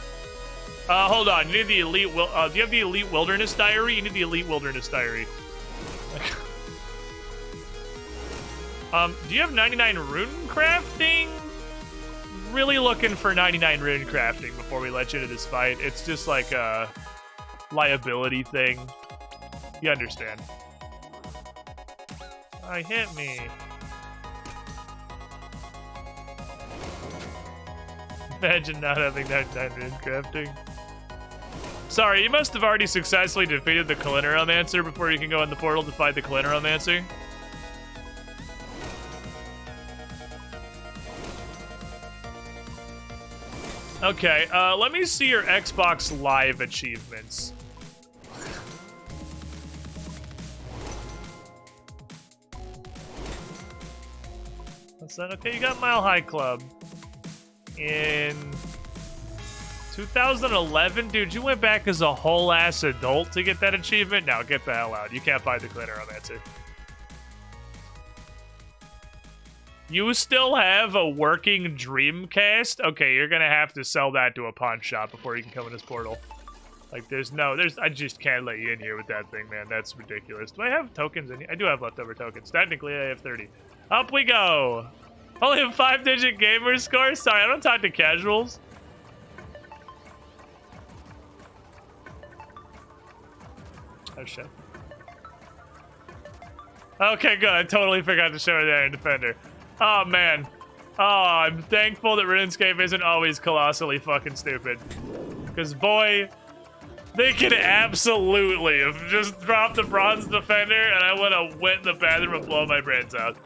Hold on, you need the Elite, do you have the Elite Wilderness Diary? You need the Elite Wilderness Diary. Do you have 99 rune crafting? Really looking for 99 rune crafting before we let you into this fight. It's just like a liability thing. You understand. Hit me. Imagine not having 99 rune crafting. Sorry, you must have already successfully defeated the Kalinaromancer before you can go in the portal to fight the Kalinaromancer. Okay, let me see your Xbox Live achievements. That's that. Okay, you got Mile High Club. In 2011, dude, you went back as a whole ass adult to get that achievement? No, get the hell out. You can't find the Kalinaromancer. You still have a working Dreamcast? Okay, you're gonna have to sell that to a pawn shop before you can come in this portal. Like, I just can't let you in here with that thing, man. That's ridiculous. Do I have tokens in here? I do have leftover tokens. Technically, I have 30. Up we go! Only a 5-digit gamer score? Sorry, I don't talk to casuals. Oh, shit. Okay, good. I totally forgot to show her the Iron Defender. Oh, man. Oh, I'm thankful that RuneScape isn't always colossally fucking stupid. Because, boy, they could absolutely have just dropped the Bronze Defender and I would have went in the bathroom and blown my brains out.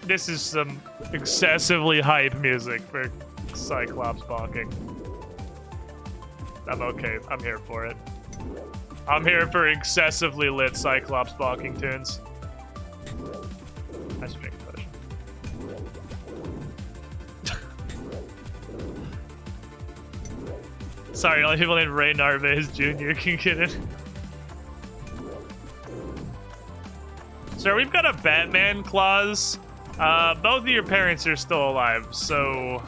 This is some excessively hype music for Cyclops bonking. I'm okay. I'm here for it. I'm here for excessively lit Cyclops bonking tunes. I should drink a potion. Sorry, only people named Ray Narvaez Jr. can get it. Sir, we've got a Batman clause. Both of your parents are still alive, so...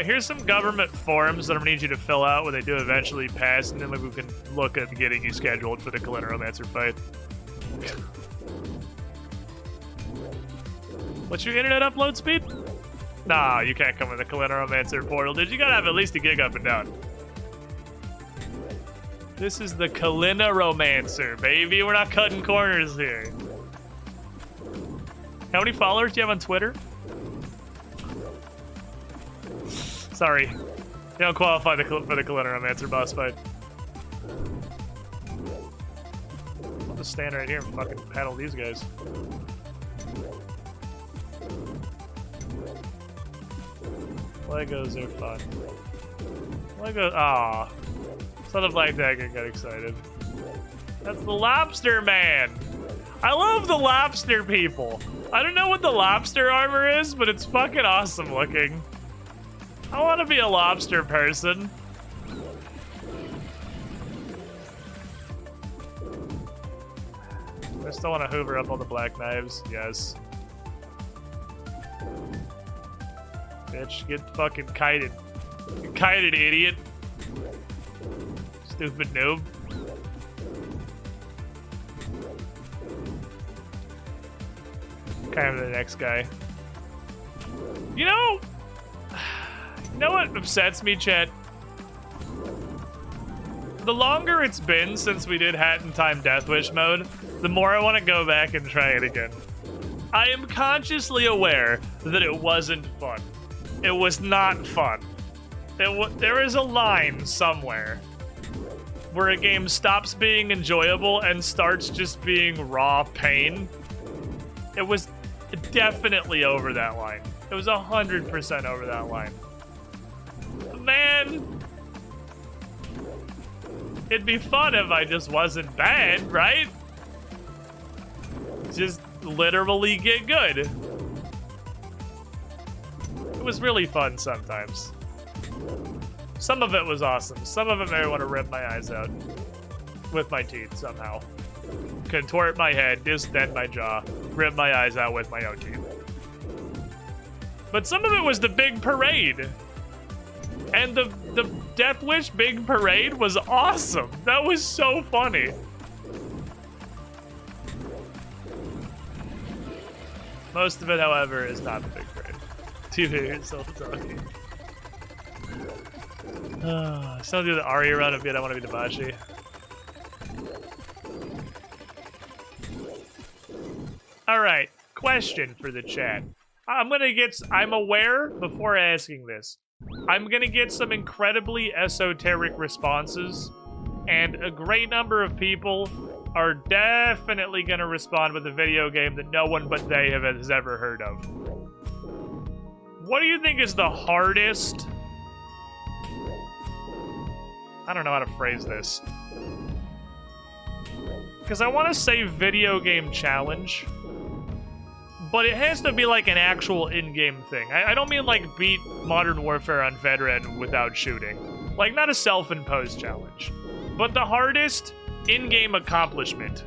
here's some government forms that I'm gonna need you to fill out when they do eventually pass, and then maybe we can look at getting you scheduled for the Kalinaromancer fight. What's your internet upload speed? Nah, you can't come in the Kalinaromancer portal, dude. You gotta have at least a gig up and down. This is the Kalinaromancer, baby. We're not cutting corners here. How many followers do you have on Twitter? Sorry. You don't qualify for the Kalinaromancer boss fight. I'll just stand right here and fucking paddle these guys. Legos are fun. Legos. Aw. Son of Black Dagger got excited. That's the Lobster Man. I love the lobster people. I don't know what the lobster armor is, but it's fucking awesome looking. I want to be a lobster person. I still want to hoover up all the black knives. Yes. Bitch, get fucking kited. Get kited, idiot. Stupid noob. Kind of the next guy. You know what upsets me, Chet? The longer it's been since we did Hat in Time Deathwish mode, the more I want to go back and try it again. I am consciously aware that it wasn't fun. It was not fun. There is a line somewhere. where a game stops being enjoyable and starts just being raw pain. It was definitely over that line. It was 100% over that line. Man, it'd be fun if I just wasn't bad, right? Just literally get good. It was really fun sometimes. Some of it was awesome. Some of it made me want to rip my eyes out with my teeth somehow. Contort my head, distend my jaw, rip my eyes out with my own teeth. But some of it was the big parade. And the Death Wish big parade was awesome. That was so funny. Most of it, however, is not the big parade. Do you hear yourself talking? Still do the Aria run a bit. I want to be Dabashi. Alright, question for the chat. I'm aware, before asking this, I'm gonna get some incredibly esoteric responses, and a great number of people are definitely gonna respond with a video game that no one but they has ever heard of. What do you think is the hardest? I don't know how to phrase this. Because I want to say video game challenge, but it has to be like an actual in-game thing. I don't mean like beat Modern Warfare on Veteran without shooting. Like, not a self-imposed challenge. But the hardest in-game accomplishment.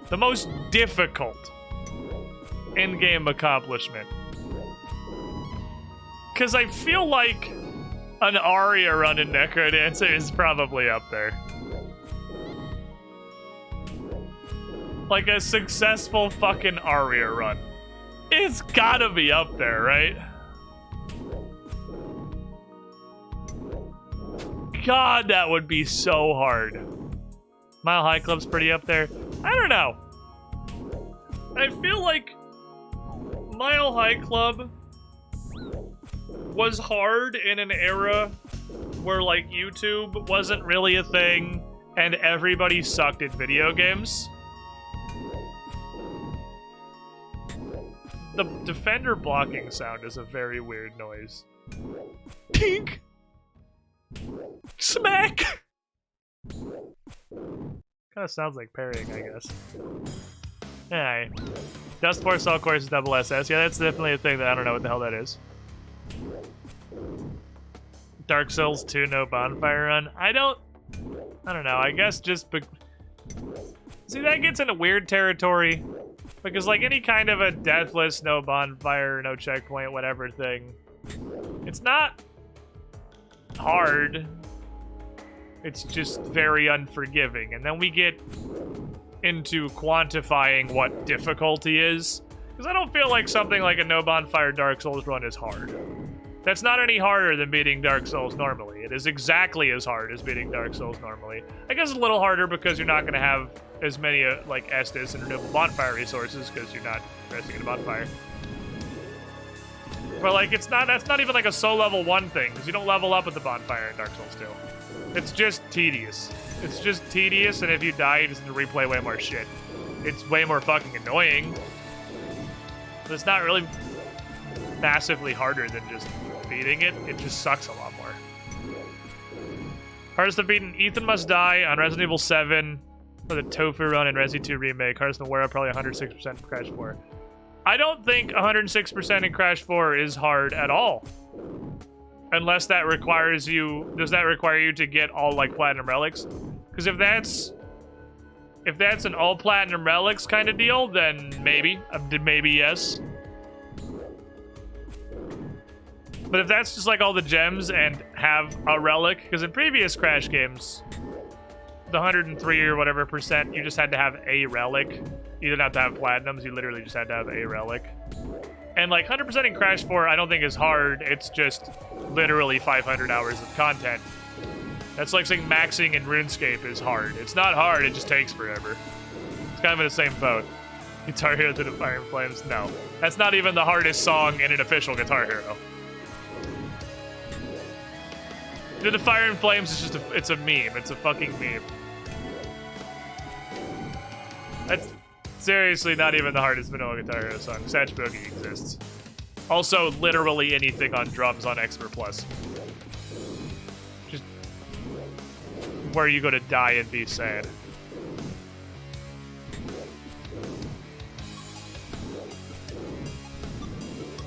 The most difficult in-game accomplishment. Because I feel like an Aria run in Necrodancer is probably up there. Like a successful fucking Aria run. It's gotta be up there, right? God, that would be so hard. Mile High Club's pretty up there. I don't know. I feel like Mile High Club was hard in an era where, like, YouTube wasn't really a thing and everybody sucked at video games. The defender blocking sound is a very weird noise. Pink! Smack! Kinda sounds like parrying, I guess. Alright. Dust Force All Course is double SS. Yeah, that's definitely a thing that I don't know what the hell that is. Dark Souls 2 no bonfire run. I don't know. I guess just see, that gets into weird territory because, like, any kind of a deathless, no bonfire, no checkpoint, whatever thing, it's not hard. It's just very unforgiving. And then we get into quantifying what difficulty is, because I don't feel like something like a no bonfire Dark Souls run is hard. That's not any harder than beating Dark Souls normally. It is exactly as hard as beating Dark Souls normally. I guess it's a little harder because you're not going to have as many like Estus and renewable bonfire resources because you're not resting in a bonfire. But like, that's not even like a soul level 1 thing, because you don't level up with the bonfire in Dark Souls 2. It's just tedious. It's just tedious, and if you die, you just have to replay way more shit. It's way more fucking annoying. But it's not really massively harder than just beating it. It just sucks a lot more. Hardest to beat: Ethan Must Die on Resident Evil 7 for the Tofu run in Resi 2 Remake. Hardest to wear up probably 106% in Crash 4. I don't think 106% in Crash 4 is hard at all. Unless that requires you... Does that require you to get all, like, Platinum Relics? Because if that's an all Platinum Relics kind of deal, then maybe. Maybe yes. But if that's just, like, all the gems and have a relic... Because in previous Crash games, the 103 or whatever %, you just had to have a relic. You didn't have to have Platinums, you literally just had to have a relic. And, like, 100% in Crash 4 I don't think is hard, it's just literally 500 hours of content. That's like saying maxing in RuneScape is hard. It's not hard, it just takes forever. It's kind of in the same boat. Guitar Hero to the Fire and Flames? No. That's not even the hardest song in an official Guitar Hero. Dude, the Fire and Flames is just it's a meme. It's a fucking meme. That's seriously not even the hardest vanilla Guitar Hero song. Satch Boogie exists. Also, literally anything on drums on Expert Plus. Just where you go to die and be sad.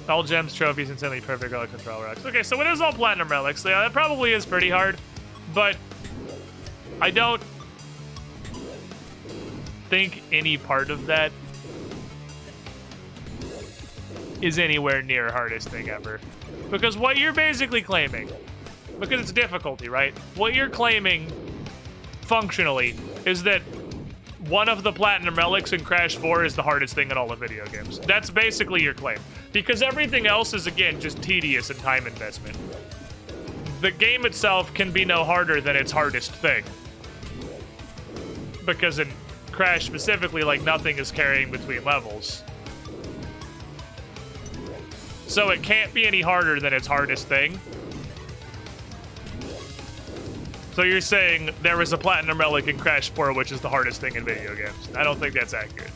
All gems, trophies, instantly perfect relic control rocks. Okay, so it is all platinum relics. Yeah, that probably is pretty hard, but I don't think any part of that is anywhere near hardest thing ever. Because what you're basically claiming, because it's difficulty, right? What you're claiming functionally is that one of the platinum relics in Crash 4 is the hardest thing in all of video games. That's basically your claim. Because everything else is, again, just tedious and time investment. The game itself can be no harder than its hardest thing. Because in Crash specifically, like, nothing is carrying between levels. So it can't be any harder than its hardest thing. So you're saying there was a platinum relic in Crash 4, which is the hardest thing in video games. I don't think that's accurate.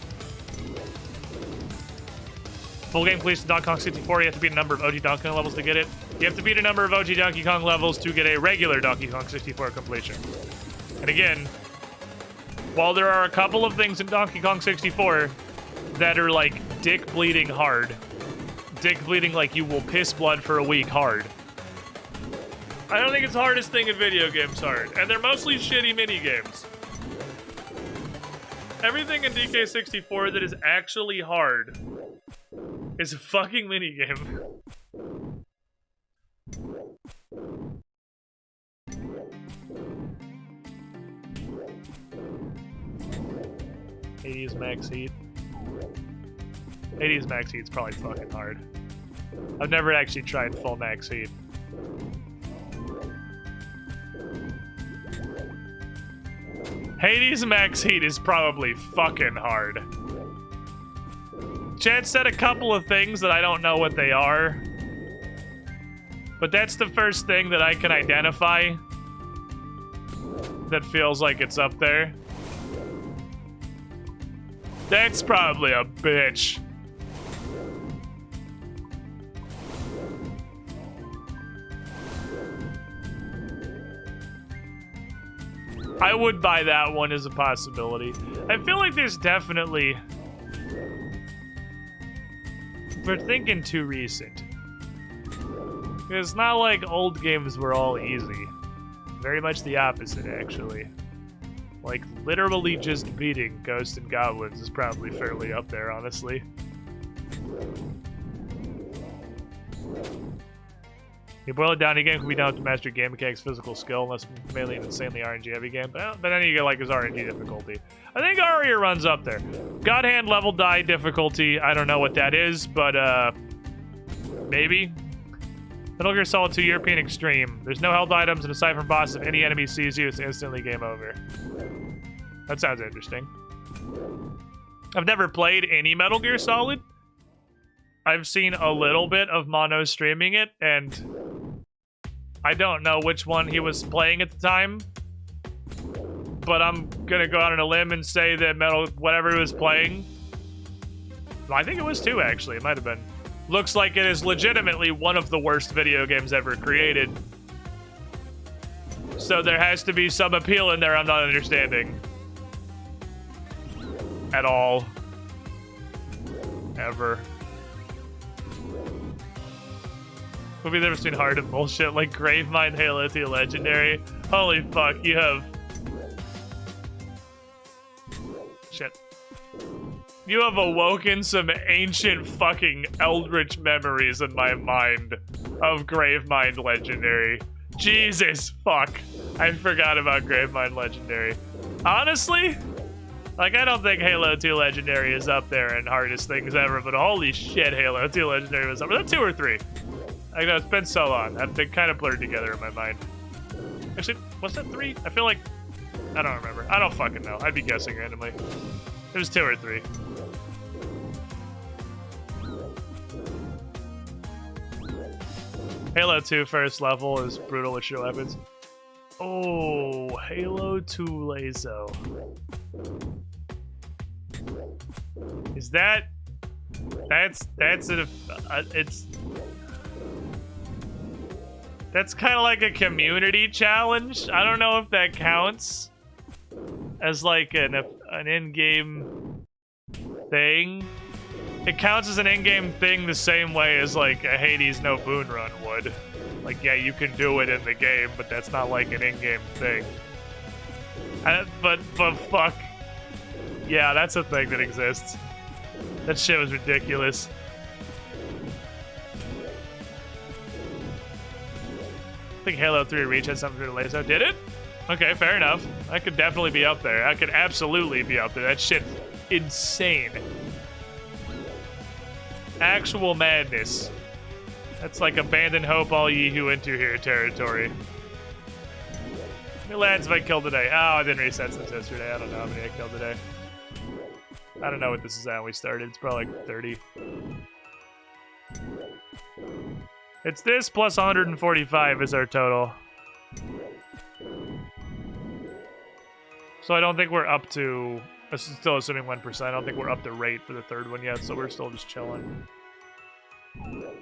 Full game completion Donkey Kong 64, you have to beat a number of OG Donkey Kong levels to get it. You have to beat a number of OG Donkey Kong levels to get a regular Donkey Kong 64 completion. And again, while there are a couple of things in Donkey Kong 64 that are like dick bleeding hard, dick bleeding like you will piss blood for a week hard, I don't think it's the hardest thing in video games hard. And they're mostly shitty mini games. Everything in DK64 that is actually hard is a fucking minigame. Hades Max Heat. Hades Max Heat's probably fucking hard. I've never actually tried full Max Heat. Hades Max Heat is probably fucking hard. Chad said a couple of things that I don't know what they are. But that's the first thing that I can identify that feels like it's up there. That's probably a bitch. I would buy that one as a possibility. I feel like there's definitely... We're thinking too recent. It's not like old games were all easy. Very much the opposite, actually. Like, literally just beating Ghosts and Goblins is probably fairly up there, honestly. You boil it down, a game can be done to master game mechanics, physical skill, unless mainly an insanely RNG heavy game. But then you get like his RNG difficulty. I think Aria runs up there. God Hand level die difficulty. I don't know what that is, but maybe. Metal Gear Solid 2 European Extreme. There's no held items, and aside from bosses, if any enemy sees you, it's instantly game over. That sounds interesting. I've never played any Metal Gear Solid. I've seen a little bit of Mono streaming it, and I don't know which one he was playing at the time. But I'm gonna go out on a limb and say that whatever he was playing, I think it was 2 actually, it might have been. Looks like it is legitimately one of the worst video games ever created. So there has to be some appeal in there I'm not understanding. At all. Ever. What have you ever seen hard and bullshit like Gravemind Halo 2 Legendary? Holy fuck, you have... Shit. You have awoken some ancient fucking eldritch memories in my mind of Gravemind Legendary. Jesus fuck. I forgot about Gravemind Legendary. Honestly, like, I don't think Halo 2 Legendary is up there in hardest things ever, but holy shit, Halo 2 Legendary was up. Was that 2 or 3? I know, it's been so long. They kind of blurred together in my mind. Actually, was that 3? I feel like... I don't remember. I don't fucking know. I'd be guessing randomly. It was 2 or 3. Halo 2 first level is brutal with shit weapons. Oh, Halo 2 Lazo. Is that... That's kind of like a community challenge. I don't know if that counts as like an in-game thing. It counts as an in-game thing the same way as like a Hades no boon run would. Like, yeah, you can do it in the game, but that's not like an in-game thing. But fuck. Yeah, that's a thing that exists. That shit was ridiculous. I think Halo 3 Reach had something to do with Lazo. Did it? Okay, fair enough. I could definitely be up there. I could absolutely be up there. That shit's insane. Actual madness. That's like abandon hope all ye who enter here territory. How many lads have I killed today? Oh, I didn't reset since yesterday. I don't know how many I killed today. I don't know what this is at when we started. It's probably like 30. It's this plus 145 is our total. So I don't think we're up to... This is still assuming 1%. I don't think we're up to rate for the third one yet, so we're still just chilling. I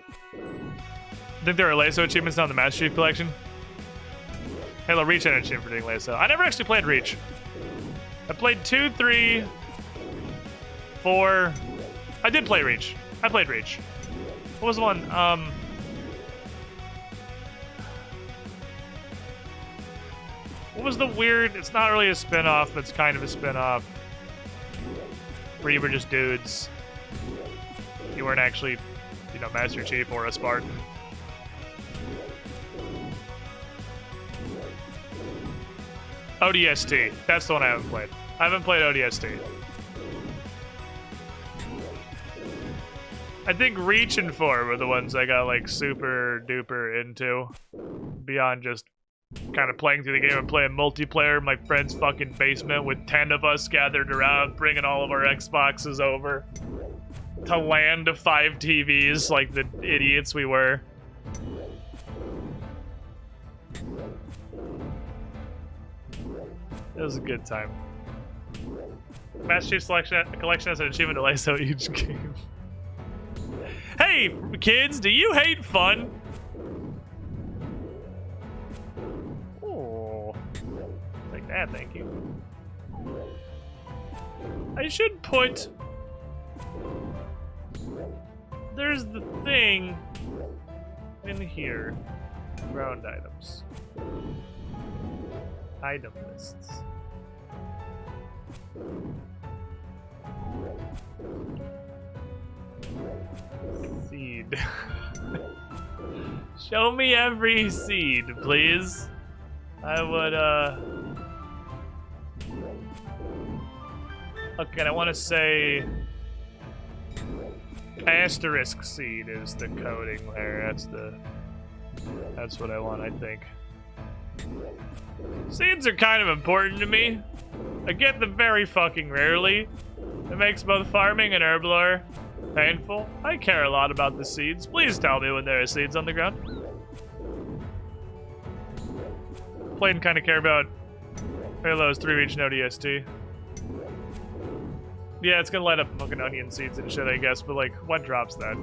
think there are Lazo achievements now in the Master Chief Collection. Halo Reach had an achievement for doing Lazo. I never actually played Reach. I played 2, 3, 4... I did play Reach. I played Reach. What was the one? What was the weird... It's not really a spin-off, but it's kind of a spin-off. Where you were just dudes. You weren't actually, you know, Master Chief or a Spartan. ODST. That's the one I haven't played. I haven't played ODST. I think Reach and 4 were the ones I got, like, super duper into. Beyond just kind of playing through the game and playing multiplayer in my friend's fucking basement with 10 of us gathered around, bringing all of our Xboxes over to land to 5 TVs like the idiots we were. It was a good time. Master Chief Collection has an achievement to Lazo each game. Hey, kids, do you hate fun? Oh, like that, thank you. I should put... There's the thing in here. Ground items. Item lists. Seed. Show me every seed, please. I would, Okay, I want to say... Asterisk seed is the coding there. That's what I want, I think. Seeds are kind of important to me. I get them very fucking rarely. It makes both farming and herb lore painful. I care a lot about the seeds. Please tell me when there are seeds on the ground. Play and kind of care about Halo's 3 Reach and ODST. Yeah, it's gonna light up fucking onion seeds and shit, I guess, but like, what drops that?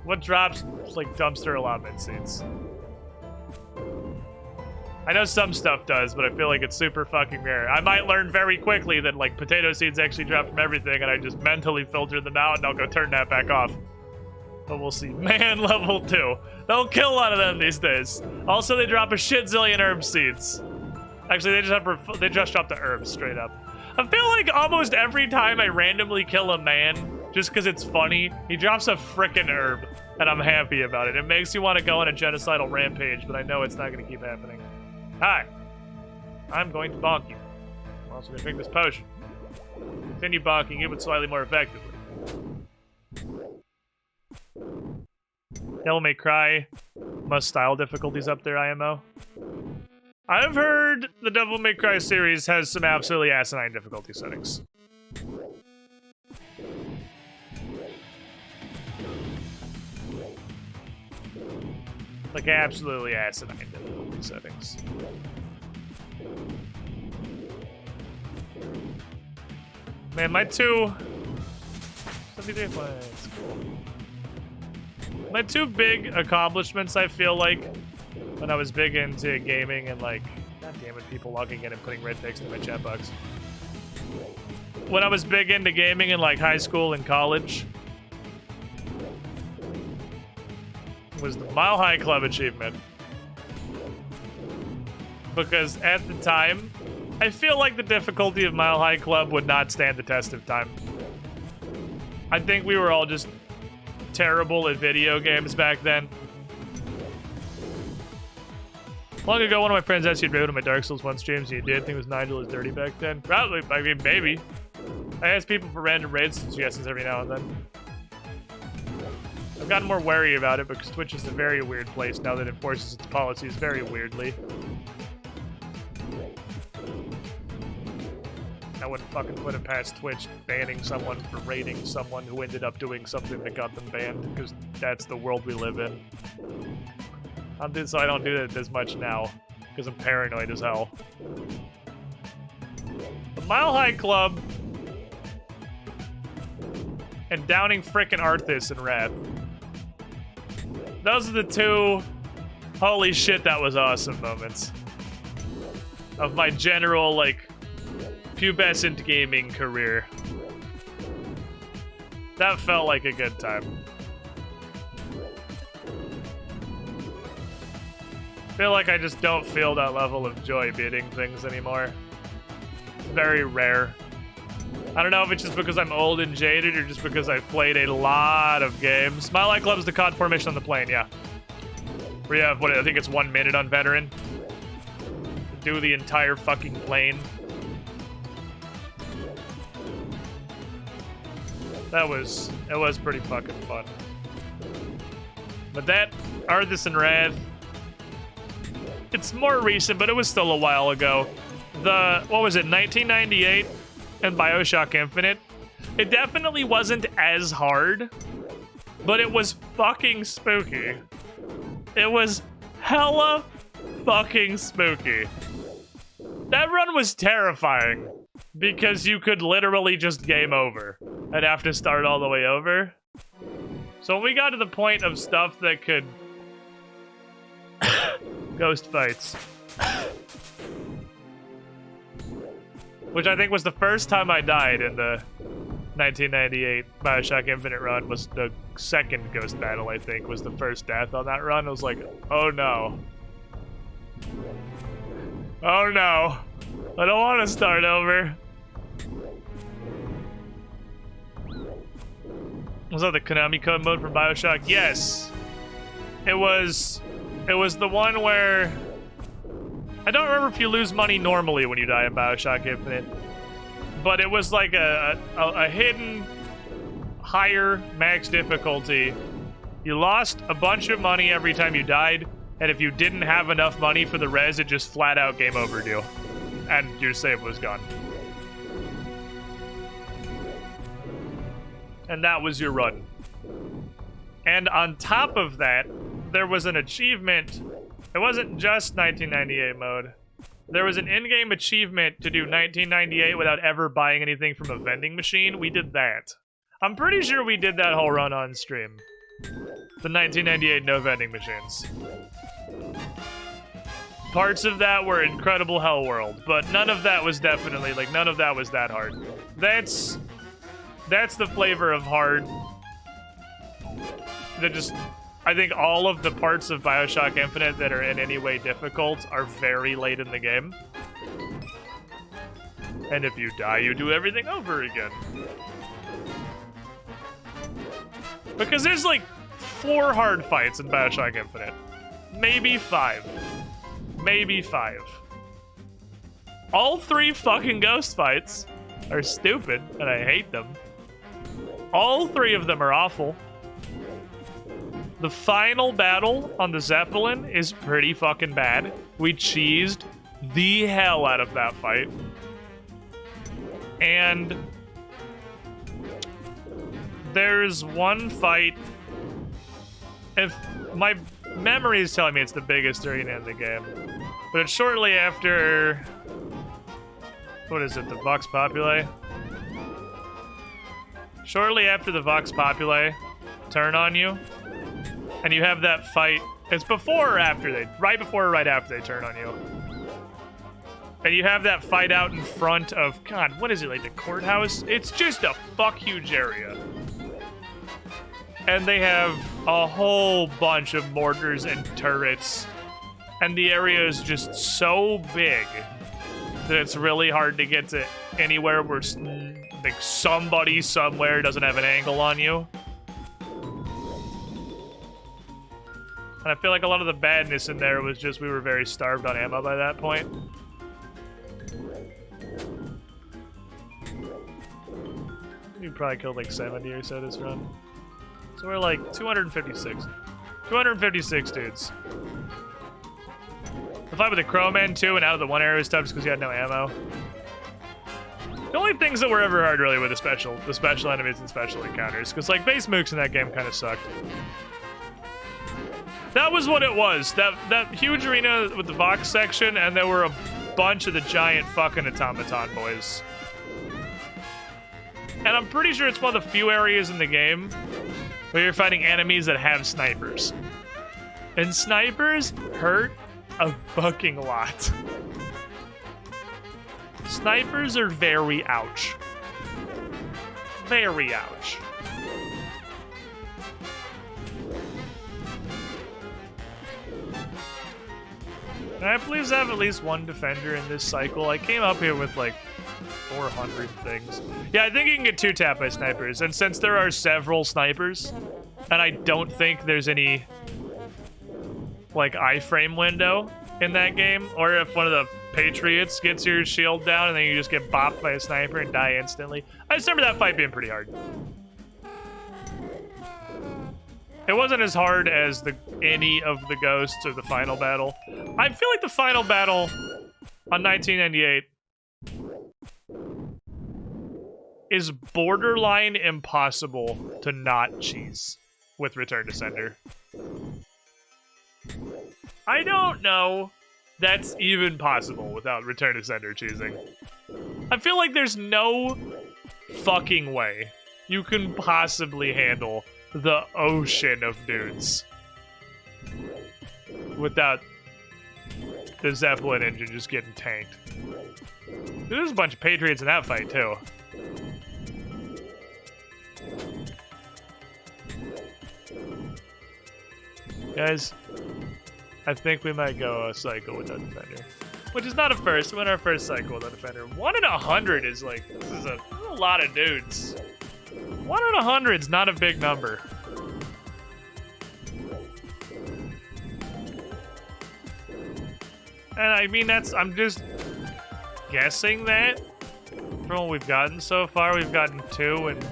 What drops, like, dumpster allotment seeds? I know some stuff does, but I feel like it's super fucking rare. I might learn very quickly that, like, potato seeds actually drop from everything, and I just mentally filter them out, and I'll go turn that back off. But we'll see. Man, level 2. They'll kill a lot of them these days. Also, they drop a shit zillion herb seeds. Actually, they just drop the herbs straight up. I feel like almost every time I randomly kill a man, just because it's funny, he drops a frickin' herb, and I'm happy about it. It makes you want to go on a genocidal rampage, but I know it's not going to keep happening. Hi. I'm going to bonk you. I'm also going to drink this potion. Continue bonking it, but slightly more effectively. Devil May Cry. Most style difficulties up there, IMO. I've heard the Devil May Cry series has some absolutely asinine difficulty settings. Like absolutely asinine difficulty settings. Man, my 73 points. Cool. My two big accomplishments, I feel like, when I was big into gaming and like, god damn it, people logging in and putting red text in my chat box. When I was big into gaming in like high school and college, was the Mile High Club achievement. Because at the time, I feel like the difficulty of Mile High Club would not stand the test of time. I think we were all just terrible at video games back then. Long ago, one of my friends asked you to do one of my Dark Souls 1 streams, and you did. I think it was Nigel was dirty back then. Probably, I mean, maybe. I ask people for random raid suggestions every now and then. I've gotten more wary about it because Twitch is a very weird place now that it enforces its policies very weirdly. I wouldn't fucking put it past Twitch banning someone for raiding someone who ended up doing something that got them banned, because that's the world we live in. So I don't do that as much now, because I'm paranoid as hell. The Mile High Club and downing frickin' Arthas in Wrath. Those are the two holy shit that was awesome moments of my general, like, pubescent gaming career. That felt like a good time. Feel like I just don't feel that level of joy beating things anymore. Very rare. I don't know if it's just because I'm old and jaded or just because I've played a lot of games. Mile High Club's the COD formation on the plane, yeah. Where you have, what, I think it's 1 minute on veteran. Do the entire fucking plane. It was pretty fucking fun. But that, Arthas and Wrath, it's more recent, but it was still a while ago. What was it, 1998 and BioShock Infinite? It definitely wasn't as hard, but it was fucking spooky. It was hella fucking spooky. That run was terrifying because you could literally just game over and have to start all the way over. So when we got to the point of stuff that could ghost fights, which I think was the first time I died in the 1998 BioShock Infinite run, was the second ghost battle, I think, was the first death on that run. I was like, oh no. Oh no. I don't want to start over. Was that the Konami code mode from BioShock? Yes. It was the one where I don't remember if you lose money normally when you die in BioShock Infinite, but it was like a hidden higher max difficulty. You lost a bunch of money every time you died, and if you didn't have enough money for the res, it just flat out game over you, and your save was gone. And that was your run. And on top of that, there was an achievement. It wasn't just 1998 mode. There was an in-game achievement to do 1998 without ever buying anything from a vending machine. We did that. I'm pretty sure we did that whole run on stream. The 1998 no vending machines. Parts of that were incredible hell world, but none of that was definitely, like, none of that was that hard. That's the flavor of hard. That just, I think all of the parts of BioShock Infinite that are in any way difficult are very late in the game. And if you die, you do everything over again. Because there's like 4 hard fights in BioShock Infinite. Maybe 5. Maybe 5. All 3 fucking ghost fights are stupid, and I hate them. All 3 of them are awful. The final battle on the Zeppelin is pretty fucking bad. We cheesed the hell out of that fight. And there's one fight. If my memory is telling me it's the biggest arena in the game. But it's shortly after... What is it, the Vox Populi? Shortly after the Vox Populi turn on you, and you have that fight. It's before or after they... Right before or right after they turn on you. And you have that fight out in front of... God, what is it, like the courthouse? It's just a fuck huge area. And they have a whole bunch of mortars and turrets. And the area is just so big that it's really hard to get to anywhere where like somebody somewhere doesn't have an angle on you. And I feel like a lot of the badness in there was just we were very starved on ammo by that point. We probably killed like 70 or so this run. So we're like 256. 256 dudes. The fight with the Crowman too, and out of the one area stuff just because you had no ammo. The only things that were ever hard really were the special enemies and special encounters, because like base mooks in that game kind of sucked. That was what it was. That huge arena with the Vox section, and there were a bunch of the giant fucking automaton boys. And I'm pretty sure it's one of the few areas in the game where you're fighting enemies that have snipers. And snipers hurt a fucking lot. Snipers are very ouch. Very ouch. And I believe I have at least one defender in this cycle. I came up here with like 400 things. Yeah, I think you can get 2-tap by snipers. And since there are several snipers, and I don't think there's any like iframe window in that game, or if one of the Patriots gets your shield down and then you just get bopped by a sniper and die instantly. I just remember that fight being pretty hard. It wasn't as hard as any of the ghosts or the final battle. I feel like the final battle on 1998 is borderline impossible to not cheese with Return to Sender. I don't know that's even possible without Return to Sender cheesing. I feel like there's no fucking way you can possibly handle the ocean of dudes without the Zeppelin engine just getting tanked. There's a bunch of Patriots in that fight too. Guys, I think we might go a cycle without Defender. Which is not a first. We went our first cycle without Defender. 1 in 100 is like, this is a lot of dudes. 1 in 100 is not a big number. And I mean, I'm just guessing that from what we've gotten so far. We've gotten 2 and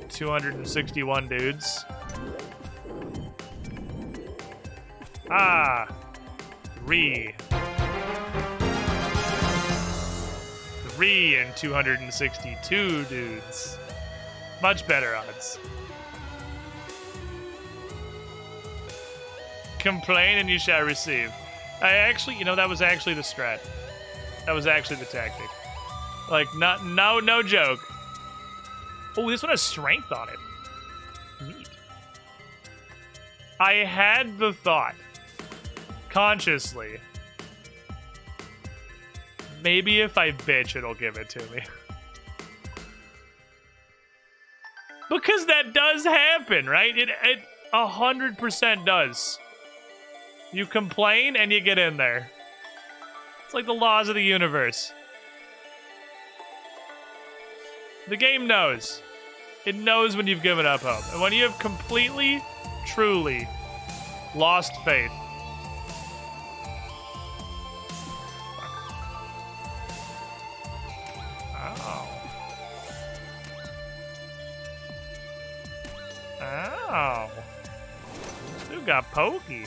261 dudes. 3 and 262 dudes. Much better odds. Complain and you shall receive. That was actually the strat. That was actually the tactic. Like, no joke. Oh, this one has strength on it. Neat. I had the thought, consciously, maybe if I bitch, it'll give it to me. Because that does happen, right? It 100% does. You complain and you get in there. It's like the laws of the universe. The game knows. It knows when you've given up hope. And when you have completely, truly lost faith. Ow. This dude got pokey.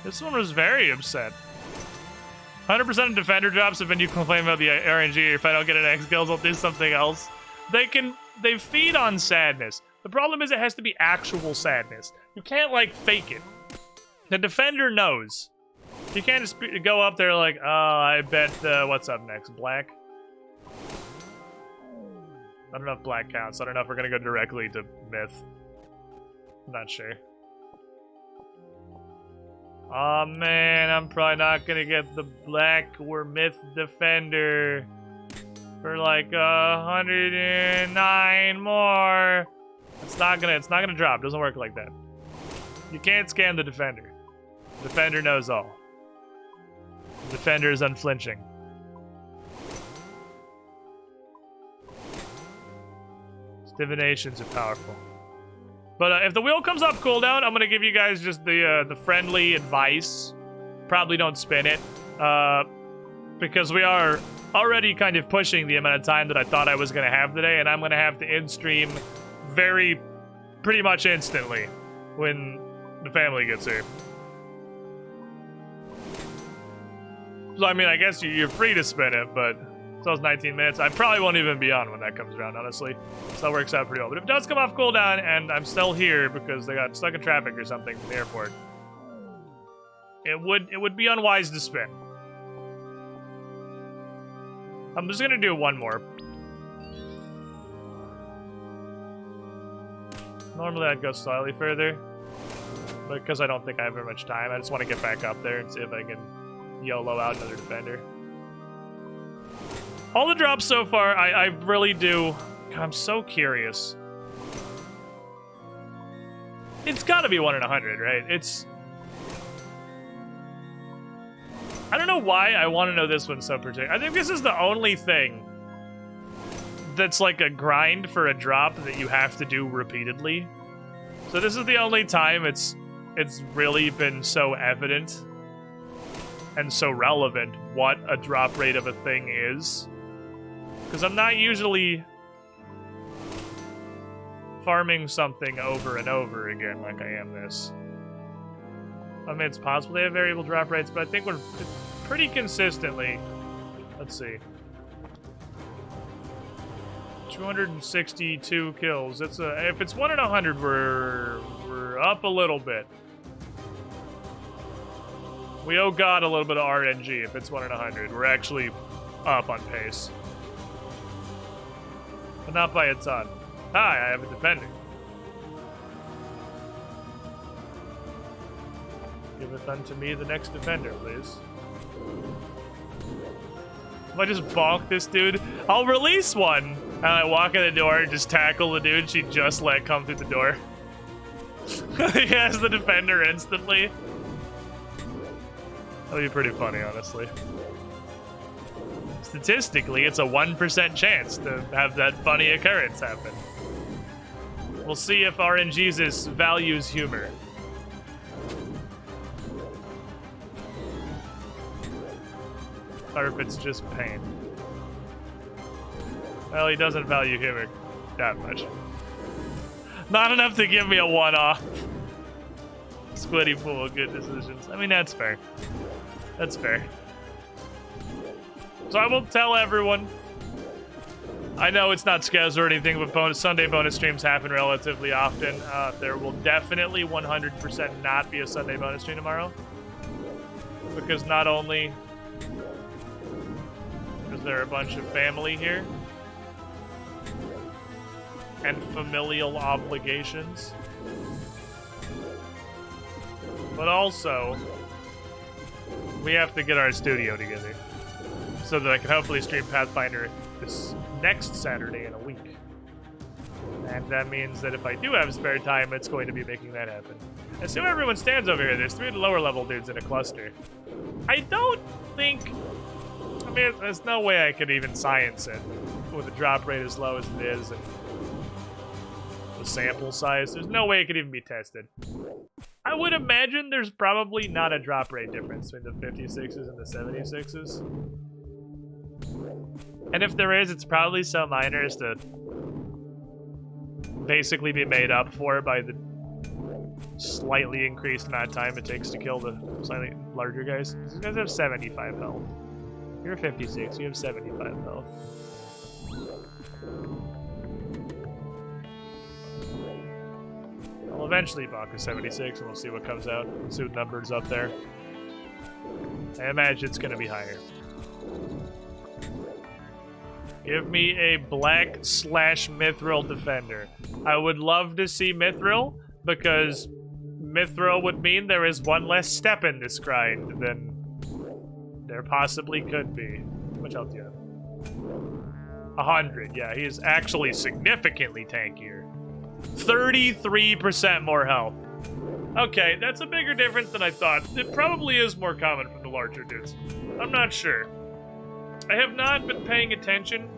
This one was very upset. 100% of defender drops, if you complain about the RNG, if I don't get an X kills, I'll do something else. They feed on sadness. The problem is it has to be actual sadness. You can't, like, fake it. The defender knows. You can't just go up there like, oh, I bet, what's up next? Black? I don't know if black counts. I don't know if we're gonna go directly to myth. I'm not sure. Oh man, I'm probably not gonna get the black or myth defender for like 109 more. It's not gonna drop. It doesn't work like that. You can't scam the defender. The defender knows all. The defender is unflinching. Divinations are powerful. But if the wheel comes off cooldown, I'm gonna give you guys just the friendly advice. Probably don't spin it, because we are already kind of pushing the amount of time that I thought I was gonna have today, and I'm gonna have to end stream pretty much instantly when the family gets here. So I mean, I guess you're free to spin it, but so it's 19 minutes. I probably won't even be on when that comes around, honestly. So that works out pretty well. But if it does come off cooldown and I'm still here because they got stuck in traffic or something from the airport, it would be unwise to spin. I'm just gonna do one more. Normally I'd go slightly further, but because I don't think I have very much time, I just want to get back up there and see if I can YOLO out another defender. All the drops so far, I really do. God, I'm so curious. It's gotta be 1 in 100, right? I don't know why I want to know this one so particular. I think this is the only thing that's like a grind for a drop that you have to do repeatedly. So this is the only time it's really been so evident and so relevant what a drop rate of a thing is. Because I'm not usually farming something over and over again like I am this. I mean, it's possible they have variable drop rates, but I think we're pretty consistently... Let's see. 262 kills. If it's 1 in 100, we're up a little bit. We owe God a little bit of RNG if it's 1 in 100. We're actually up on pace. But not by a ton. Hi, I have a defender. Giveth unto me the next defender, please. If I just bonk this dude, I'll release one. And I walk in the door and just tackle the dude she just let come through the door. He has the defender instantly. That'd be pretty funny, honestly. Statistically, it's a 1% chance to have that funny occurrence happen. We'll see if RNG's values humor. Or if it's just pain. Well, he doesn't value humor that much. Not enough to give me a one-off. Squiddy pool, good decisions. I mean, that's fair. That's fair. So I will tell everyone. I know it's not scheduled or anything, but Sunday bonus streams happen relatively often. There will definitely 100% not be a Sunday bonus stream tomorrow. Because not only is there a bunch of family here and familial obligations, but also we have to get our studio together so that I can hopefully stream Pathfinder this next Saturday in a week. And that means that if I do have spare time, it's going to be making that happen. Assume everyone stands over here. There's 3 lower level dudes in a cluster. I don't think... I mean, there's no way I could even science it with a drop rate as low as it is and the sample size. There's no way it could even be tested. I would imagine there's probably not a drop rate difference between the 56s and the 76s. And if there is, it's probably so minor as to basically be made up for by the slightly increased amount of time it takes to kill the slightly larger guys. These guys have 75 health. You're 56, you have 75 health. eventually buck a 76, and we'll see what comes out. We'll see what numbers up there. I imagine it's going to be higher. Give me a black / Mithril defender. I would love to see Mithril, because Mithril would mean there is one less step in this grind than there possibly could be. How much health do you have? 100, yeah, he is actually significantly tankier. 33% more health. Okay, that's a bigger difference than I thought. It probably is more common from the larger dudes. I'm not sure. I have not been paying attention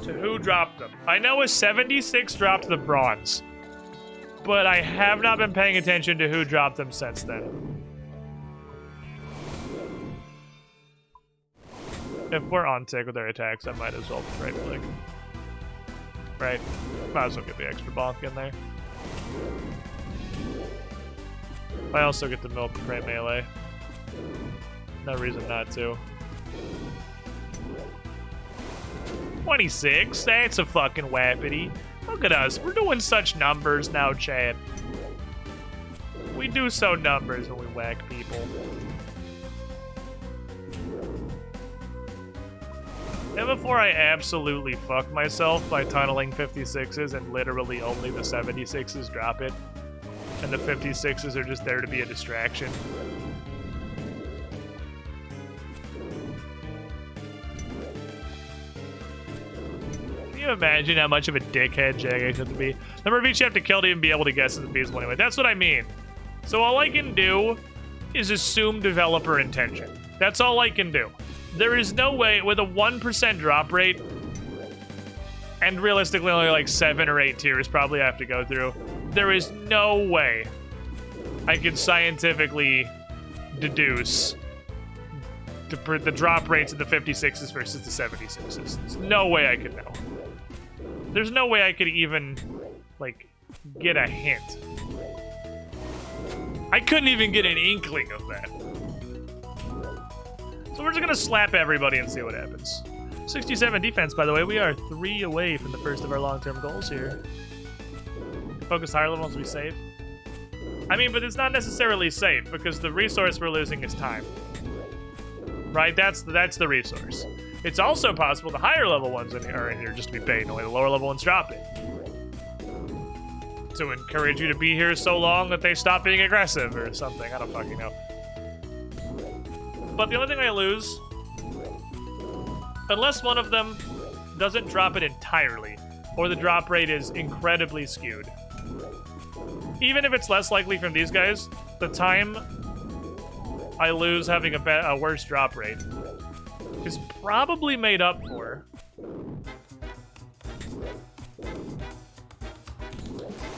to who dropped them. I know a 76 dropped the bronze, but I have not been paying attention to who dropped them since then. If we're on tick with our attacks, I might as well just right click. Right? Might as well get the extra bonk in there. I also get the milk crate melee. No reason not to. 26, that's a fucking whappity. Look at us, we're doing such numbers now, Chad. We do so numbers when we whack people. And before I absolutely fuck myself by tunneling 56s and literally only the 76s drop it, and the 56s are just there to be a distraction. Can you imagine how much of a dickhead Jagex has to be? Number of each you have to kill to even be able to guess is feasible anyway. That's what I mean. So all I can do is assume developer intention. That's all I can do. There is no way, with a 1% drop rate, and realistically only like 7 or 8 tiers probably I have to go through, there is no way I can scientifically deduce the drop rates of the 56s versus the 76s. There's no way I could know. There's no way I could even, like, get a hint. I couldn't even get an inkling of that. So we're just gonna slap everybody and see what happens. 67 defense, by the way. We are 3 away from the first of our long-term goals here. Focus higher levels to be safe. I mean, but it's not necessarily safe because the resource we're losing is time. Right? That's the resource. It's also possible the higher level ones are in here just to be paid, only the lower level ones drop it. To encourage you to be here so long that they stop being aggressive or something. I don't fucking know. But the only thing I lose, unless one of them doesn't drop it entirely, or the drop rate is incredibly skewed. Even if it's less likely from these guys, the time I lose having a worse drop rate is probably made up for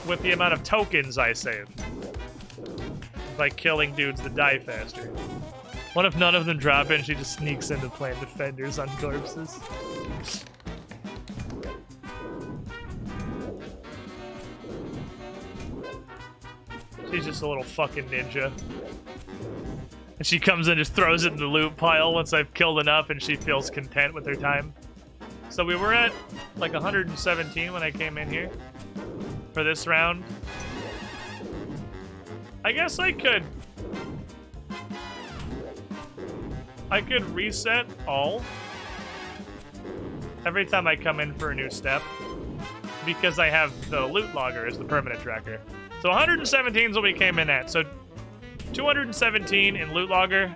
with the amount of tokens I save by killing dudes that die faster. What if none of them drop in? She just sneaks into playing defenders on corpses. She's just a little fucking ninja. And she comes in and just throws it in the loot pile once I've killed enough and she feels content with her time. So we were at like 117 when I came in here for this round. I guess I could reset all every time I come in for a new step because I have the loot logger as the permanent tracker. So 117 is what we came in at. So 217 in loot logger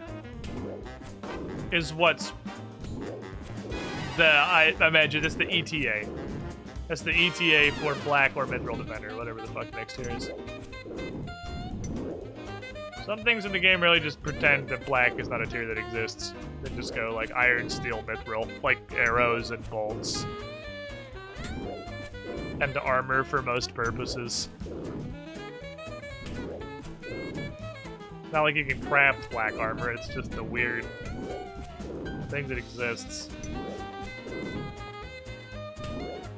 is what's I imagine that's the ETA. That's the ETA for black or mid-roll defender, whatever the fuck next tier is. Some things in the game really just pretend that black is not a tier that exists. They just go like iron, steel, mithril, like arrows and bolts. And armor for most purposes. Not like you can craft black armor, it's just a weird thing that exists.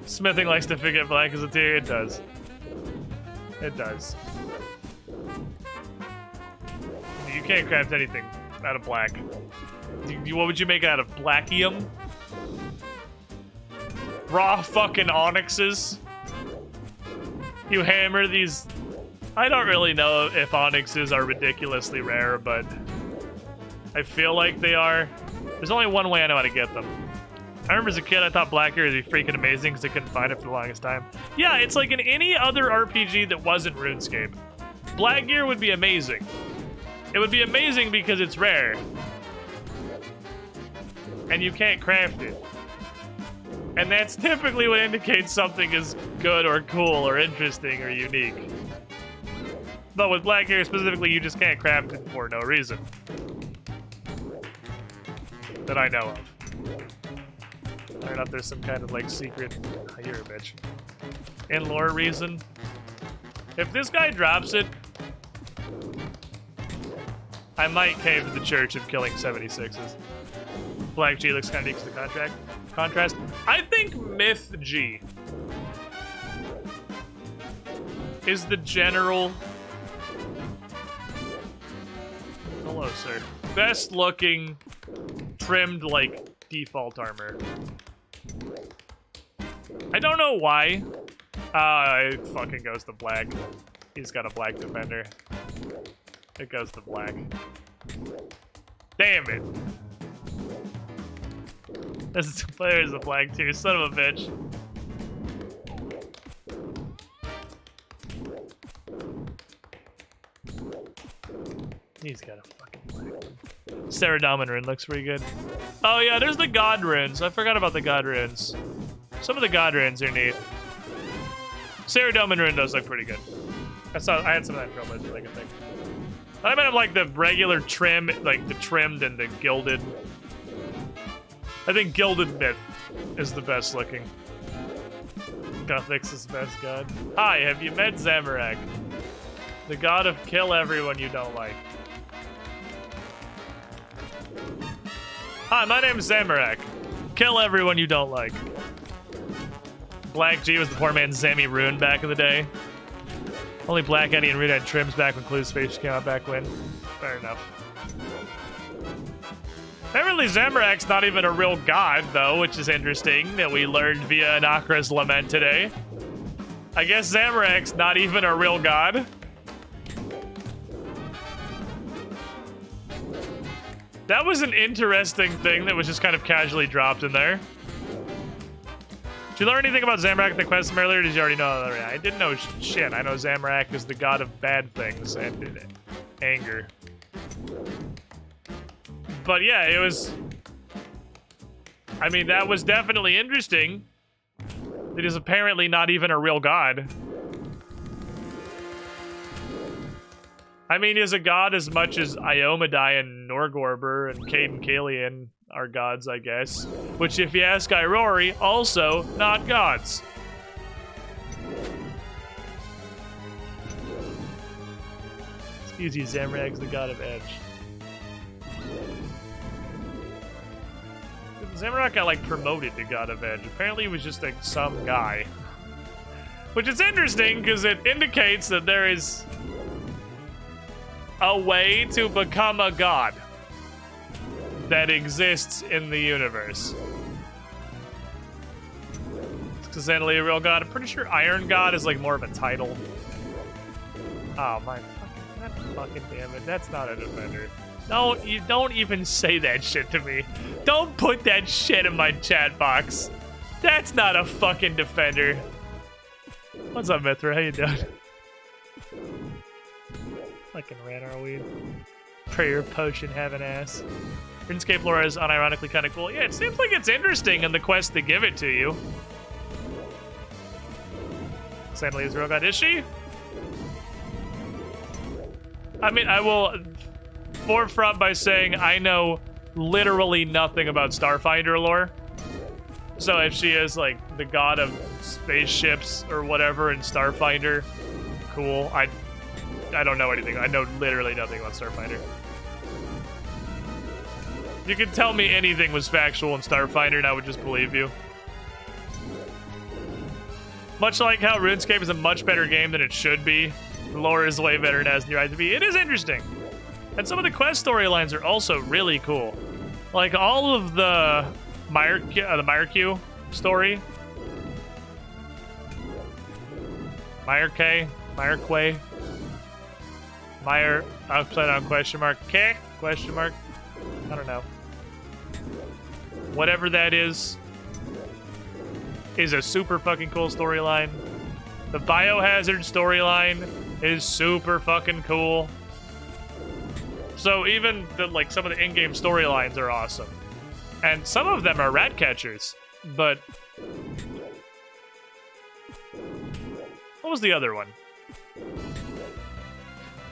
Smithing likes to forget black as a tier, it does. It does. You can't craft anything out of black. What would you make out of? Blackium? Raw fucking onyxes? You hammer these I don't really know if onyxes are ridiculously rare, but I feel like they are. There's only one way I know how to get them. I remember as a kid, I thought black gear would be freaking amazing because I couldn't find it for the longest time. Yeah, it's like in any other RPG that wasn't RuneScape. Black gear would be amazing. It would be amazing because it's rare. And you can't craft it. And that's typically what indicates something is good or cool or interesting or unique. But with black gear specifically, you just can't craft it for no reason. That I know of. I don't know if there's some kind of like secret. Oh, you're a bitch. In lore reason. If this guy drops it, I might cave to the church of killing 76s. Black G looks kind of equal to the contrast. I think Myth G is the general. Hello, sir. Best looking, trimmed like default armor. I don't know why. It fucking goes to black. He's got a black defender. It goes to black. Damn it. This player is a black too, son of a bitch. He's got a fucking black one. Saradomin rune looks pretty good. Oh yeah, there's the god runes. I forgot about the god runes. Some of the god runes are neat. Saradomin rune does look pretty good. I had some of that in Trailblazer, like I think. I meant like the regular trim, like the trimmed and the gilded. I think Gilded Myth is the best looking. Gothix is the best god. Hi, have you met Zamorak? The god of kill everyone you don't like. Hi, my name's Zamorak. Kill everyone you don't like. Black G was the poor man's Zammy Rune back in the day. Only Black Eddie and Rune had trims back when Clue's Face came out back when. Fair enough. Apparently Zamorak's not even a real god, though, which is interesting that we learned via Anakra's Lament today. I guess Zamorak's not even a real god. That was an interesting thing that was just kind of casually dropped in there. Did you learn anything about Zamorak in the quest from earlier? Or did you already know that? I didn't know shit. I know Zamorak is the god of bad things and anger. But yeah, it was... I mean, that was definitely interesting. It is apparently not even a real god. I mean, is a god as much as Iomadai and Norgorber and Caden Kalian are gods, I guess. Which, if you ask Irori, also not gods. Excuse you, Zamorak's the god of edge. Zamorak got, like, promoted to God of Edge. Apparently he was just, like, some guy. Which is interesting, because it indicates that there is a way to become a god that exists in the universe. Is Xanali a real god? I'm pretty sure Iron God is, like, more of a title. Oh, my fucking damn it. That's not a defender. No, you don't even say that shit to me. Don't put that shit in my chat box. That's not a fucking defender. What's up, Mithra? How you doing? Fucking radar weed. Prayer potion having ass. RuneScape lore is unironically kind of cool. Yeah, it seems like it's interesting in the quest to give it to you. Sandally is a real god. Is she? I mean, I will forefront by saying I know literally nothing about Starfinder lore. So if she is like the god of spaceships or whatever in Starfinder, cool. I don't know anything. I know literally nothing about Starfinder. You could tell me anything was factual in Starfinder and I would just believe you. Much like how RuneScape is a much better game than it should be, the lore is way better than it has the right to be. It is interesting. And some of the quest storylines are also really cool. Like all of the Myrkue story. Myrkwe. Meyer, upside down question mark. Okay? Question mark. I don't know. Whatever that is a super fucking cool storyline. The Biohazard storyline is super fucking cool. So even the, like, some of the in-game storylines are awesome. And some of them are rat catchers, but what was the other one?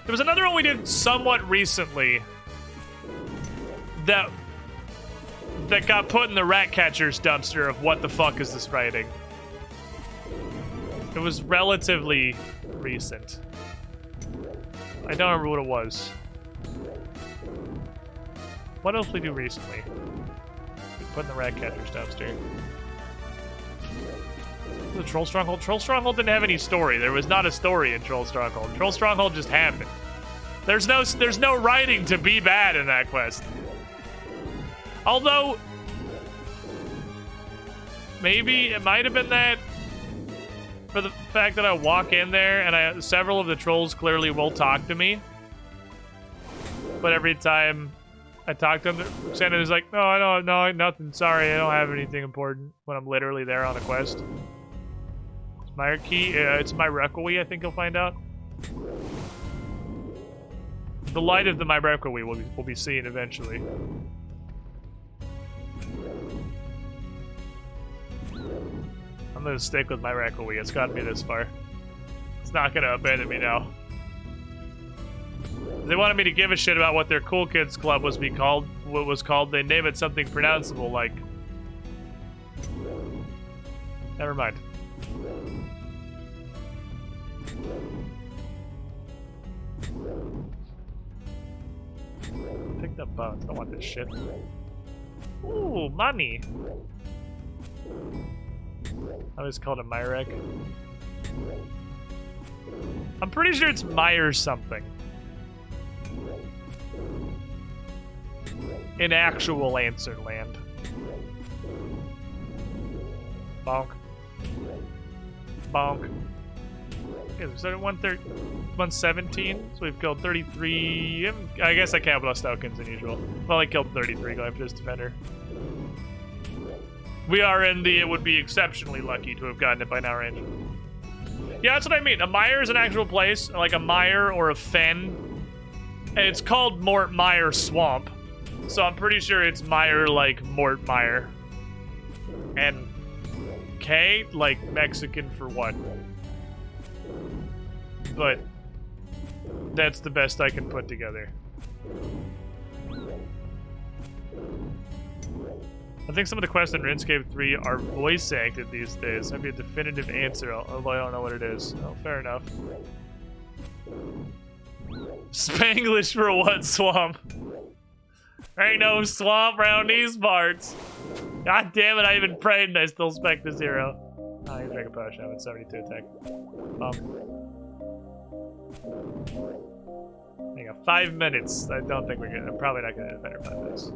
There was another one we did somewhat recently that got put in the rat catcher's dumpster of what the fuck is this writing. It was relatively recent. I don't remember what it was. What else did we do recently? We put in the rat catcher's dumpster. The Troll Stronghold? Troll Stronghold didn't have any story. There was not a story in Troll Stronghold. Troll Stronghold just happened. There's no writing to be bad in that quest. Although, maybe it might have been that for the fact that I walk in there and several of the trolls clearly will talk to me. But every time I talk to them, Santa's like, no, nothing. Sorry, I don't have anything important when I'm literally there on a quest. It's my key. It's my Requie, I think you'll find out. The light of the my Requie will be seen eventually. I'm gonna stick with my Requie. It's gotten me this far. It's not gonna abandon me now. They wanted me to give a shit about what their cool kids club was called. What was called? They name it something pronounceable like. Never mind. Picked up bones. I don't want this shit. Ooh, money. I always called it Myrek. I'm pretty sure it's Myers something. In actual answer land. Bonk. Bonk. Okay, so at 117, so we've killed 33. I guess I count less tokens than usual. Well, I killed 33 going for this defender. We are in the it would be exceptionally lucky to have gotten it by now range. Yeah, that's what I mean. A mire is an actual place, like a mire or a fen. And it's called Mort Mire Swamp. So I'm pretty sure it's mire like Mort Mire. And K, like Mexican for what? But that's the best I can put together. I think some of the quests in RuneScape 3 are voice acted these days. That'd be a definitive answer, although I don't know what it is. Oh, fair enough. Spanglish for what swamp? There ain't no swamp around these parts. God damn it, I even prayed and I still spec to 0. I can drink a potion. I'm at 72 attack. I got 5 minutes. I don't think we're gonna. I'm probably not gonna defend 5 minutes.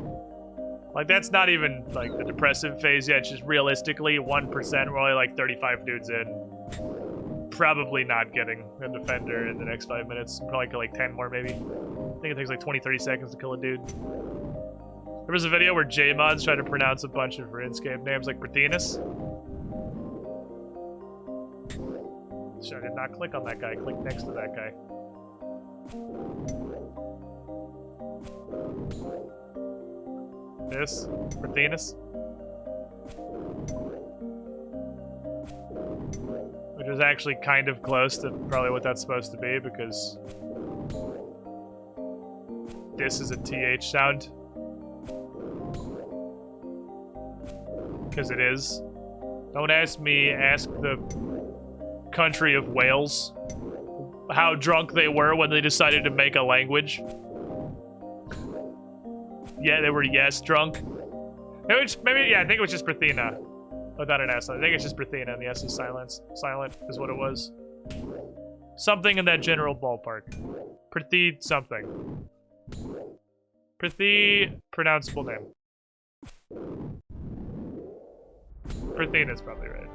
Like, that's not even, like, the depressive phase yet. Just realistically, 1%. We're only, like, 35 dudes in. Probably not getting a defender in the next 5 minutes. Probably kill, like, 10 more, maybe. I think it takes, like, 20-30 seconds to kill a dude. There was a video where J-Mods tried to pronounce a bunch of RuneScape names, like Bertinus. So I did not click on that guy. Click next to that guy. This? Bertinus? Which is actually kind of close to probably what that's supposed to be, because this is a TH sound. Because it is. Don't ask me, ask the country of Wales how drunk they were when they decided to make a language. Yeah, they were drunk. Maybe, yeah, I think it was just Berthina. Without an S. I think it's just Berthina and the S is silent is what it was. Something in that general ballpark. Prathi something. Prathi, pronounceable name. Berthina is probably right.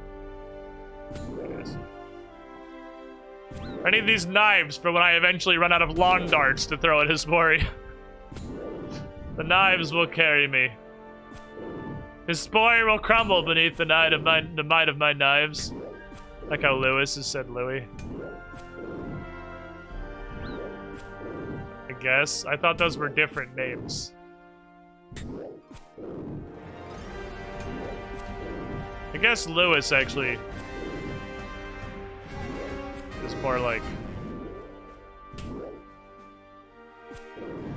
It is. I need these knives for when I eventually run out of lawn darts to throw at Hespori. The knives will carry me. Hespori will crumble beneath the might of my knives. Like how Lewis has said Louis. I guess. I thought those were different names. I guess Lewis actually is more like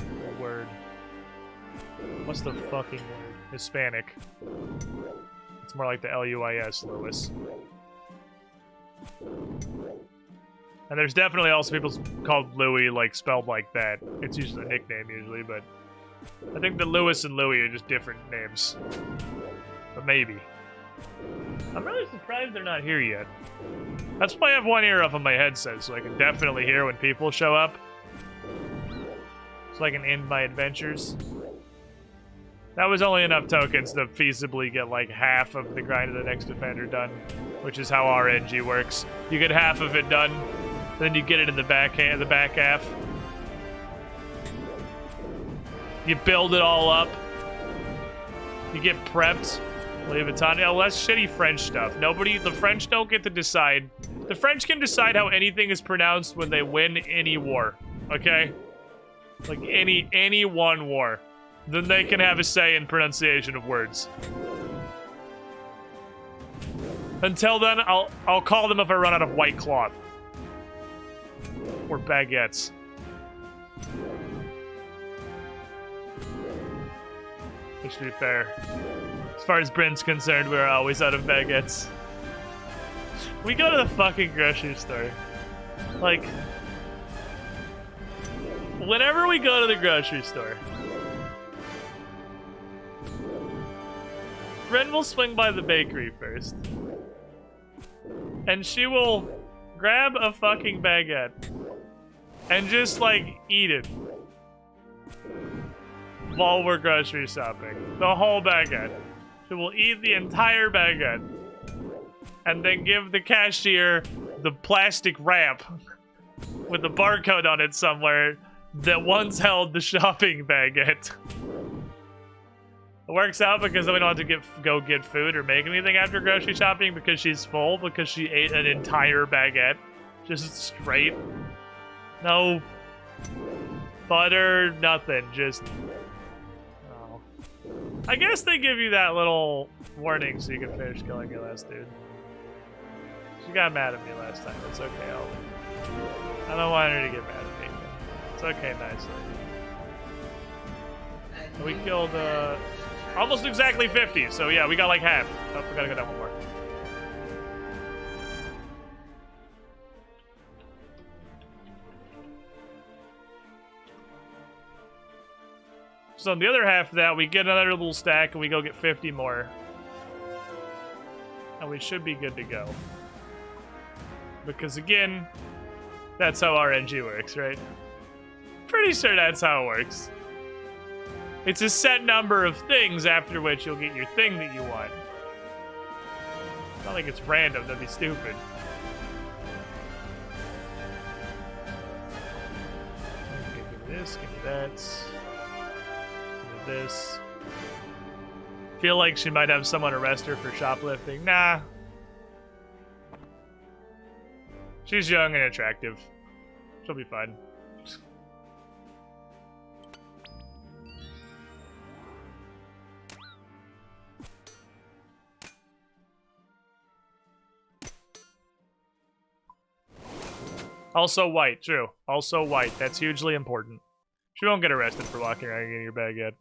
a word. What's the fucking word? Hispanic. It's more like the L-U-I-S, Lewis. And there's definitely also people called Louis, like, spelled like that. It's usually a nickname, usually, but I think that Lewis and Louis are just different names. But maybe. I'm really surprised they're not here yet. That's why I have one ear off of my headset, so I can definitely hear when people show up. So I can end my adventures. That was only enough tokens to feasibly get like half of the grind of the next defender done, which is how RNG works. You get half of it done, then you get it in the back half. You build it all up. You get prepped. Leave it on. Oh, that's shitty French stuff. The French don't get to decide. The French can decide how anything is pronounced when they win any war. Okay? Like any one war. Then they can have a say in pronunciation of words. Until then, I'll call them if I run out of white cloth. Or baguettes. Which, to be fair, as far as Brent's concerned, we're always out of baguettes. We go to the fucking grocery store. Like, whenever we go to the grocery store, Brent will swing by the bakery first. And she will grab a fucking baguette and just, like, eat it while we're grocery shopping. The whole baguette. She will eat the entire baguette and then give the cashier the plastic wrap with the barcode on it somewhere that once held the shopping baguette. It works out because then we don't have to go get food or make anything after grocery shopping because she's full, because she ate an entire baguette. Just straight. No butter, nothing. Just... oh. I guess they give you that little warning so you can finish killing your last dude. She got mad at me last time. It's okay, I don't want her to get mad at me. It's okay, nicely. We killed, almost exactly 50, so yeah, we got like half. Oh, we gotta go down one more. So on the other half of that, we get another little stack and we go get 50 more. And we should be good to go. Because again, that's how RNG works, right? Pretty sure that's how it works. It's a set number of things after which you'll get your thing that you want. It's not like it's random, that'd be stupid. Okay, give me this, give me that. Give me this. Feel like she might have someone arrest her for shoplifting. Nah. She's young and attractive. She'll be fine. Also white, true. Also white. That's hugely important. She won't get arrested for walking around getting your bag yet.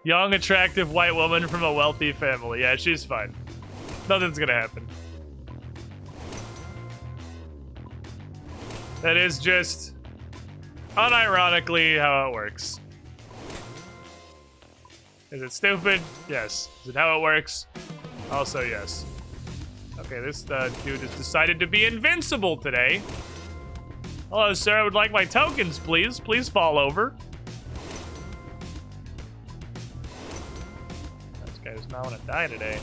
Young, attractive white woman from a wealthy family. Yeah, she's fine. Nothing's gonna happen. That is just unironically how it works. Is it stupid? Yes. Is it how it works? Also, yes. Okay, this dude has decided to be invincible today. Hello, sir. I would like my tokens, please. Please fall over. This guy does not want to die today.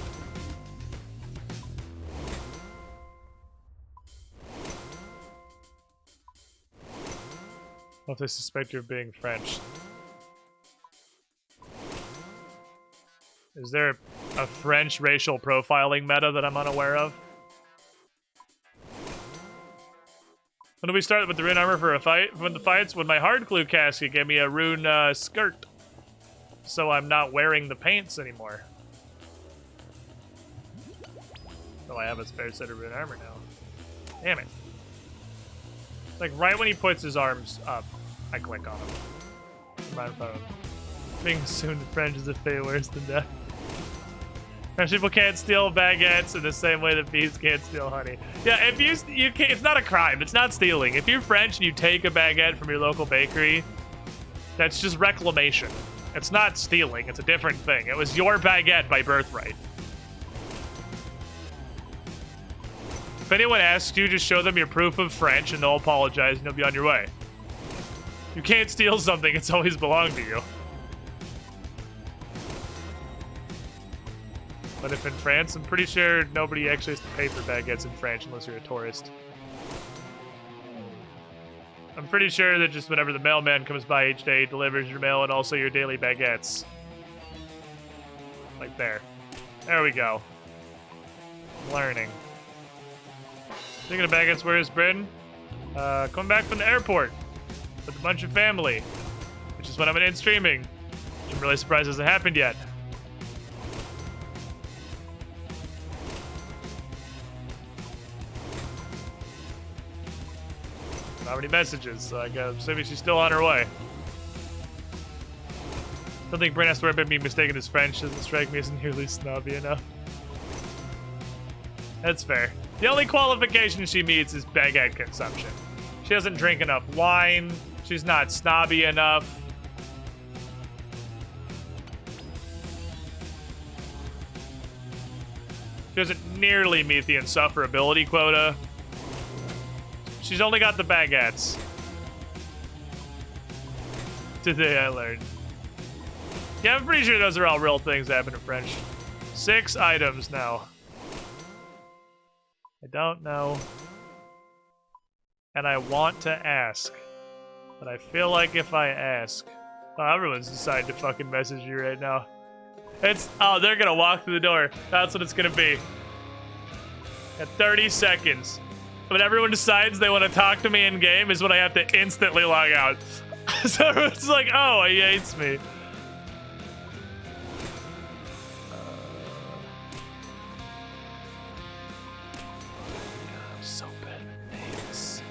What if they suspect you're being French? Is there a French racial profiling meta that I'm unaware of? When do we start with the rune armor for a fight? When the fights, when my hard glue casket gave me a rune skirt, so I'm not wearing the paints anymore. So I have a spare set of rune armor now. Damn it! Like right when he puts his arms up, I click on him. Right in front of him. Being assumed in French is a fate worse than death. French people can't steal baguettes in the same way that bees can't steal honey. Yeah, if you can't, it's not a crime. It's not stealing. If you're French and you take a baguette from your local bakery, that's just reclamation. It's not stealing. It's a different thing. It was your baguette by birthright. If anyone asks you, just show them your proof of French and they'll apologize and you'll be on your way. You can't steal something. It's always belonged to you. But if in France, I'm pretty sure nobody actually has to pay for baguettes in France unless you're a tourist. I'm pretty sure that just whenever the mailman comes by each day, he delivers your mail and also your daily baguettes. Like there. There we go. Learning. Speaking of baguettes, where is Bryn? Coming back from the airport with a bunch of family, which is when I'm in streaming. Which I'm really surprised hasn't happened yet. Not many messages, so I guess maybe she's still on her way. Don't think Bryn has to worry about being mistaken as French. Doesn't strike me as nearly snobby enough. That's fair. The only qualification she meets is baguette consumption. She doesn't drink enough wine. She's not snobby enough. She doesn't nearly meet the insufferability quota. She's only got the baguettes. Today I learned. Yeah, I'm pretty sure those are all real things that happen in French. 6 items now. I don't know. And I want to ask. But I feel like if I ask... Oh, everyone's decided to fucking message you right now. Oh, they're gonna walk through the door. That's what it's gonna be. At 30 seconds. When everyone decides they want to talk to me in game is when I have to instantly log out. So it's like, oh, he hates me. I'm so bad at names.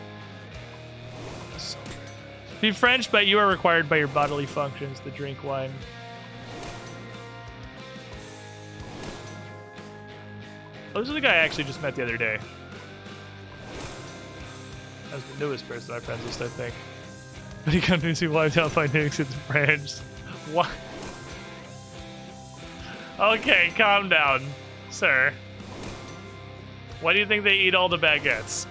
So bad. Be French, but you are required by your bodily functions to drink wine. Oh, this is the guy I actually just met the other day. That's the newest person on our friends list, I think. But he continues to be wiped out by nukes in France. What? Okay, calm down, sir. Why do you think they eat all the baguettes?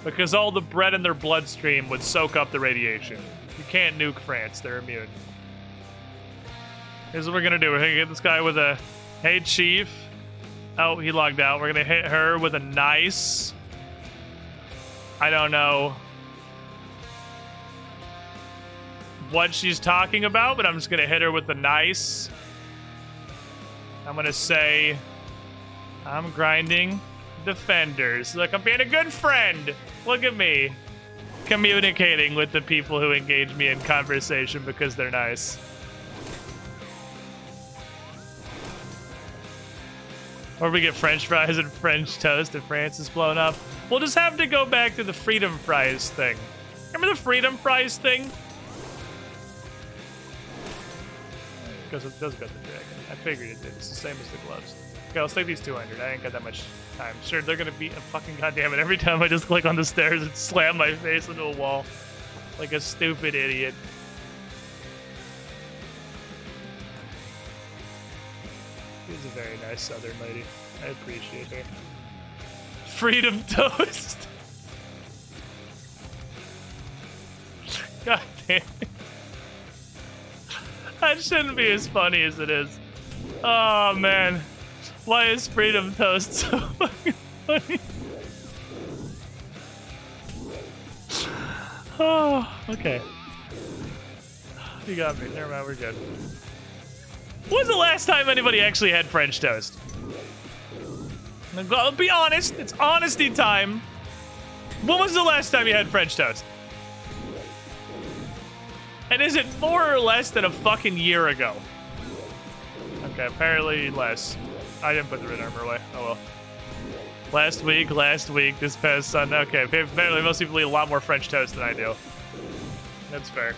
Because all the bread in their bloodstream would soak up the radiation. You can't nuke France, they're immune. Here's what we're gonna do. We're gonna get this guy with a, hey chief. Oh, he logged out. We're gonna hit her with a nice... I don't know what she's talking about, but I'm just gonna hit her with the nice. I'm gonna say, I'm grinding defenders. Look, I'm being a good friend. Look at me. Communicating with the people who engage me in conversation because they're nice. Or we get French fries and French toast if France is blown up. We'll just have to go back to the freedom fries thing. Remember the freedom fries thing? Because it does go to the dragon. I figured it did. It's the same as the gloves. Okay, let's take these 200. I ain't got that much time. Sure, they're gonna beat a fucking goddamn it. Every time I just click on the stairs and slam my face into a wall. Like a stupid idiot. She's a very nice southern lady. I appreciate her. Freedom toast. God damn it. That shouldn't be as funny as it is. Oh man. Why is freedom toast so fucking funny? Oh, okay. You got me. Never mind, we're good. When's the last time anybody actually had French toast? I'll be honest. It's honesty time. When was the last time you had French toast? And is it more or less than a fucking year ago? Okay, apparently less. I didn't put the red armor away. Oh well. Last week, this past Sunday. Okay, apparently most people eat a lot more French toast than I do. That's fair.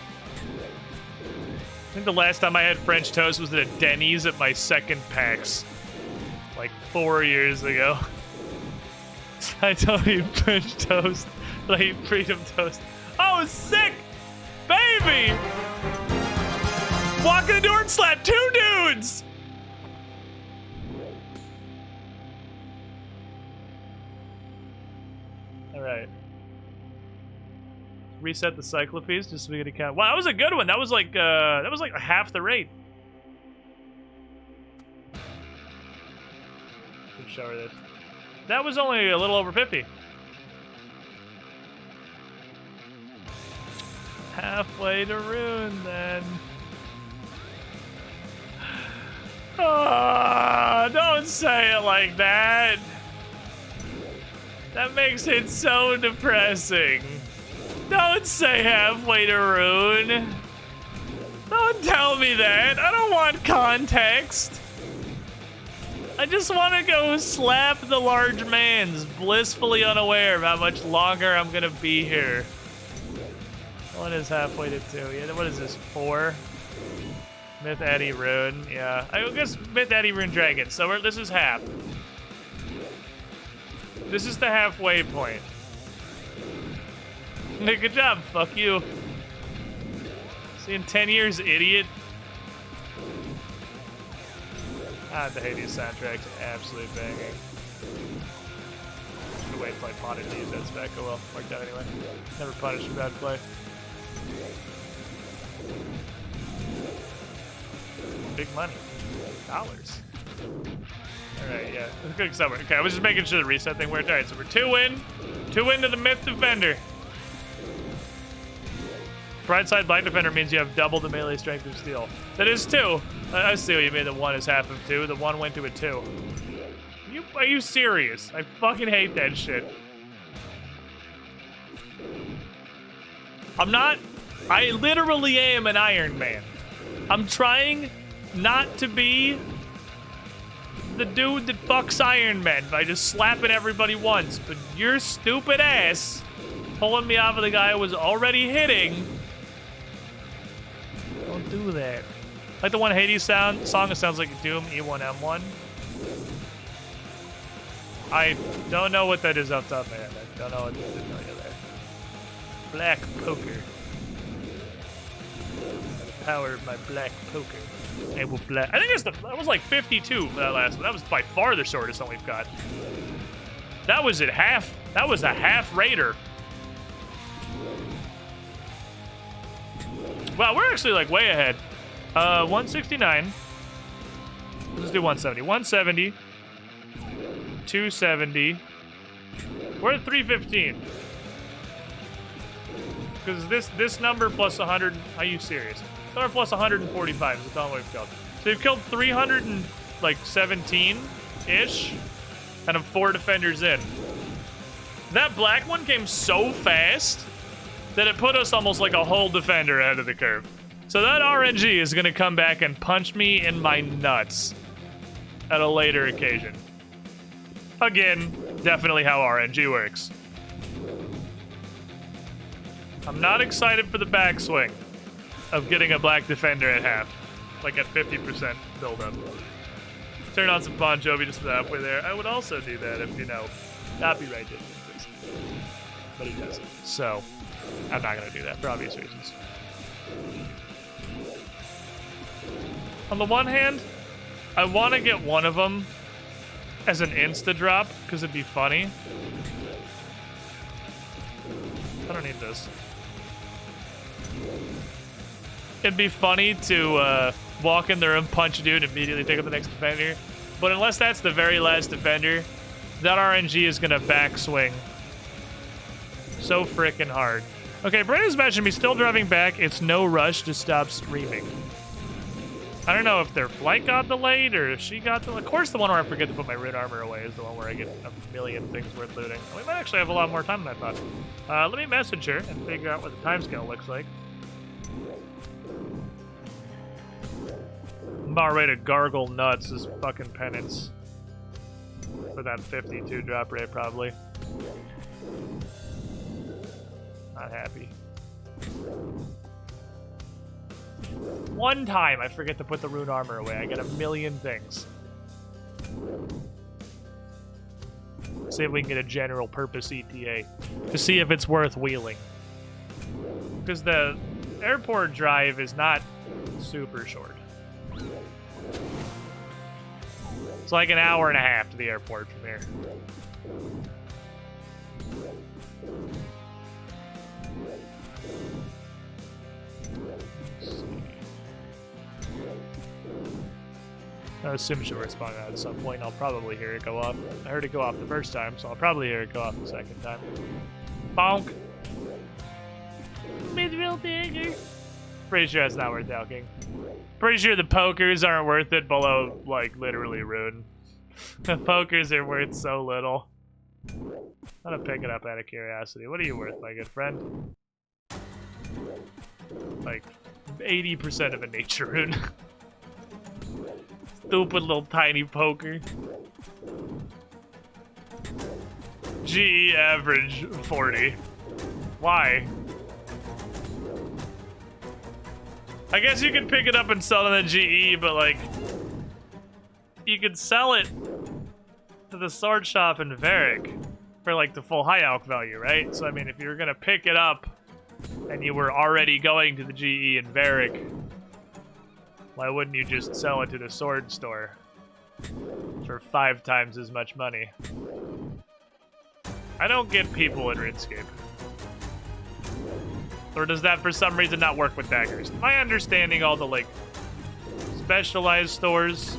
I think the last time I had French toast was at a Denny's at my second PAX. Like 4 years ago. I don't eat French toast, but I eat Freedom Toast. Oh, sick! Baby! Walk in the door and slap 2 dudes! Alright. Reset the cyclopes just so we get a count. Wow, that was a good one. That was like half the rate. Should show her this. That was only a little over 50. Halfway to Rune, then. Oh, don't say it like that. That makes it so depressing. Don't say halfway to Rune. Don't tell me that. I don't want context. I just want to go slap the large mans, blissfully unaware of how much longer I'm gonna be here. What is halfway to 2? Yeah, what is this, 4? Myth Addy Rune, yeah. I guess Myth Addy Rune Dragon, so this is half. This is the halfway point. Good job, fuck you. See you in 10 years, idiot. Ah, the Hades soundtrack's absolute banging. Should wait till I modded to use that spec. Oh well, worked out anyway. Never punished for bad play. Big money. Dollars. Alright, yeah. Let's go somewhere. Okay, I was just making sure the reset thing worked. Alright, so we're 2 in. 2 in to the Myth Defender. Broadside Black Defender means you have double the melee strength of steel. That is 2. I see what you mean. The 1 is half of 2. The 1 went to a 2. Are you serious? I fucking hate that shit. I'm not. I literally am an Iron Man. I'm trying not to be the dude that fucks Iron Man by just slapping everybody once, but your stupid ass pulling me off of the guy I was already hitting. Don't do that. Like the one Hades song, it sounds like Doom E1M1. I don't know what that is off the top of my head. I don't know what to tell you there. Black poker. The power of my black poker. Able black. I think that was like 52 for that last one. That was by far the shortest one we've got. That was at half. That was a half raider. Wow, we're actually like way ahead. 169. Let's do 170. 170. 270. We're at 315. Because this number plus 100. Are you serious? This number plus 145 is the total we've killed. So we've killed 317-ish, and of 4 defenders in. That black one came so fast that it put us almost like a whole defender ahead of the curve. So that RNG is going to come back and punch me in my nuts at a later occasion. Again, definitely how RNG works. I'm not excited for the backswing of getting a black defender at half, like at 50% build-up. Turn on some Bon Jovi just halfway there. I would also do that if, you know, copyright didn't exist. But it doesn't. So, I'm not going to do that for obvious reasons. On the one hand, I want to get one of them as an insta-drop, because it'd be funny. I don't need this. It'd be funny to walk in there and punch a dude and immediately take up the next defender. But unless that's the very last defender, that RNG is going to backswing so frickin' hard. Okay, Brandon's mentioned me still driving back. It's no rush to stop streaming. I don't know if their flight got delayed or if she got delayed. Of course, the one where I forget to put my rune armor away is the one where I get a million things worth looting. We might actually have a lot more time than I thought. Let me message her and figure out what the timescale looks like. I'm about ready to gargle nuts as fucking penance for that 52 drop rate, probably. Not happy. One time I forget to put the rune armor away. I get a million things. See if we can get a general purpose ETA to see if it's worth wheeling. Because the airport drive is not super short. It's like an hour and a half to the airport from here. I assume she'll respond at some point. I'll probably hear it go off. I heard it go off the first time, so I'll probably hear it go off the second time. Bonk! Mithril dagger! Pretty sure that's not worth talking. Pretty sure the pokers aren't worth it below, like, literally rune. The pokers are worth so little. I'm gonna pick it up out of curiosity. What are you worth, my good friend? Like, 80% of a nature rune. Stupid little tiny poker. GE average 40. Why? I guess you could pick it up and sell it in the GE, but like, you could sell it to the sword shop in Varric for like the full high alch value, right? So I mean, if you were gonna pick it up and you were already going to the GE in Varric, why wouldn't you just sell it to the sword store for 5 times as much money? I don't get people in RuneScape. Or does that for some reason not work with daggers? My understanding, all the like specialized stores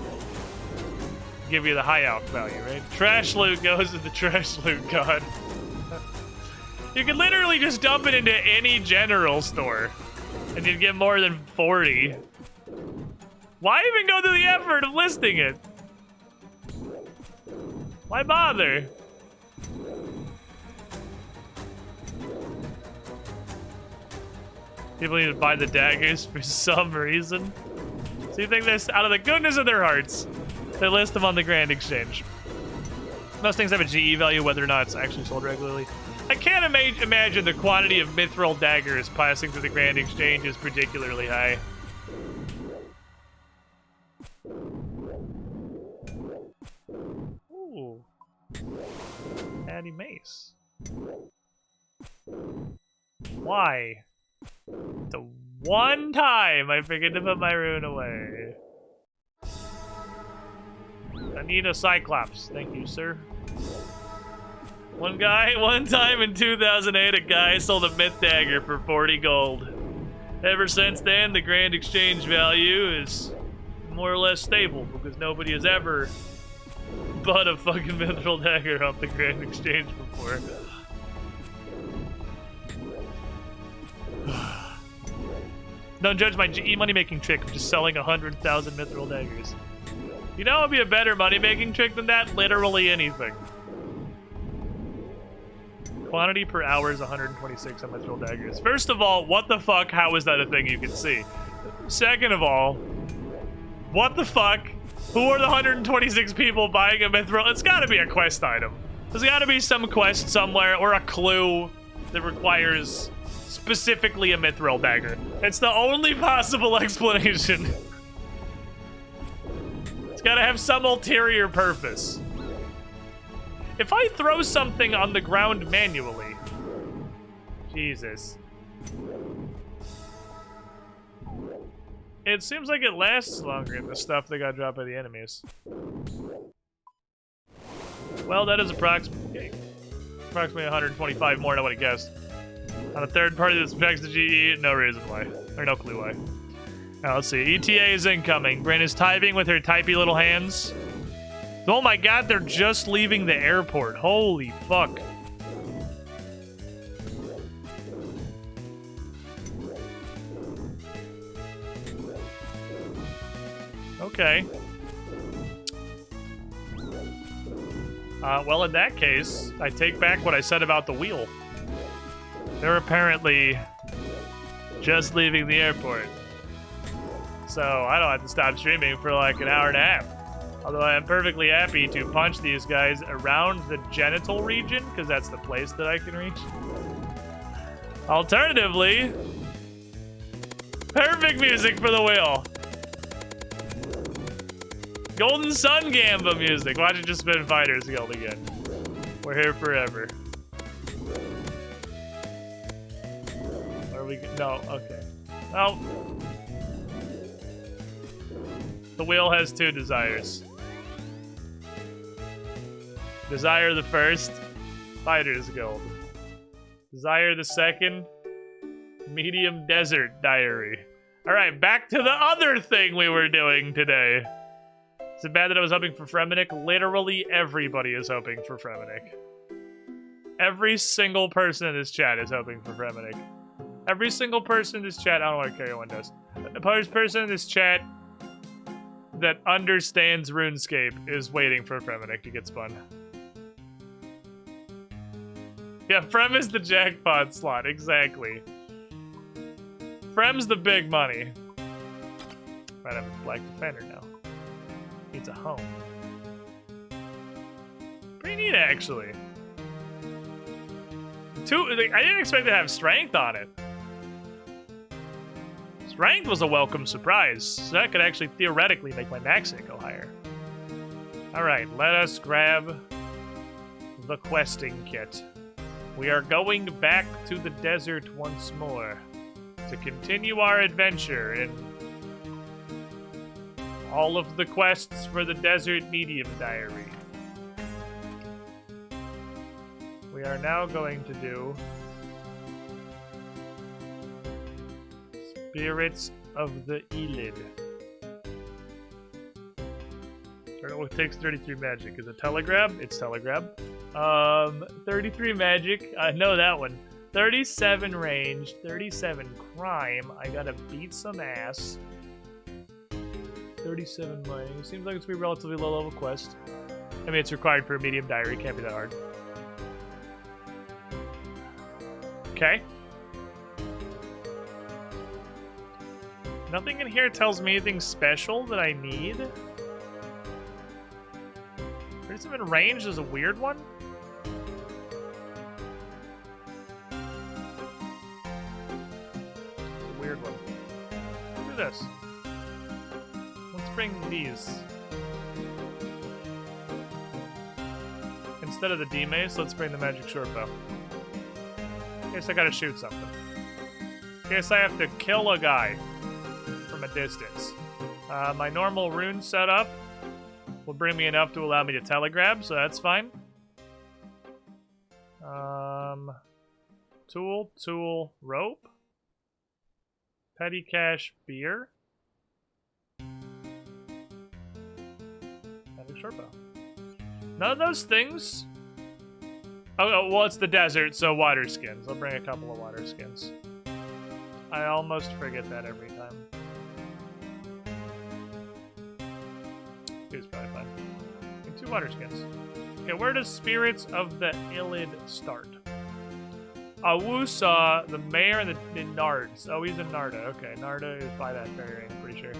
give you the high alch value, right? Trash loot goes to the trash loot god. You can literally just dump it into any general store and you'd get more than 40. Why even go through the effort of listing it? Why bother? People need to buy the daggers for some reason. So you think this, out of the goodness of their hearts, they list them on the Grand Exchange. Most things have a GE value, whether or not it's actually sold regularly. I can't imagine the quantity of mithril daggers passing through the Grand Exchange is particularly high. Ooh. Addy Mace. Why? The one time I forget to put my rune away. I need a Cyclops. Thank you, sir. One time in 2008, a guy sold a myth dagger for 40 gold. Ever since then, the Grand Exchange value is more or less stable because nobody has ever bought a fucking mithril dagger off the Grand Exchange before. Don't judge my GE money-making trick of just selling 100,000 mithril daggers. You know what would be a better money-making trick than that? Literally anything. Quantity per hour is 126 on mithril daggers. First of all, what the fuck? How is that a thing you can see? Second of all, what the fuck? Who are the 126 people buying a mithril? It's gotta be a quest item. There's gotta be some quest somewhere or a clue that requires specifically a mithril dagger. It's the only possible explanation. It's gotta have some ulterior purpose. If I throw something on the ground manually... Jesus. It seems like it lasts longer than the stuff that got dropped by the enemies. Well, that is approximately 125 more than I would have guessed. On a third party that subtracts the GE, no reason why. Or no clue why. Now, let's see. ETA is incoming. Bryn is typing with her typey little hands. Oh my god, they're just leaving the airport. Holy fuck. Okay. Well, in that case, I take back what I said about the wheel. They're apparently just leaving the airport. So I don't have to stop streaming for like an hour and a half. Although I am perfectly happy to punch these guys around the genital region, because that's the place that I can reach. Alternatively, perfect music for the wheel. Golden Sun Gamba music. Watch it just spin Fighters Guild again. We're here forever. Where are we? No, okay. Well, the wheel has two desires. Desire the first, Fighters Guild. Desire the second, Medium Desert Diary. Alright, back to the other thing we were doing today. Is it bad that I was hoping for Fremenic? Literally everybody is hoping for Fremenic. Every single person in this chat is hoping for Fremenic. Every single person in this chat, I don't know what Carry One does. The person in this chat that understands RuneScape is waiting for Fremenic to get spun. Yeah, Frem is the jackpot slot, exactly. Frem's the big money. Might have a Black Defender now. Needs a home. Pretty neat, actually. I didn't expect to have strength on it. Strength was a welcome surprise. So that could actually theoretically make my max hit go higher. Alright, let us grab the questing kit. We are going back to the desert once more to continue our adventure in all of the quests for the Desert Medium Diary. We are now going to do Spirits of the Elid. It takes 33 magic. Is it Telegrab? It's Telegrab. 33 magic. I know that one. 37 range, 37 crime. I gotta beat some ass. 37 mining. Seems like it's gonna be a relatively low level quest. I mean, it's required for a medium diary. Can't be that hard. Okay. Nothing in here tells me anything special that I need. 37 range is a weird one. Weird one. Look at this. Let's bring these. Instead of the D-Mace, let's bring the Magic Short Bow. In case I gotta shoot something. In case I have to kill a guy from a distance. My normal rune setup will bring me enough to allow me to telegrab, so that's fine. Tool, rope. Petty cash, beer. Magic short bow. None of those things. Oh, well, it's the desert, so water skins. I'll bring a couple of water skins. I almost forget that every time. Two's probably fine. And 2 water skins. Okay, where does Spirits of the Illid start? Awusa, the mayor, and the Nards. Oh, he's in Narda. Okay, Narda is by that ferry, I'm pretty sure.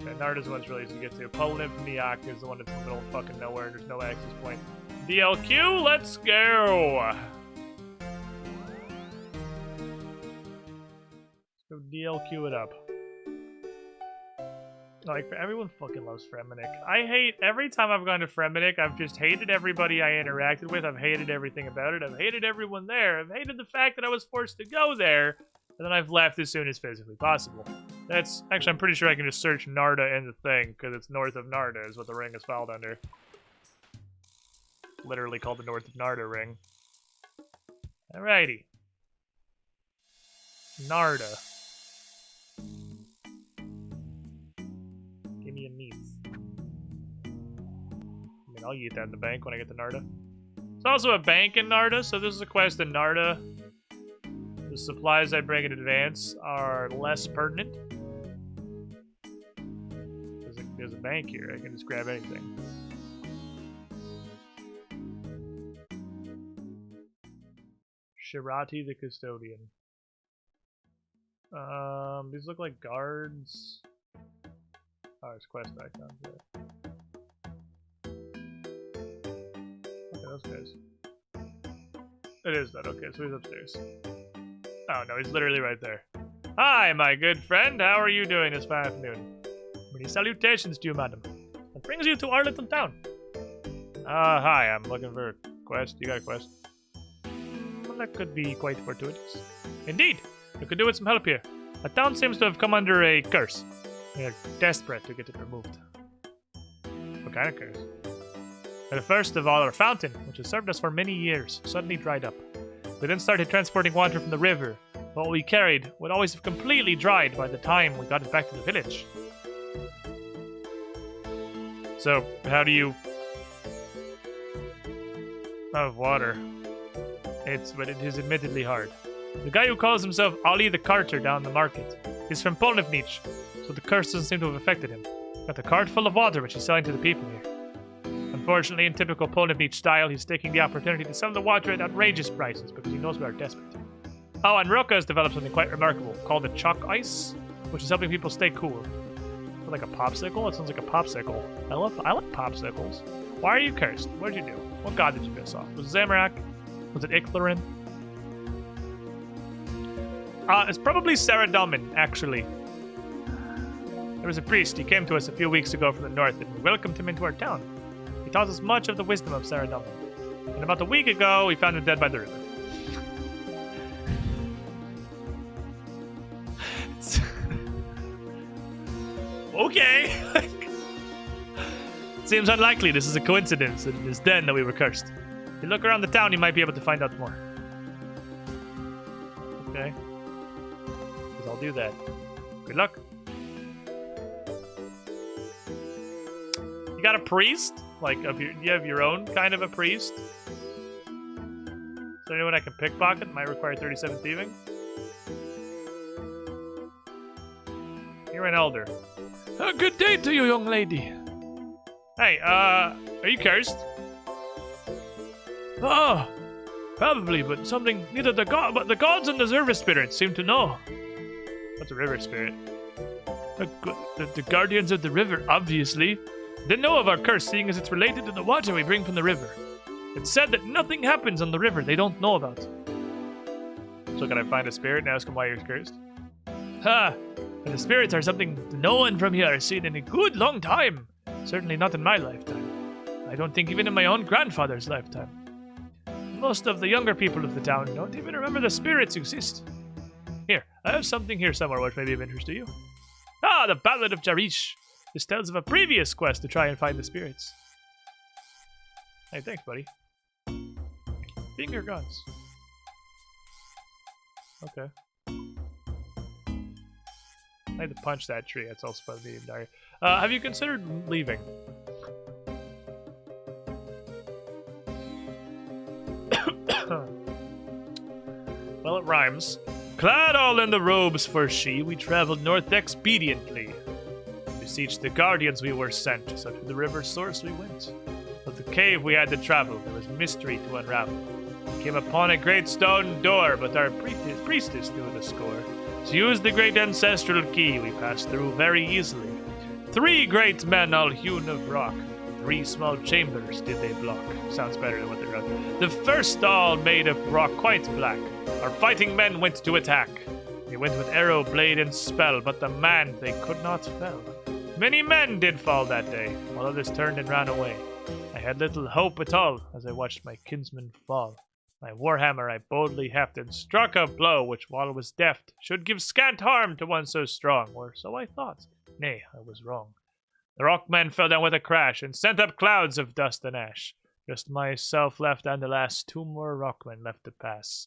Okay, Narda's the one that's really easy to get to. Poland from Niak is the one that's in the middle of fucking nowhere, and there's no access point. DLQ, let's go! Let's go DLQ it up. Like, everyone fucking loves Fremenic. I hate, every time I've gone to Fremenic, I've just hated everybody I interacted with. I've hated everything about it. I've hated everyone there. I've hated the fact that I was forced to go there. And then I've left as soon as physically possible. That's, actually, I'm pretty sure I can just search Narda in the thing, because it's north of Narda is what the ring is filed under. Literally called the North of Narda ring. Alrighty. Narda. Give me a meat. I mean, I'll eat that in the bank when I get to Narda. There's also a bank in Narda, so this is a quest in Narda. The supplies I bring in advance are less pertinent. there's a bank here. I can just grab anything. Shirati the custodian. These look like guards. Oh, it's quest icons there. Okay, those guys. It is that. Okay, so he's upstairs. Oh no, he's literally right there. Hi, my good friend. How are you doing this fine afternoon? Many salutations to you, madam. What brings you to our little town? Hi, I'm looking for a quest. You got a quest? Well, that could be quite fortuitous. Indeed, we could do with some help here. The town seems to have come under a curse. We are desperate to get it removed. What kind of curse? The first of all, our fountain, which has served us for many years, suddenly dried up. We then started transporting water from the river. What we carried would always have completely dried by the time we got it back to the village. So, how do you... have water? But it is admittedly hard. The guy who calls himself Ali the Carter down the market is from Polnivnich, so the curse doesn't seem to have affected him. Got a cart full of water which he's selling to the people here. Unfortunately, in typical Polnivnich style, he's taking the opportunity to sell the water at outrageous prices because he knows we are desperate. Oh, and Roka has developed something quite remarkable called the chalk ice, which is helping people stay cool. Like a popsicle? It sounds like a popsicle. I like popsicles. Why are you cursed? What did you do? What god did you piss off? Was it Zamorak? Was it Ichlarin? It's probably Saradomin, actually. There was a priest. He came to us a few weeks ago from the north, and we welcomed him into our town. He taught us much of the wisdom of Saradomin. And about a week ago, we found him dead by the river. Okay. Seems unlikely this is a coincidence. It is then that we were cursed. If you look around the town, you might be able to find out more. Okay. I'll do that. Good luck. You got a priest? Like, you have your own kind of a priest? Is there anyone I can pickpocket? Might require 37 thieving. You're an elder. Good day to you, young lady. Hey, are you cursed? Oh, probably, but something neither the gods and the river spirits seem to know. What's a river spirit? The guardians of the river, obviously. They know of our curse, seeing as it's related to the water we bring from the river. It's said that nothing happens on the river they don't know about. So can I find a spirit and ask him why you're cursed? Ha! The spirits are something no one from here has seen in a good long time. Certainly not in my lifetime. I don't think even in my own grandfather's lifetime. Most of the younger people of the town don't even remember the spirits exist. Here, I have something here somewhere which may be of interest to you. Ah, the Ballad of Jarish. This tells of a previous quest to try and find the spirits. Hey, thanks, buddy. Finger guns. Okay. I had to punch that tree. That's also supposed to be dire. Have you considered leaving? Well, it rhymes. Clad all in the robes for she, we traveled north expediently. To beseech the guardians we were sent, so to the river source we went. Of the cave we had to travel, there was mystery to unravel. We came upon a great stone door, but our priestess knew the score. To use the great ancestral key, we passed through very easily. 3 great men all hewn of rock. 3 small chambers did they block. Sounds better than what they wrote. The first all made of rock quite black. Our fighting men went to attack. They went with arrow, blade, and spell, but the man they could not fell. Many men did fall that day, while others turned and ran away. I had little hope at all as I watched my kinsmen fall. My warhammer I boldly heft and struck a blow which, while it was deft, should give scant harm to one so strong, or so I thought. Nay, I was wrong. The rockmen fell down with a crash and sent up clouds of dust and ash. Just myself left and the last 2 more rockmen left to pass.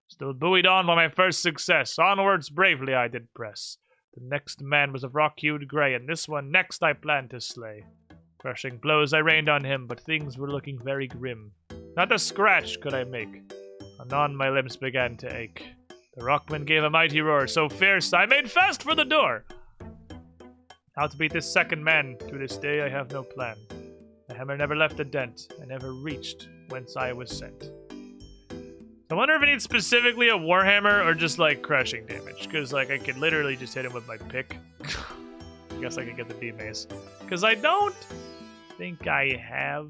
Still buoyed on by my first success, onwards bravely I did press. The next man was of rock-hued grey, and this one next I planned to slay. Crushing blows I rained on him, but things were looking very grim. Not a scratch could I make. Anon my limbs began to ache. The rockman gave a mighty roar, so fierce I made fast for the door. How to beat this second man. To this day, I have no plan. My hammer never left a dent. I never reached whence I was sent. I wonder if it needs specifically a warhammer or just like crushing damage. Because like I could literally just hit him with my pick. I guess I could get the D mace. Because I don't think I have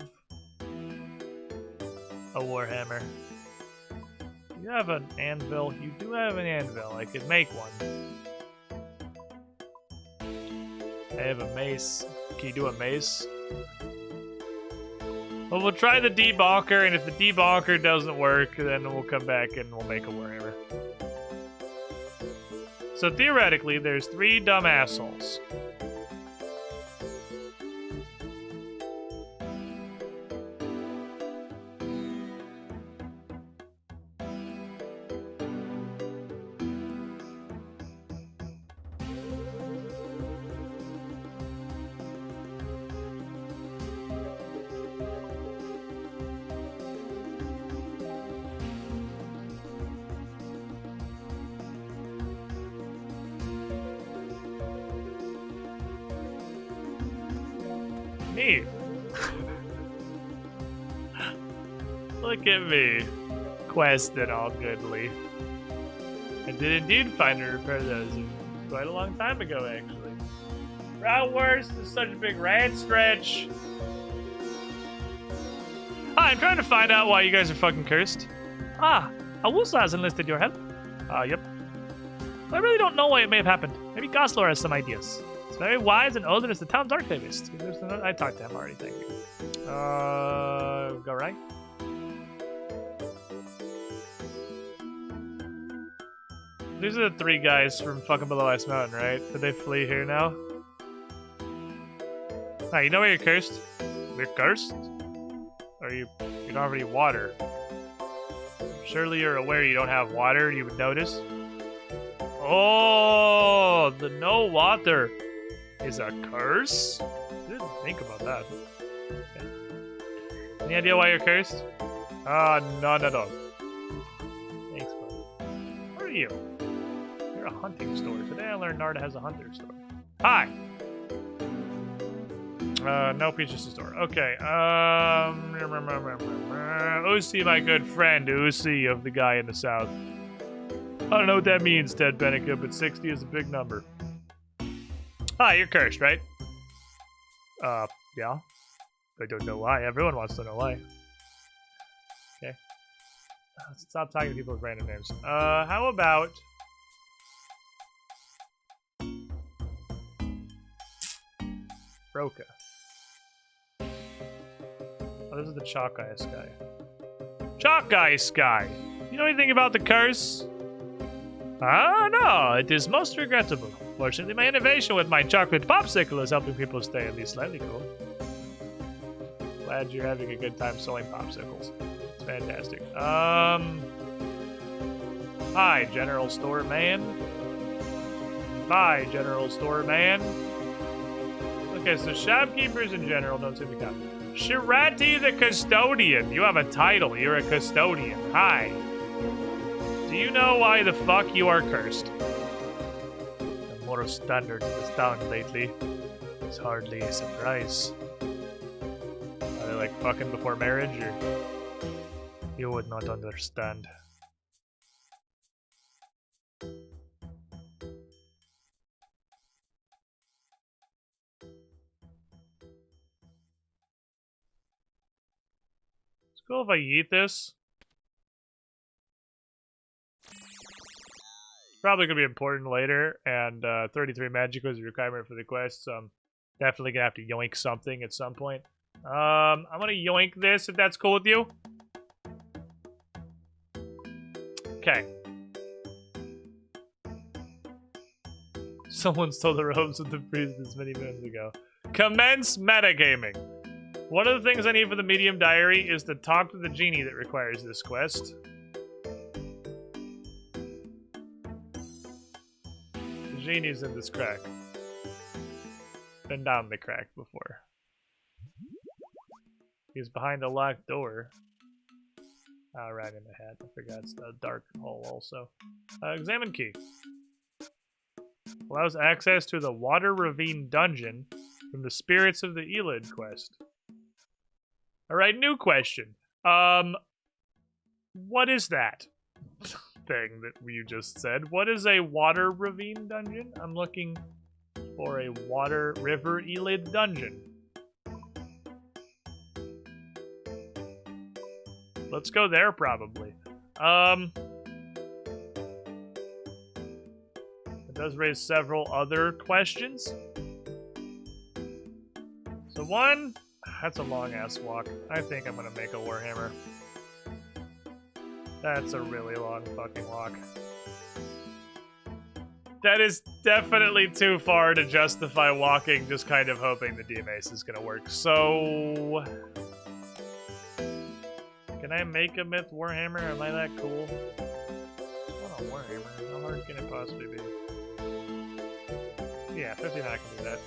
a warhammer. You have an anvil. You do have an anvil. I could make one. I have a mace. Can you do a mace? Well, we'll try the debonker, and if the debonker doesn't work, then we'll come back and we'll make a warhammer. So theoretically, there's 3 dumb assholes. Me. Look at me. Quested all goodly. I did indeed find and repair those quite a long time ago, actually. Route worst is such a big rat stretch. Hi, I'm trying to find out why you guys are fucking cursed. Ah, Awusa has enlisted your help. Yep. I really don't know why it may have happened. Maybe Goslar has some ideas. He's very wise and old and is the town's archivist. I talked to him already, thank you. Go right. These are the 3 guys from fucking below Ice Mountain, right? Did they flee here now? Ah, you know where you're cursed? You're cursed? Or you don't have any water? Surely you're aware you don't have water, you would notice. Oh, the no water is a curse? I didn't think about that. Okay. Any idea why you're cursed? None at all. Thanks, buddy. Where are you? You're a hunting store. Today I learned Narda has a hunter store. Hi! Nope, he's just a store. Okay, Usi, my good friend, Usi of the guy in the south. I don't know what that means, Ted Benica, but 60 is a big number. Hi, you're cursed, right? Yeah. I don't know why. Everyone wants to know why. Okay. Let's stop talking to people with random names. How about... Broca. Oh, this is the Chalk Ice guy. Chalk Ice guy! You know anything about the curse? No, it is most regrettable. Fortunately, my innovation with my chocolate popsicle is helping people stay at least slightly cool. Glad you're having a good time selling popsicles. It's fantastic. Hi, General Store Man. Bye, General Store Man. Okay, so shopkeepers in general don't seem to count. Shirati the Custodian. You have a title. You're a custodian. Hi. Do you know why the fuck you are cursed? The moral standards of this town lately is hardly a surprise. Are they like fucking before marriage, or? You would not understand. It's cool if I eat this. Probably gonna be important later, and 33 magic was a requirement for the quest, so I'm definitely gonna have to yoink something at some point. I'm gonna yoink this if that's cool with you. Okay. Someone stole the robes of the priest this many moons ago. Commence metagaming. One of the things I need for the medium diary is to talk to the genie that requires this quest. Genie's in this crack. Been down the crack before. He's behind a locked door. Ah, right in the head. I forgot it's the dark hole also. Examine key. Allows access to the Water Ravine dungeon from the Spirits of the Elid quest. Alright, new question. What is that thing that you just said? What is a Water Ravine dungeon? I'm looking for a Water River Elid dungeon. Let's go there, probably. It does raise several other questions. So one, that's a long-ass walk. I think I'm gonna make a Warhammer. That's a really long fucking walk. That is definitely too far to justify walking, just kind of hoping the DMAs is gonna work. So... Can I make a Myth Warhammer? Am I that cool? What a Warhammer. How hard can it possibly be? Yeah, 59 I can do that.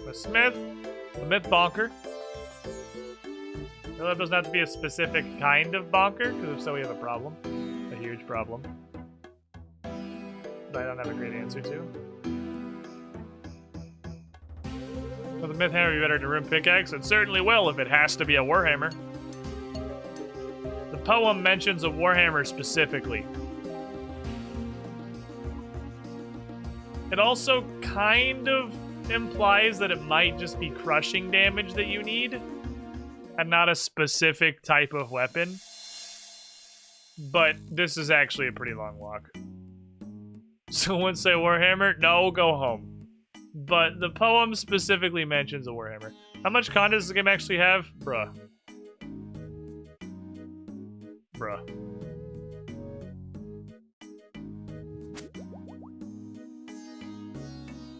A Smith. A Myth Bonker. No, that doesn't have to be a specific kind of bonker, because if so we have a problem. A huge problem. That I don't have a great answer to. Will the Myth Hammer be better than a Rune Pickaxe? It certainly will if it has to be a Warhammer. The poem mentions a Warhammer specifically. It also kind of implies that it might just be crushing damage that you need, and not a specific type of weapon. But this is actually a pretty long walk. Someone say Warhammer? No, go home. But the poem specifically mentions a Warhammer. How much content does the game actually have? Bruh. Bruh.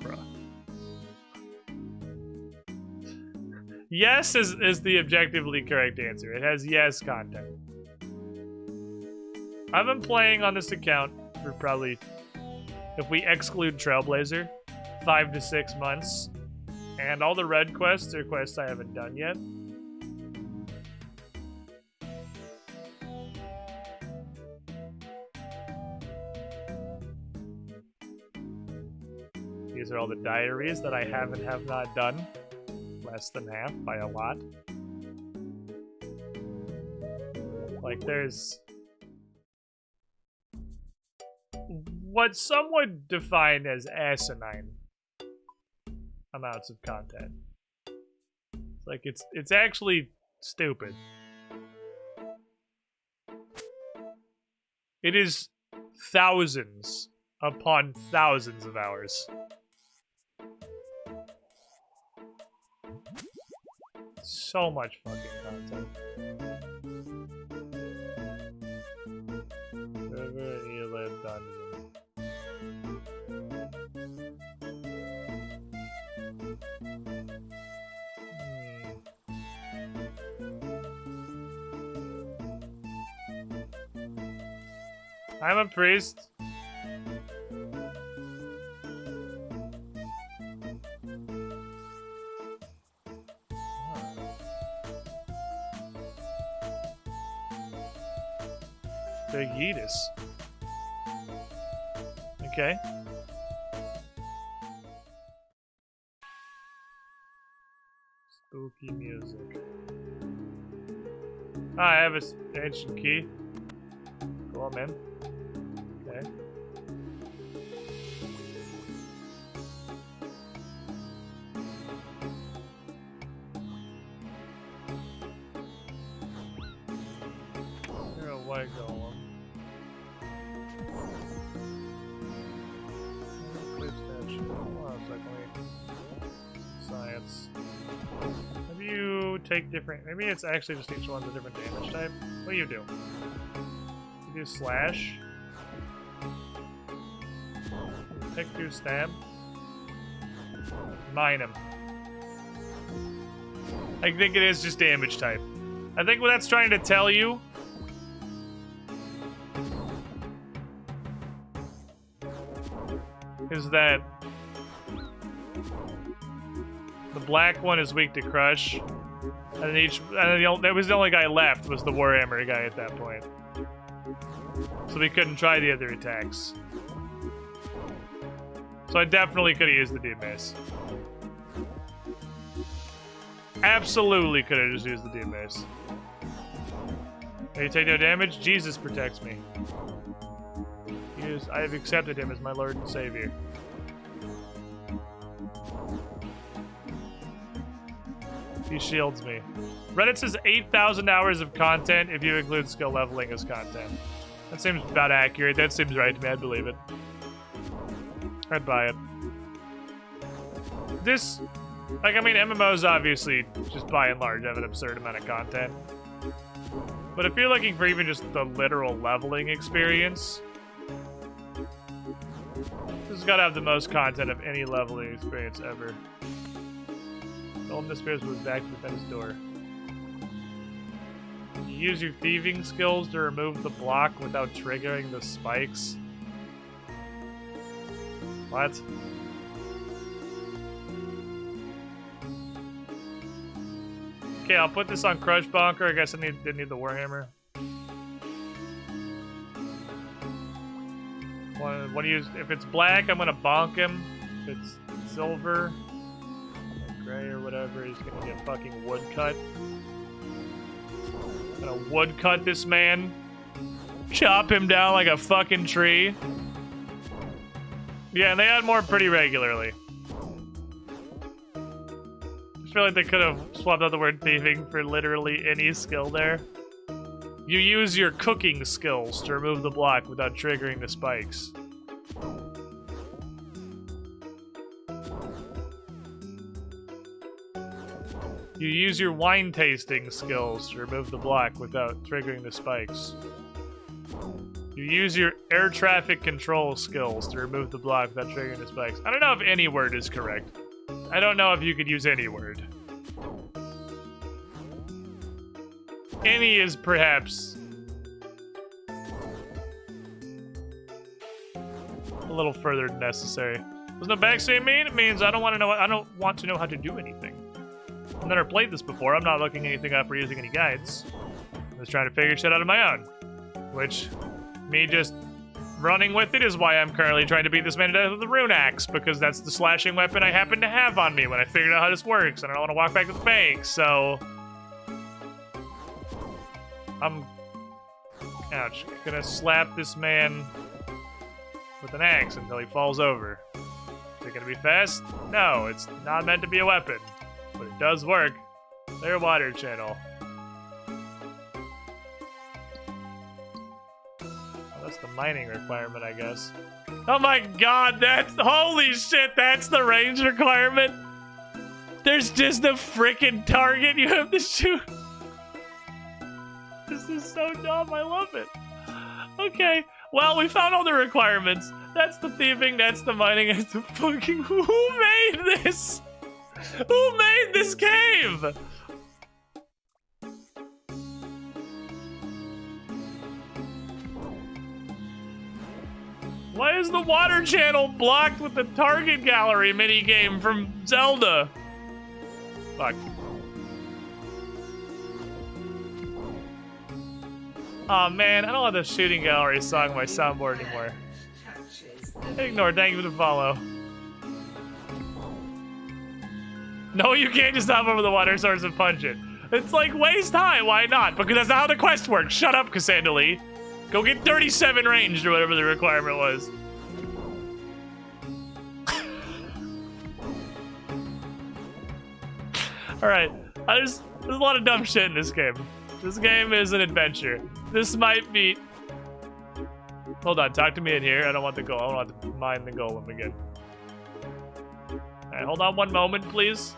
Bruh. Yes is the objectively correct answer. It has yes content. I've been playing on this account for probably, if we exclude Trailblazer, 5 to 6 months. And all the red quests are quests I haven't done yet. These are all the diaries that I have and have not done. Less than half by a lot. Like there's what some would define as asinine amounts of content. It's like it's actually stupid. It is thousands upon thousands of hours. So much fucking content. River Elid Dungeon. I'm a priest. Big Yeetus. Okay. Spooky music. Ah, I have an ancient key. Cool, man. Okay. You're a white golem. Science. Maybe you take different. Maybe it's actually just each one's a different damage type. What do? You do slash. Pick 2 stab. Mine him. I think it is just damage type. I think what that's trying to tell you is that the black one is weak to crush, And that was the only guy left, was the Warhammer guy at that point. So we couldn't try the other attacks. So I definitely could have used the deep mace. Absolutely could have just used the deep mace. You take no damage? Jesus protects me. I have accepted him as my Lord and Savior. He shields me. Reddit says 8,000 hours of content if you include skill leveling as content. That seems about accurate. That seems right to me. I'd believe it. I'd buy it. This, like, I mean, MMOs obviously just by and large have an absurd amount of content. But if you're looking for even just the literal leveling experience, this has got to have the most content of any leveling experience ever. Golden Disappears was back to defend his door. You use your thieving skills to remove the block without triggering the spikes. What? Okay, I'll put this on Crush Bonker. I guess I didn't need the Warhammer. Want to use, if it's black, I'm gonna bonk him. If it's silver, or gray or whatever, he's gonna get fucking woodcut. I'm gonna woodcut this man. Chop him down like a fucking tree. Yeah, and they add more pretty regularly. I feel like they could have swapped out the word thieving for literally any skill there. You use your cooking skills to remove the block without triggering the spikes. You use your wine tasting skills to remove the block without triggering the spikes. You use your air traffic control skills to remove the block without triggering the spikes. I don't know if any word is correct. I don't know if you could use any word. Any is perhaps a little further than necessary. Does no backstory mean? It means I don't want to know. I don't want to know how to do anything. I've never played this before. I'm not looking anything up or using any guides. I'm just trying to figure shit out on my own. Which, me just running with it is why I'm currently trying to beat this man to death with the rune axe, because that's the slashing weapon I happen to have on me when I figured out how this works, and I don't want to walk back to the bank, so I'm gonna slap this man with an axe until he falls over. Is it gonna be fast? No, it's not meant to be a weapon, but it does work. Clear water channel. That's the mining requirement, I guess. Oh my god, holy shit, that's the range requirement? There's just a freaking target you have to shoot. This is so dumb, I love it. Okay, well, we found all the requirements. That's the thieving, that's the mining, that's the fucking... Who made this? Who made this cave? Why is the water channel blocked with the target gallery minigame from Zelda? Fuck. Aw, man, I don't have the shooting gallery song on my soundboard anymore. Ignore, thank you for the follow. No, you can't just hop over the water source and punch it. It's like waist high, why not? Because that's not how the quest works. Shut up, Cassandra Lee. Go get 37 ranged or whatever the requirement was. Alright, there's a lot of dumb shit in this game. This game is an adventure. This might be... Hold on, talk to me in here. I don't want the goal. I don't want to mine the golem again. Alright, hold on one moment, please.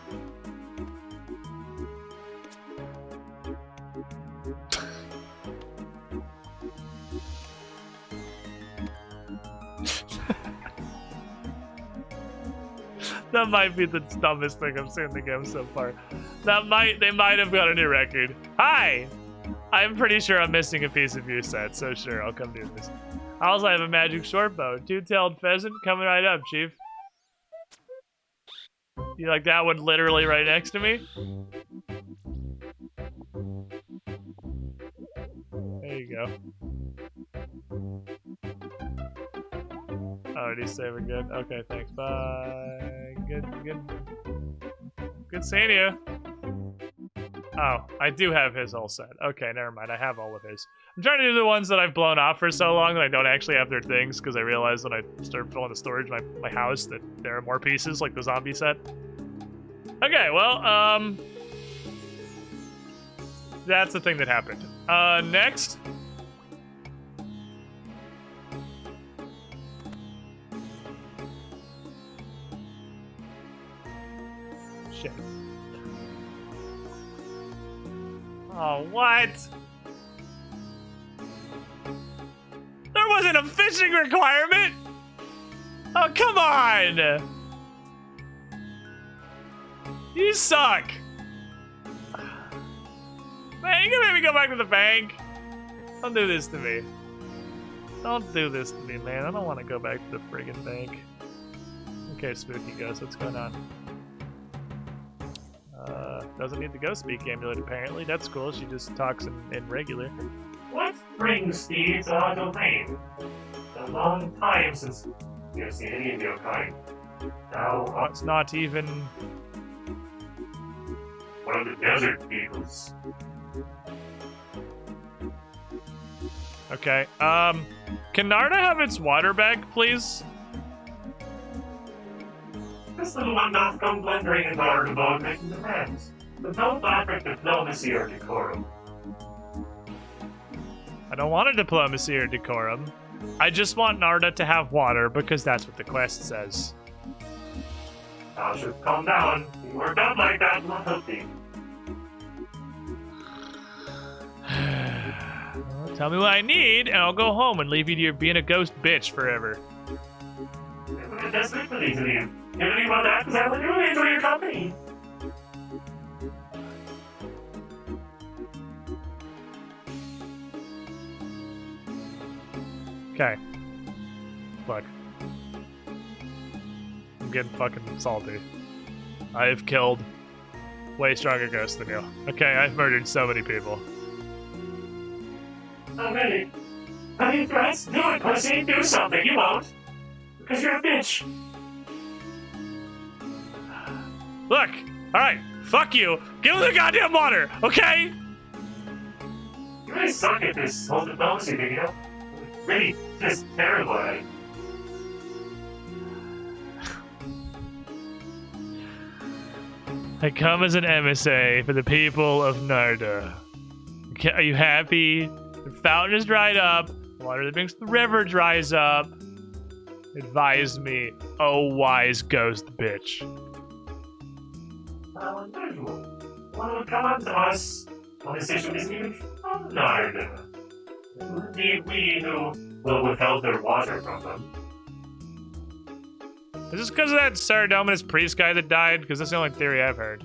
That might be the dumbest thing I've seen in the game so far. They might have got a new record. Hi! I'm pretty sure I'm missing a piece of your set, so sure, I'll come do this. I also have a magic short bow. Two-tailed pheasant coming right up, Chief. You like that one literally right next to me? Already saving good. Okay, thanks. Bye. Good seeing you. Oh, I do have his all set. Okay, never mind. I have all of his. I'm trying to do the ones that I've blown off for so long that I don't actually have their things, because I realized when I started filling the storage my house that there are more pieces, like the zombie set. Okay, well, that's the thing that happened. Next. Shit. Oh, what? There wasn't a fishing requirement? Oh, come on! You suck! Man, you gonna make me go back to the bank? Don't do this to me. Don't do this to me, man. I don't want to go back to the friggin' bank. Okay, Spooky Ghost, what's going on? Doesn't need the ghost speak amulet, apparently. That's cool. She just talks in regular. What brings thee to our domain? A long time since we have seen any of your kind. Thou art It's not even... one of the desert peoples. Okay, can Narda have its water back, please? This little one doth come blundering into our abode making demands. But no fabric diplomacy or decorum. I don't want a diplomacy or decorum. I just want Narda to have water because that's what the quest says. Thou should calm down. You work out like that will help thee. Well, tell me what I need, and I'll go home and leave you to your being a ghost bitch forever. That's good for thee to leave. Anything about that? Because I would really enjoy your company. Okay. Look. I'm getting fucking salty. I have killed way stronger ghosts than you. Okay, I've murdered so many people. Oh, really? Have you threats? Do it, pussy. Do something. You won't. Because you're a bitch. Look! Alright, fuck you! Give him the goddamn water, okay? You really suck at this whole diplomacy thing, you know? Really, just terrible at it. I come as an emissary for the people of Narda. Okay, are you happy? The fountain is dried up. The water that brings the river dries up. Advise me, oh wise ghost bitch. How unusual. One would come up to us when this issue isn't even from Narda. It would be we who will withhold their water from them. Is this because of that Saradominus priest guy that died? Because that's the only theory I've heard.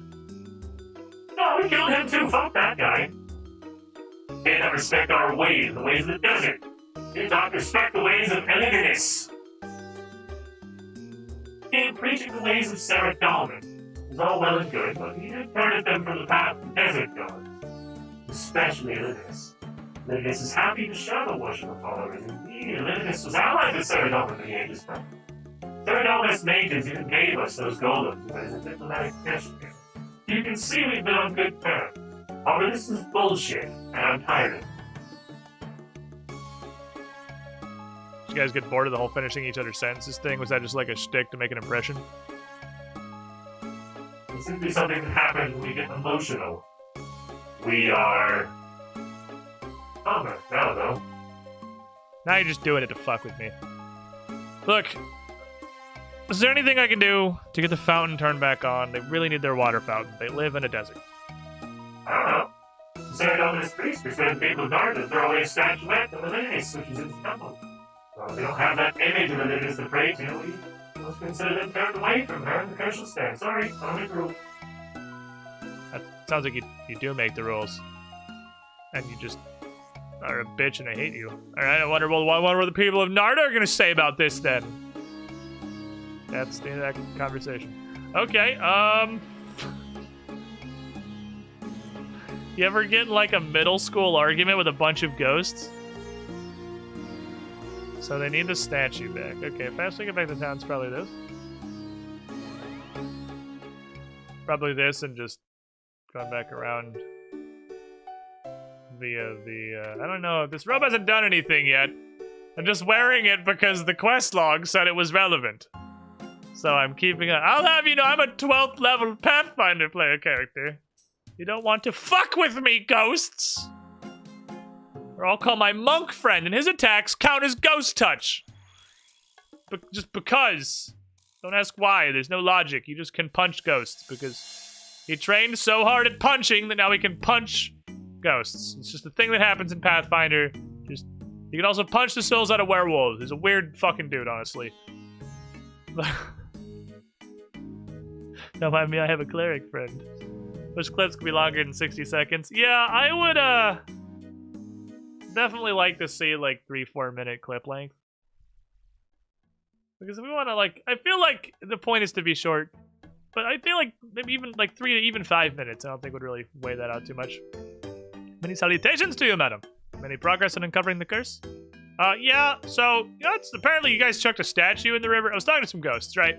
No, we killed him too. Fuck that guy. He did not respect our ways, the ways of the desert. He did not respect the ways of Eliginus. He did preaching the ways of Saradomin. It was all well and good, but he did turn them from the path of desert gods. Especially Eliginus. Eliginus is happy to share the worship of followers. Indeed, Eliginus was allied with Saradomin in the ages past. Saradominus mages even gave us those golems as a diplomatic gesture. You can see we've been on good terms. However, this is bullshit, and I'm tired of it. Did you guys get bored of the whole finishing each other's sentences thing? Was that just like a shtick to make an impression? It's simply something that happens when we get emotional. We are... calmer now, though. Now you're just doing it to fuck with me. Look, is there anything I can do to get the fountain turned back on? They really need their water fountain. They live in a desert. I don't know. Saradominus priest persuaded people of Narda to throw away a statuette of Eliginus, which is in the temple. Well, if they don't have that image of Eliginus to pray to, we must consider them turned away from her, and the curse will stand. Sorry, I don't make the rules. That sounds like you do make the rules. And you just are a bitch and I hate you. Alright, I wonder what the people of Narda are gonna say about this then. That's the end of that conversation. Okay, you ever get in like a middle school argument with a bunch of ghosts? So they need the statue back. Okay, fast to get back to town is probably this. Probably this and just going back around via the, I don't know, this robe hasn't done anything yet. I'm just wearing it because the quest log said it was relevant. So I'm keeping it. I'll have you know I'm a 12th level Pathfinder player character. You don't want to fuck with me, ghosts! Or I'll call my monk friend and his attacks count as ghost touch. Just because. Don't ask why, there's no logic. You just can punch ghosts because he trained so hard at punching that now he can punch ghosts. It's just a thing that happens in Pathfinder. Just you can also punch the souls out of werewolves. He's a weird fucking dude, honestly. Don't mind me, I have a cleric friend. Which clips can be longer than 60 seconds? Yeah, I would definitely like to see like 3-4 minute clip length. Because if we want to like, I feel like the point is to be short, but I feel like maybe even like 3 to even 5 minutes, I don't think would really weigh that out too much. Many salutations to you, madam. Any progress on uncovering the curse? Yeah, so, you know, apparently you guys chucked a statue in the river. I was talking to some ghosts, right?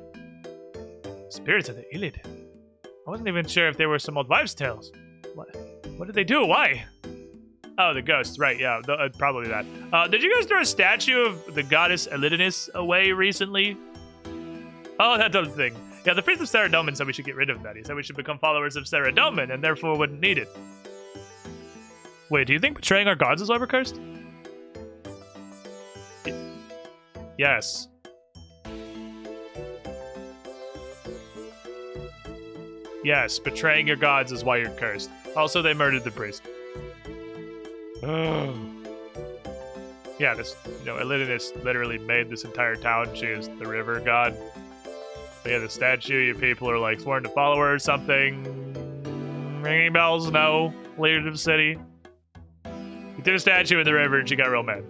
Spirits of the Illid. I wasn't even sure if they were some old wives' tales. What did they do? Why? Oh, the ghosts, right, yeah, probably that. Did you guys throw a statue of the goddess Elidinus away recently? Oh, that other thing. Yeah, the priest of Saradomin said we should get rid of that. He said we should become followers of Saradomin and therefore wouldn't need it. Wait, do you think betraying our gods is overcursed? Yes. Yes, betraying your gods is why you're cursed. Also, they murdered the priest. Oh. Yeah, this, you know, Elidinus literally made this entire town. She is the river god. But yeah, the statue, you people are like sworn to follow her or something. Ringing bells? No. Leader of the city. He did a statue in the river and she got real mad.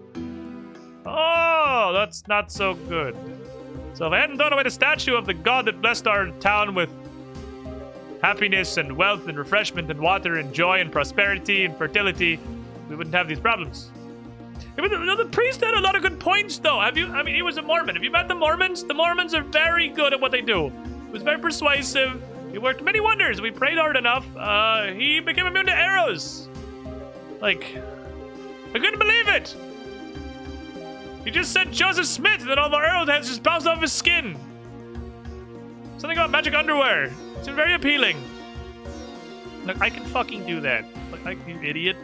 Oh, that's not so good. So if I hadn't thrown away the statue of the god that blessed our town with happiness and wealth and refreshment and water and joy and prosperity and fertility, we wouldn't have these problems. The priest had a lot of good points, though. I mean, he was a Mormon. Have you met the Mormons? The Mormons are very good at what they do. He was very persuasive. He worked many wonders. We prayed hard enough. He became immune to arrows. Like, I couldn't believe it. He just said Joseph Smith, and then all the arrowheads just bounced off his skin. Something about magic underwear. It's very appealing. Look, I can fucking do that. Like, you idiot.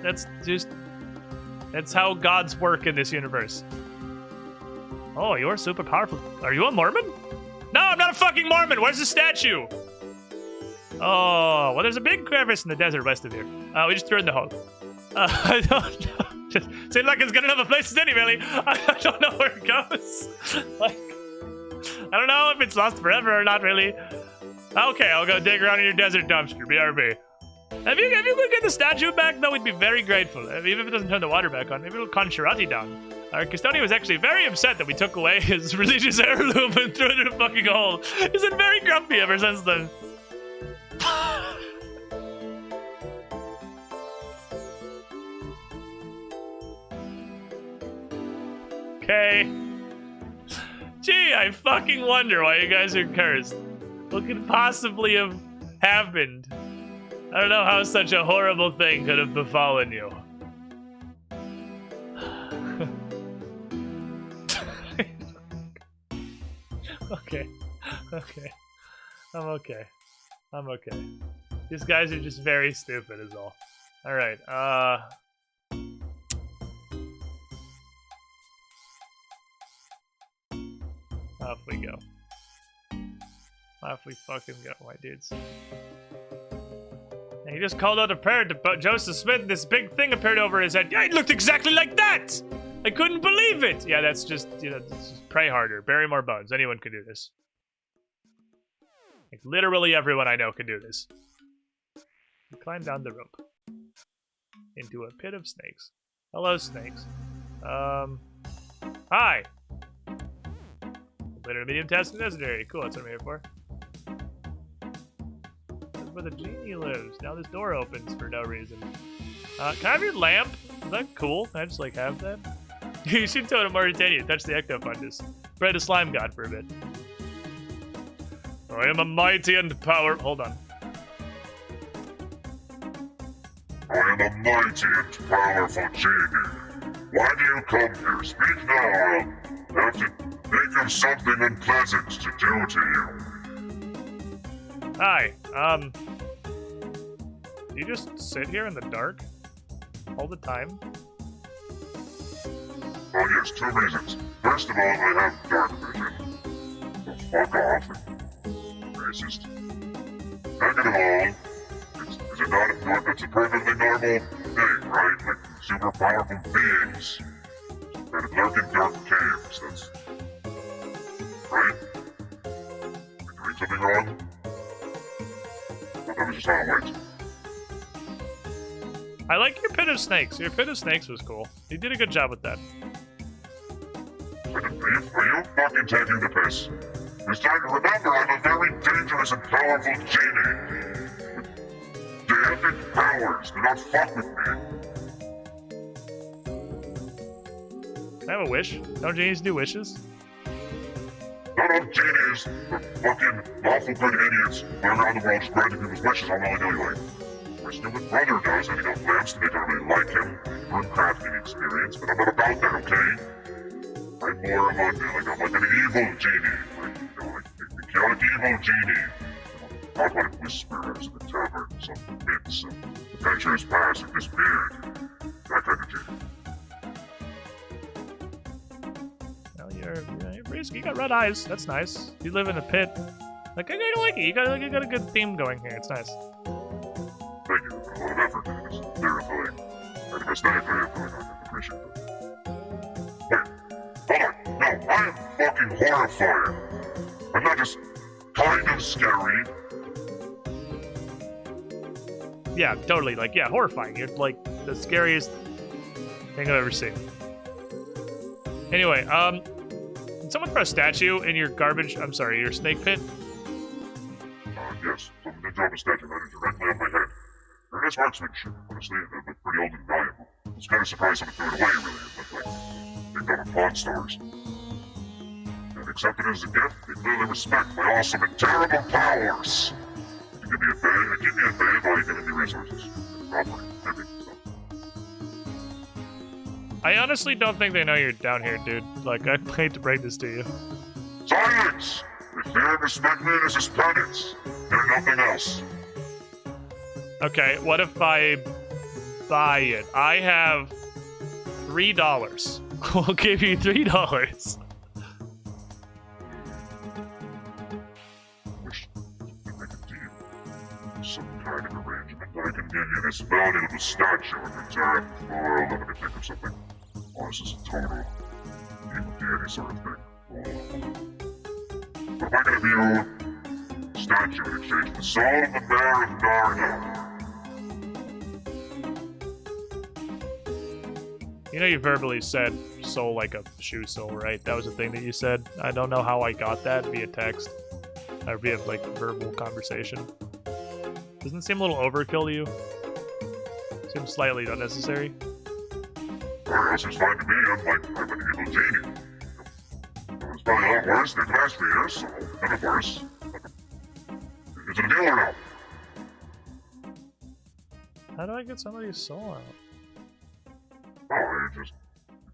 That's how gods work in this universe. Oh, you're super powerful. Are you a Mormon? No, I'm not a fucking Mormon. Where's the statue? Oh, well, there's a big crevice in the desert west of here. We just threw it in the hole. I don't know. Just seems like it's good enough a place as any, really. I don't know where it goes. Like, I don't know if it's lost forever or not, really. Okay, I'll go dig around in your desert dumpster. BRB. If you could get the statue back, though, we'd be very grateful. Even if it doesn't turn the water back on, maybe it'll calm Shirati down. Our custodian was actually very upset that we took away his religious heirloom and threw it in a fucking hole. He's been very grumpy ever since then. Okay. Gee, I fucking wonder why you guys are cursed. What could possibly have happened? I don't know how such a horrible thing could have befallen you. Okay. I'm okay. These guys are just very stupid is all. Alright, off we go. Off we fucking go, my dudes. And he just called out a prayer to Joseph Smith, and this big thing appeared over his head. Yeah, it looked exactly like that! I couldn't believe it! Yeah, that's just, you know, just pray harder, bury more bones. Anyone can do this. Like, literally everyone I know can do this. You climb down the rope. Into a pit of snakes. Hello, snakes. Hi! Later medium task necessary. Cool, that's what I'm here for. That's where the genie lives. Now this door opens for no reason. Can I have your lamp? Is that cool? Can I just, like, have that? You should go to Mauritania, touch the ectophagus. Pray to slime god for a bit. I am a mighty and power. Hold on. I am a mighty and powerful genie. Why do you come here? Speak now. I'll have to think of something unpleasant to do to you. Hi. You just sit here in the dark all the time? Oh yes, 2 reasons. First of all, I have dark vision. So fuck off. Racist. Second of all, is it not, it's a perfectly normal thing, right? Like super powerful beings that lurk in dark caves. That's right. Am I doing something wrong? Well, that was just how it works. I like your pit of snakes. Your pit of snakes was cool. You did a good job with that. Are you fucking taking the piss? It's time to remember I'm a very dangerous and powerful genie. With deific powers. Do not fuck with me. Can I have a wish? Don't genies do wishes? Not all genies are fucking lawful good idiots going around the world just granting people's wishes all willy-nilly. My stupid brother does, and he got lamps to make everybody like him. Good crafting experience, but I'm not about that, okay? I'm more of like an evil genie. Like, you know, like the chaotic evil genie. Not like whisperers in the taverns of the pits of adventures past with this beard. That kind of genie. Well, you're pretty, you got red eyes. That's nice. You live in a pit. Like, I like it. You got a good theme going here. It's nice. Thank you for a lot of effort into this terrifying and aesthetically appealing. I appreciate it. Wait, hold on. No, I am fucking horrifying. I'm not just kind of scary. Yeah, totally. Like, yeah, horrifying. You're like the scariest thing I've ever seen. Anyway, did someone throw a statue in your garbage? I'm sorry, your snake pit? Yes, someone did drop a statue right directly on my head. Very nice marksmanship, honestly. It looked pretty old and valuable. I was kind of surprised someone threw it away, really. It looked like they got in pawn stores. And accepted it as a gift, they clearly respect my awesome and terrible powers. Give me a favor while you give me resources. Property, maybe, so. I honestly don't think they know you're down here, dude. Like, I hate to break this to you. Silence! If they respect me, this is penance. They're nothing else. Okay, what if I buy it? I have $3. We'll give you $3. Wish you could make a deal. Some kind of arrangement that I can give you this valuable statue in return for, let me think of something. Oh, this is a total evil deity sort of thing. But if I can give you a statue in exchange for the soul of the mayor of Narnia. You know you verbally said soul like a shoe sole, right? That was the thing that you said. I don't know how I got that via text. Or via, like, verbal conversation. Doesn't it seem a little overkill to you? Seems slightly unnecessary. Well, it seems fine to me. I'm an evil genie. It's probably a lot worse than last few years, so none of worse. Is it a deal or no? How do I get somebody's soul out? Oh, you just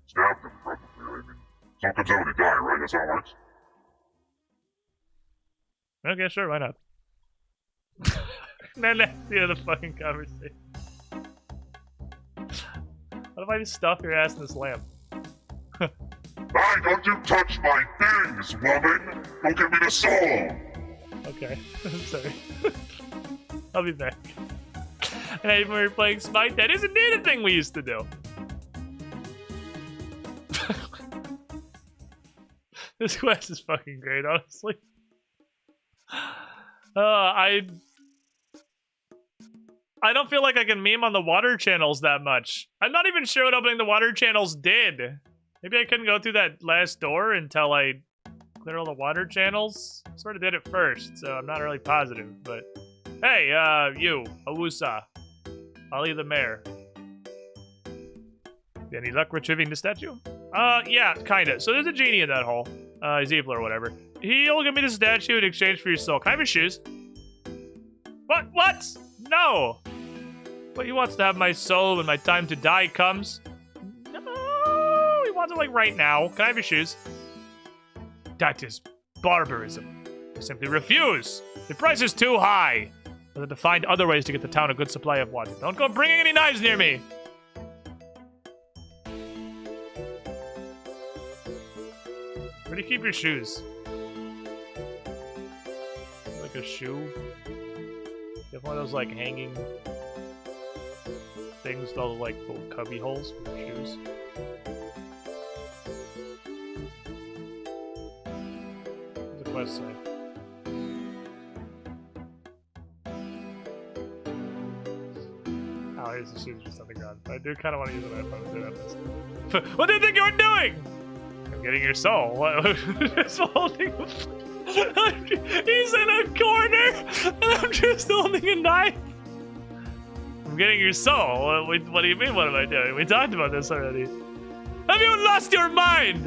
stab them, probably. I mean, someone comes out when they die, right? That's how it works. Okay, sure, why not? Then that's the end of the fucking conversation. What if I just stuff your ass in this lamp? Hey, don't you touch my things, woman! Don't give me the soul! Okay, sorry. I'll be back. And even when we were playing Smite, that is indeed a thing we used to do. This quest is fucking great, honestly. I don't feel like I can meme on the water channels that much. I'm not even sure what opening the water channels did. Maybe I couldn't go through that last door until I cleared all the water channels. Sort of did it first, so I'm not really positive, but... Hey, you, Awusa. Ali the mayor. Any luck retrieving the statue? Yeah, kinda. So there's a genie in that hole. He's evil or whatever. He'll give me the statue in exchange for your soul. Can I have his shoes? What? What? No! But he wants to have my soul when my time to die comes. No! He wants it, like, right now. Can I have your shoes? That is barbarism. I simply refuse. The price is too high. I'll have to find other ways to get the town a good supply of water. Don't go bringing any knives near me! Where do you keep your shoes? Like a shoe? You have one of those, like, hanging things with all the, like, little cubby holes for your shoes. What's the quest say? Oh, here's the shoes just on the ground. I do kind of want to use it if I was doing this. What do you think you were doing? I'm getting your soul. What? Just holding. He's in a corner, and I'm just holding a knife. I'm getting your soul. What do you mean? What am I doing? We talked about this already. Have you lost your mind?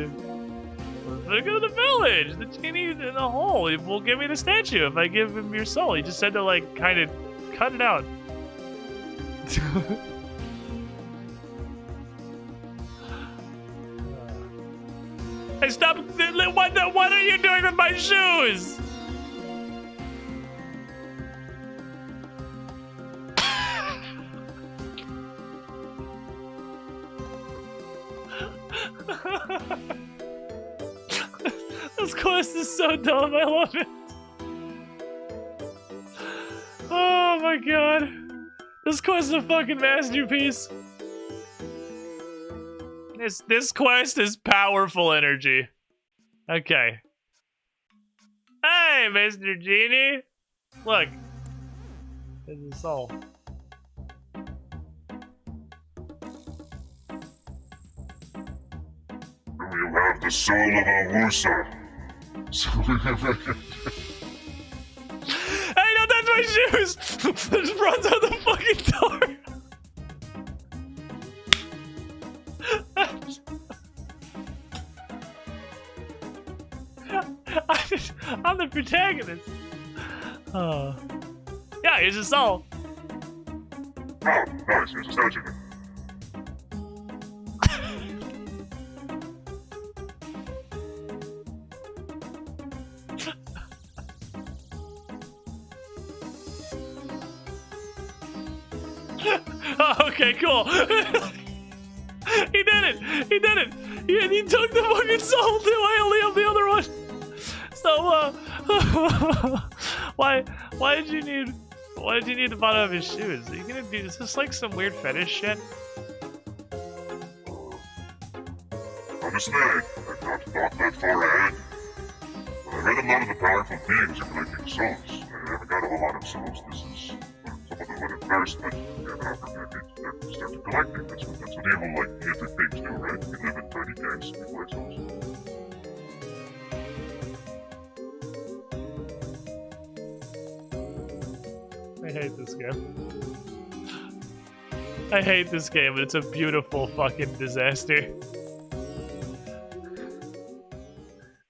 Let's go to the village. The genie's in the hole. He will give me the statue if I give him your soul. He just said to, like, kind of cut it out. Hey, stop! What are you doing with my shoes? This quest is so dumb. I love it. Oh my god. This quest is a fucking masterpiece. This quest is powerful energy. Okay. Hey, Mr. Genie. Look. There's a soul. You have the soul of a Woosa. Hey, no, that's my shoes! It just runs out the fucking door. I'm the protagonist. Oh. Yeah, here's his soul. Oh, nice, here's a statue. Oh, okay, cool. He did it! He did it! He took the fucking soul too! I only have the other one! So, why did you need the bottom of his shoes? Are you gonna do, is this like some weird fetish shit? Honestly, I've not thought that far ahead. But I read a lot of the powerful beings are collecting souls. I haven't got a whole lot of souls. This is something that went at first, but you have an opportunity to start collecting. That's what evil, like, mythic things do, right? You live in tiny caves, you collect souls. I hate this game. I hate this game, but it's a beautiful fucking disaster.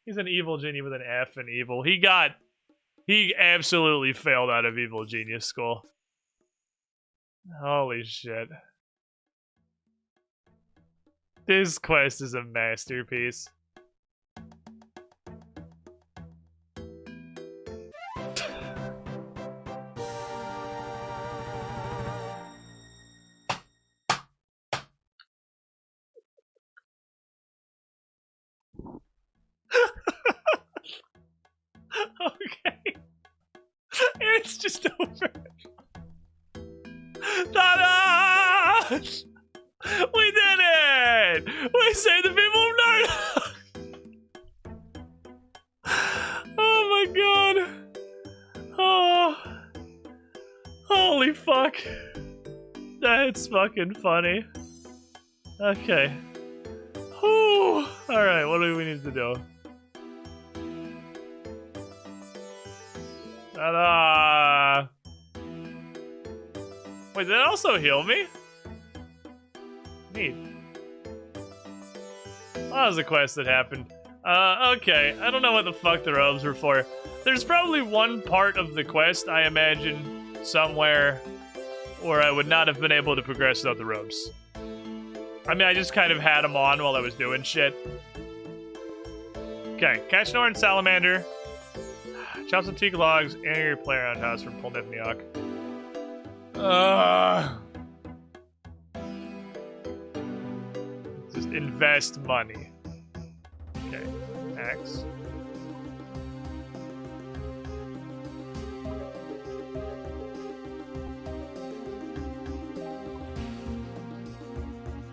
He's an evil genie with an F in evil. He absolutely failed out of evil genius school. Holy shit. This quest is a masterpiece. Okay. It's just over. Ta-da! We did it! We saved the people of Narnia! Oh my god. Oh. Holy fuck. That's fucking funny. Okay. Whew. Alright, what do we need to do? Ta-da! Wait, did that also heal me? Neat. Oh, that was a quest that happened. Okay, I don't know what the fuck the robes were for. There's probably one part of the quest, I imagine, somewhere where I would not have been able to progress without the robes. I mean, I just kind of had them on while I was doing shit. Okay, catch an orange salamander. Chop some teak logs, enter your playground house from Polnivniok. Just invest money. Okay, axe.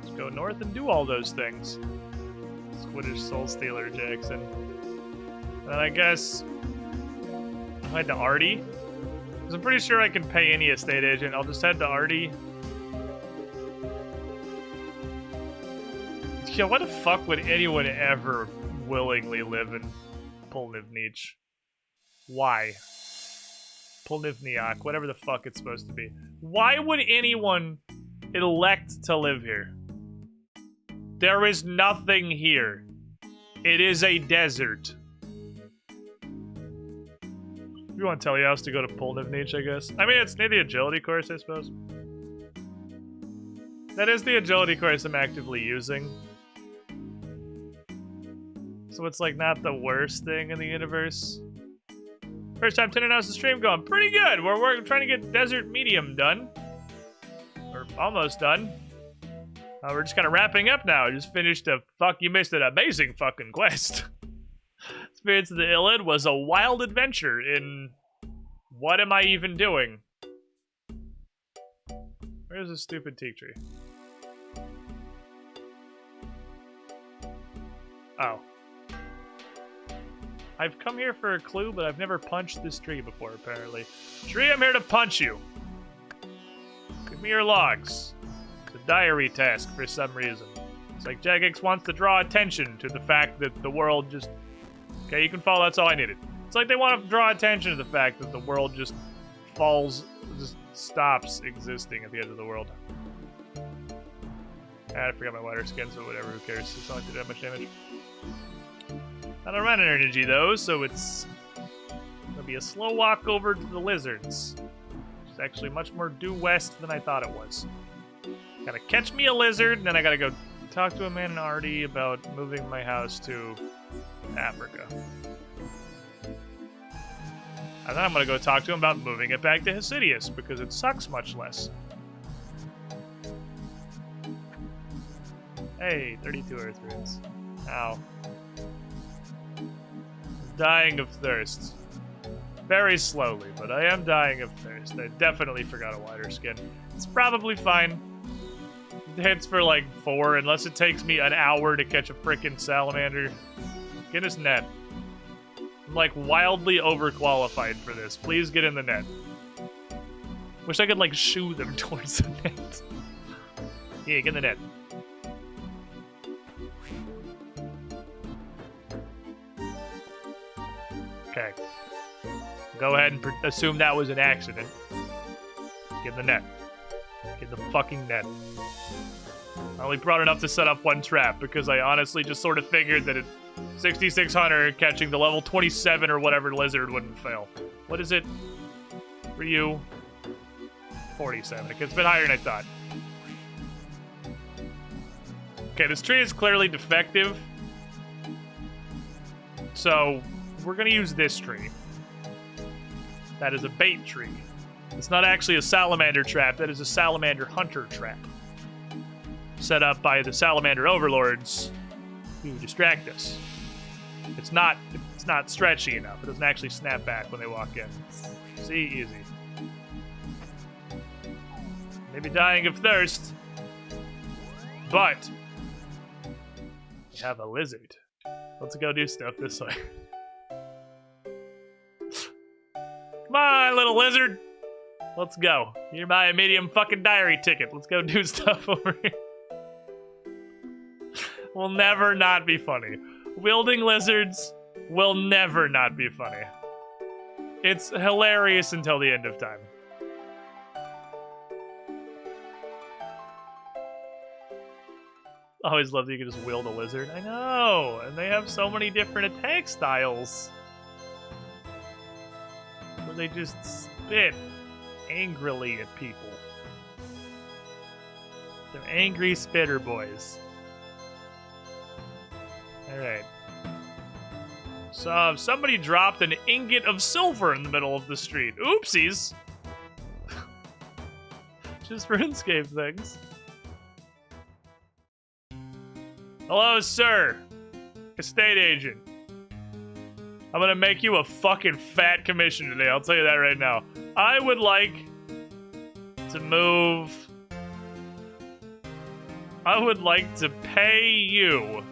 Let's go north and do all those things. Squiddish Soul Stealer Jackson. And I guess I'll head to Artie. Because I'm pretty sure I can pay any estate agent. I'll just head to Artie. Yeah, why the fuck would anyone ever willingly live in Polnivniok? Why? Polnivniok, whatever the fuck it's supposed to be. Why would anyone elect to live here? There is nothing here. It is a desert. You want to tell your house to go to Polnivniok, I guess? I mean, it's near the agility course, I suppose. That is the agility course I'm actively using. So it's like not the worst thing in the universe. First time 10 hours of stream going pretty good. We're trying to get Desert Medium done. We're almost done. We're just kind of wrapping up now. I just finished a you missed an amazing fucking quest. Spirits of the Illid was a wild adventure in what am I even doing? Where's this stupid teak tree? Oh. I've come here for a clue, but I've never punched this tree before, apparently. Tree, I'm here to punch you. Give me your logs. It's a diary task for some reason. It's like Jagex wants to draw attention to the fact that the world just... Okay, you can follow, that's all I needed. It's like they want to draw attention to the fact that the world just just stops existing at the end of the world. I forgot my water skin, so whatever, who cares? It's not like they did that much damage. I don't run energy though, so it's gonna be a slow walk over to the lizards. It's actually much more due west than I thought it was. Gotta catch me a lizard, and then I gotta go talk to a man in Artie about moving my house to Africa. And then I'm gonna go talk to him about moving it back to Hesidius, because it sucks much less. Hey, 32 Earth Runes. Ow. Dying of thirst. Very slowly, but I am dying of thirst. I definitely forgot a wider skin. It's probably fine. It hits for like 4, unless it takes me an hour to catch a frickin' salamander. Get his net. I'm like wildly overqualified for this. Please get in the net. Wish I could like shoo them towards the net. Yeah, get in the net. Okay. Go ahead and assume that was an accident. Get in the net. Get the fucking net. I only brought enough to set up one trap because I honestly just sort of figured that at 6,600 catching the level 27 or whatever lizard wouldn't fail. What is it for you? 47. It's a bit higher than I thought. Okay, this tree is clearly defective. So we're gonna use this tree. That is a bait tree. It's not actually a salamander trap, that is a salamander hunter trap. Set up by the salamander overlords to distract us. It's not stretchy enough. It doesn't actually snap back when they walk in. See, easy. Maybe dying of thirst, but we have a lizard. Let's go do stuff this way. Come on, little lizard. Let's go. You're my medium fucking diary ticket. Let's go do stuff over here. Will never not be funny. Wielding lizards will never not be funny. It's hilarious until the end of time. Always love that you can just wield a lizard. I know, and they have so many different attack styles. Where they just spit angrily at people. They're angry spitter boys. Alright. So, somebody dropped an ingot of silver in the middle of the street. Oopsies! Just RuneScape things. Hello, sir. Estate agent. I'm gonna make you a fucking fat commission today, I'll tell you that right now. I would like to move... I would like to pay you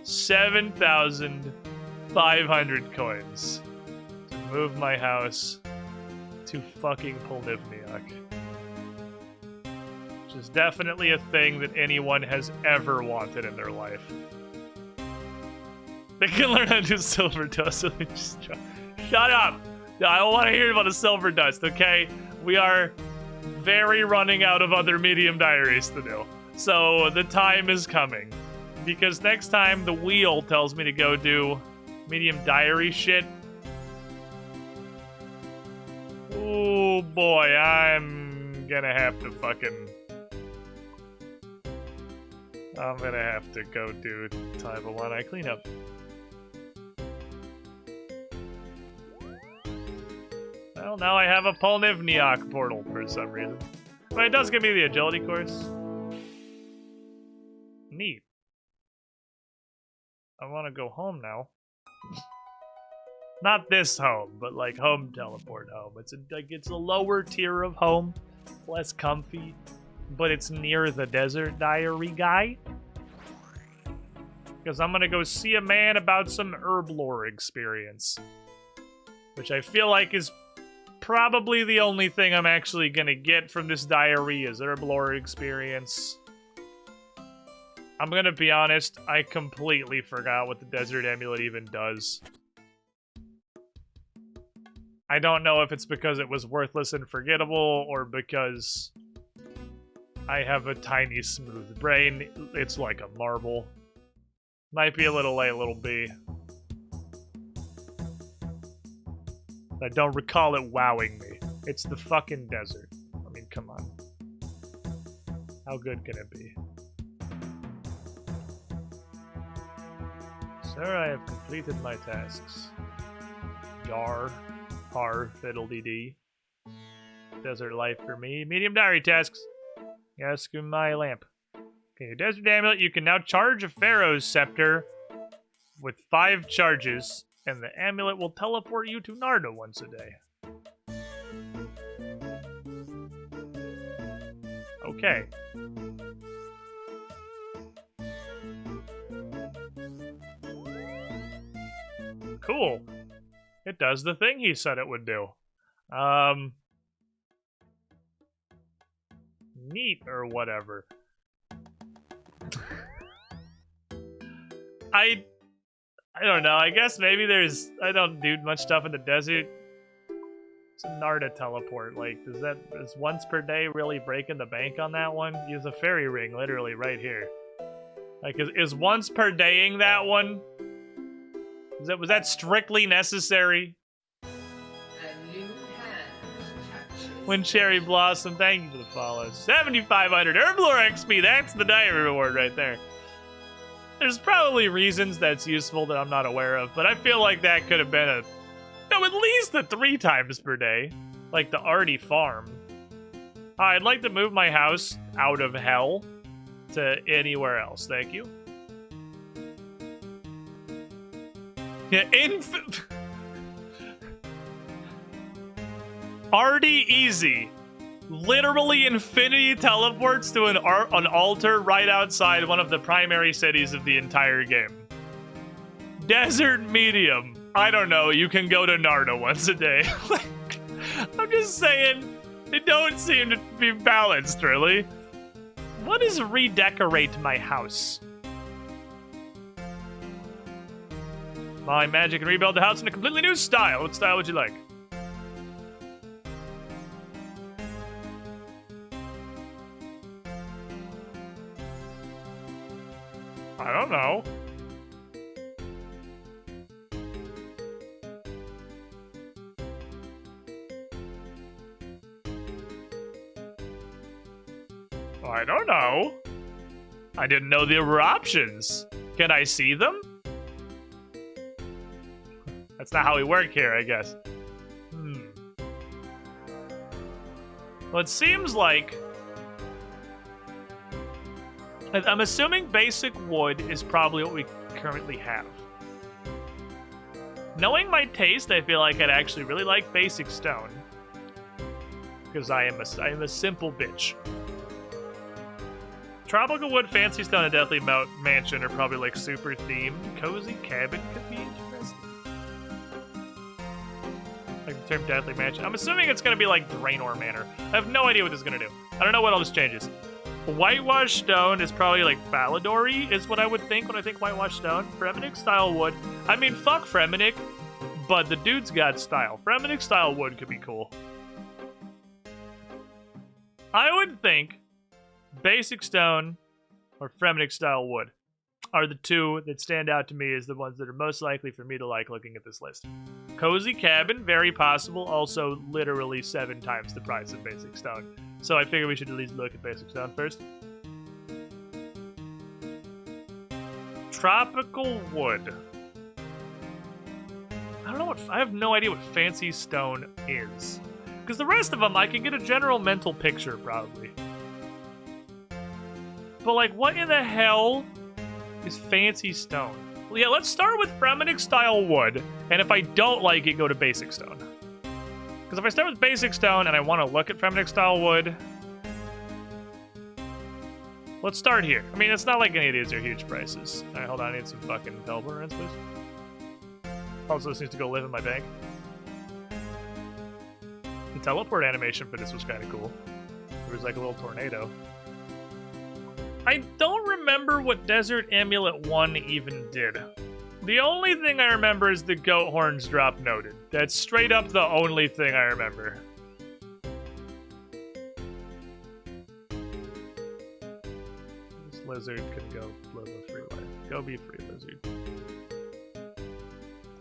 7,500 coins to move my house to fucking Polnivniak. Which is definitely a thing that anyone has ever wanted in their life. They can learn how to do silver dust, so they just try. Shut up! I don't want to hear about the silver dust, okay? We are very running out of other medium diaries to do. So the time is coming. Because next time the wheel tells me to go do medium diary shit. Oh boy, I'm gonna have to fucking... I'm gonna have to go do time of one eye cleanup. Well, now I have a Polnivniak portal for some reason. But it does give me the agility course. Neat. I want to go home now. Not this home, but like home teleport home. It's a lower tier of home, less comfy, but it's near the desert diary guy. Because I'm gonna go see a man about some herb lore experience, which I feel like is probably the only thing I'm actually gonna get from this diary is herb lore experience. I'm gonna be honest, I completely forgot what the Desert Amulet even does. I don't know if it's because it was worthless and forgettable, or because I have a tiny smooth brain. It's like a marble. Might be a little A, little B. I don't recall it wowing me. It's the fucking desert. I mean, come on. How good can it be? Sir, I have completed my tasks. Yar. Har. Fiddle-dee-dee. Desert life for me. Medium diary tasks. Yes, my lamp. Okay, Desert Amulet, you can now charge a Pharaoh's Scepter with 5 charges, and the amulet will teleport you to Narda once a day. Okay. Cool. It does the thing he said it would do. Neat or whatever. I don't know. I guess maybe I don't do much stuff in the desert. It's a Narda teleport. Like, is once per day really breaking the bank on that one? Use a fairy ring, literally right here. Like, is once per daying that one? Was that strictly necessary? When Cherry Blossom, thank you for the follow. 7,500 Herblore XP. That's the diary reward right there. There's probably reasons that's useful that I'm not aware of, but I feel like that could have been at least 3 times per day. Like the Artie farm. I'd like to move my house out of hell to anywhere else. Thank you. Yeah, Artie easy. Literally infinity teleports to an altar right outside one of the primary cities of the entire game. Desert medium. I don't know, you can go to Narda once a day. I'm just saying, they don't seem to be balanced, really. What is redecorate my house? My magic can rebuild the house in a completely new style. What style would you like? I don't know. I don't know. I didn't know there were options. Can I see them? That's not how we work here, I guess. Well, it seems like... I'm assuming basic wood is probably what we currently have. Knowing my taste, I feel like I'd actually really like basic stone. Because I am a simple bitch. Tropical wood, fancy stone, and deathly mansion are probably like super themed. Cozy cabin could be interesting. Like the term deathly mansion. I'm assuming it's gonna be like Draenor Manor. I have no idea what this is gonna do. I don't know what all this changes. Whitewashed stone is probably like Valadory is what I would think when I think whitewashed stone. Fremenic style wood. I mean, fuck Fremenic, but the dude's got style. Fremenic style wood could be cool. I would think basic stone or Fremenic style wood are the two that stand out to me as the ones that are most likely for me to like looking at this list. Cozy cabin, very possible, also literally 7 times the price of basic stone. So I figure we should at least look at basic stone first. Tropical wood. I have no idea what fancy stone is. Because the rest of them, I can get a general mental picture, probably. But, like, what in the hell is fancy stone? Well, yeah, let's start with Fremenic style wood. And if I don't like it, go to basic stone. Because if I start with basic stone and I want to look at Fremenic style wood... Let's start here. I mean, it's not like any of these are huge prices. Alright, hold on. I need some fucking teleport runs, please. Also, this needs to go live in my bank. The teleport animation for this was kind of cool. There was like a little tornado. I don't remember what Desert Amulet 1 even did. The only thing I remember is the goat horns drop noted. That's straight up the only thing I remember. This lizard can go live a free life. Go be free, lizard.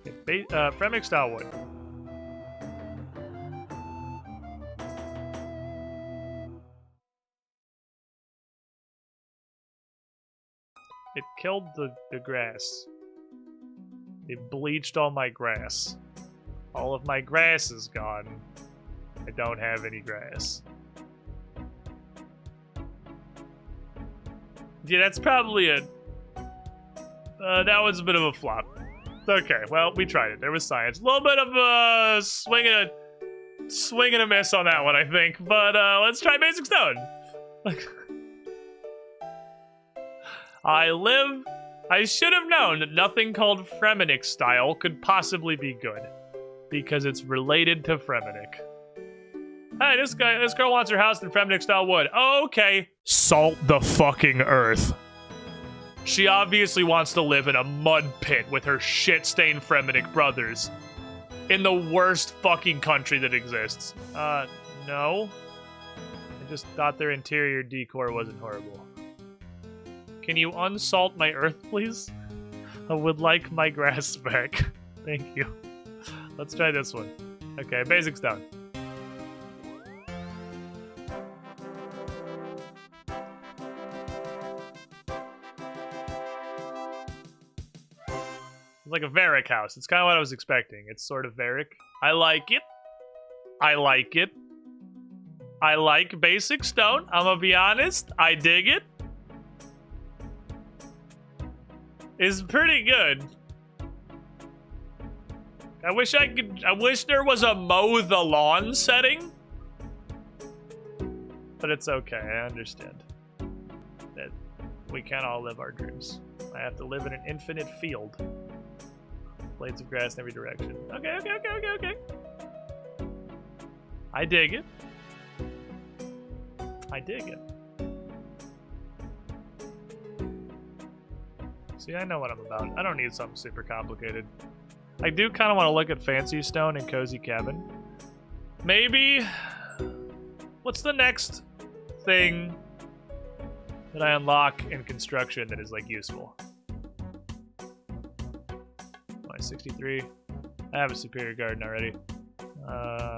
Okay, Fremenic style wood. It killed the grass. It bleached all my grass. All of my grass is gone. I don't have any grass. Yeah, that's probably it. That was a bit of a flop. Okay, well, we tried it. There was science. A little bit of a swing and a miss on that one, I think. But let's try basic stone. I should have known that nothing called Fremenic style could possibly be good. Because it's related to Fremenic. Hey, this girl wants her house in Fremenic style wood. Oh, okay. Salt the fucking earth. She obviously wants to live in a mud pit with her shit-stained Fremenic brothers. In the worst fucking country that exists. No. I just thought their interior decor wasn't horrible. Can you unsalt my earth, please? I would like my grass back. Thank you. Let's try this one. Okay, basic stone. It's like a Varric house. It's kind of what I was expecting. It's sort of Varric. I like it. I like it. I like basic stone. I'm gonna be honest. I dig it. It's pretty good. I wish there was a mow the lawn setting. But it's okay, I understand. That we can't all live our dreams. I have to live in an infinite field. Blades of grass in every direction. Okay. I dig it. I dig it. See, I know what I'm about. I don't need something super complicated. I do kind of want to look at fancy stone and cozy cabin. Maybe... What's the next thing that I unlock in construction that is like useful. 63. I have a superior garden already.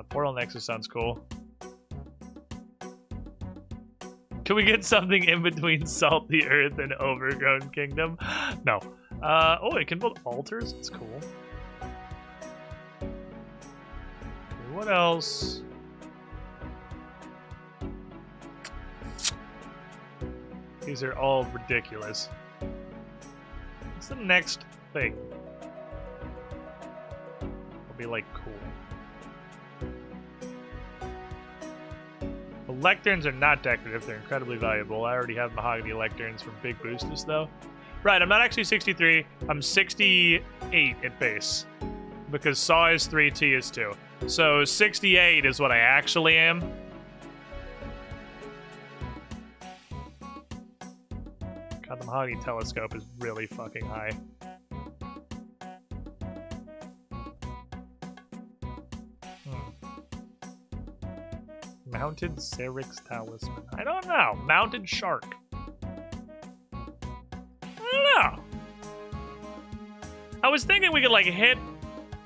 Portal Nexus sounds cool. Can we get something in between Salty Earth and Overgrown Kingdom? No. Oh, it can build altars? That's cool. Okay, what else? These are all ridiculous. What's the next thing? It'll be like cool. The lecterns are not decorative, they're incredibly valuable. I already have mahogany lecterns from big boosters though. Right, I'm not actually 63, I'm 68 at base. Because Saw is 3, T is 2. So 68 is what I actually am. God, the mahogany telescope is really fucking high. Mounted Cerix Talisman. I don't know. Mounted Shark. I don't know. I was thinking we could like hit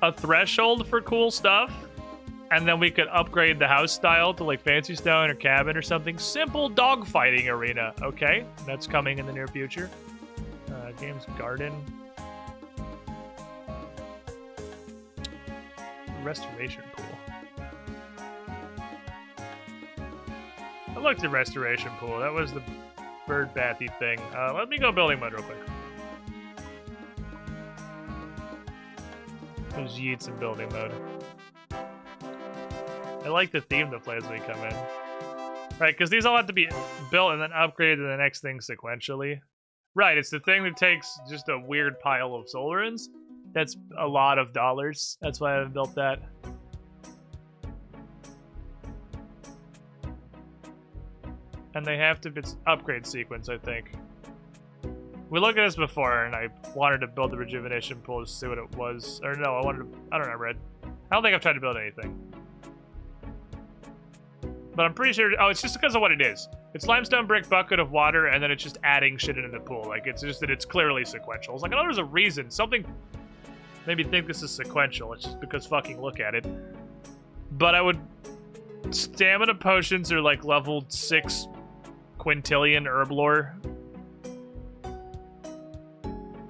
a threshold for cool stuff, and then we could upgrade the house style to like Fancy Stone or Cabin or something. Simple dogfighting arena. Okay, that's coming in the near future. Games Garden. Restoration Pool. I looked at Restoration Pool. That was the bird bathy thing. Let me go building mode real quick. There's yeets in building mode. I like the theme that plays when we come in. Right, because these all have to be built and then upgraded to the next thing sequentially. Right, it's the thing that takes just a weird pile of Solarins. That's a lot of dollars. That's why I haven't built that. And they have to, it's upgrade sequence, I think. We looked at this before, and I wanted to build the rejuvenation pool to see what it was. Or no, I wanted to, I don't know, Red. I don't think I've tried to build anything. But I'm pretty sure, oh, it's just because of what it is. It's limestone brick bucket of water, and then it's just adding shit into the pool. Like, it's just that it's clearly sequential. It's like, oh, there's a reason. Something made me think this is sequential. It's just because fucking look at it. But I would, stamina potions are like level 6 quintillion herb lore.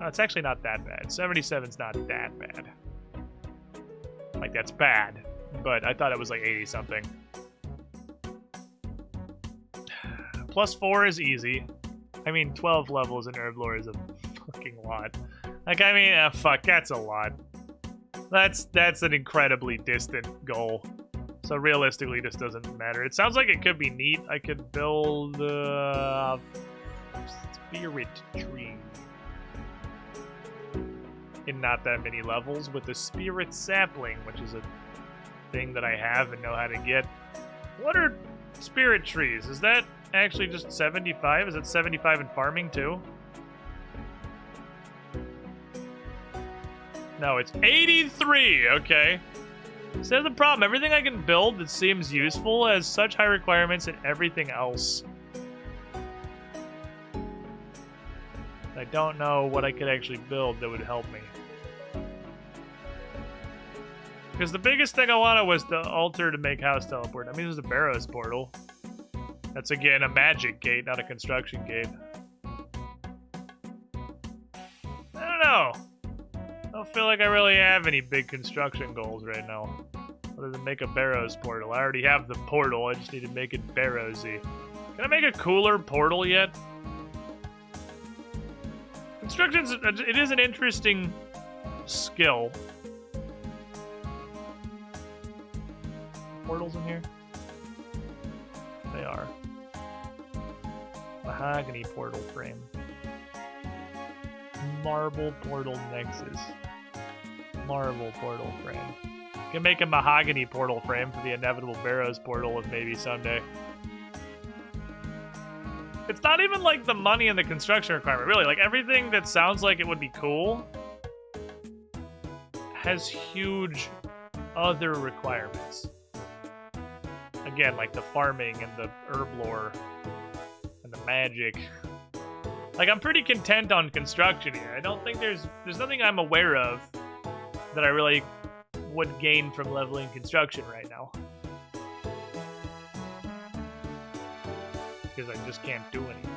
Oh, it's actually not that bad. 77's not that bad. Like, that's bad. But I thought it was like 80 something. +4 is easy. I mean, 12 levels in herb lore is a fucking lot. Like, I mean, fuck, that's a lot. That's an incredibly distant goal. So realistically, this doesn't matter. It sounds like it could be neat. I could build a spirit tree in not that many levels with a spirit sapling, which is a thing that I have and know how to get. What are spirit trees? Is that actually just 75? Is it 75 in farming too? No, it's 83. Okay. So there's the problem. Everything I can build that seems useful has such high requirements and everything else. I don't know what I could actually build that would help me. Because the biggest thing I wanted was the altar to make house teleport. I mean, there's a Barrows portal. That's again a magic gate, not a construction gate. I don't know. I don't feel like I really have any big construction goals right now. Other than make a Barrows portal. I already have the portal, I just need to make it Barrowsy. Can I make a cooler portal yet? Construction's, it is an interesting skill. Portals in here? They are. Mahogany portal frame. Marble portal nexus. Marble portal frame. Can make a mahogany portal frame for the inevitable Barrows portal if maybe someday. It's not even like the money and the construction requirement, really. Like everything that sounds like it would be cool has huge other requirements. Again, like the farming and the herb lore and the magic. Like, I'm pretty content on construction here. I don't think there's nothing I'm aware of that I really would gain from leveling construction right now. Because I just can't do anything.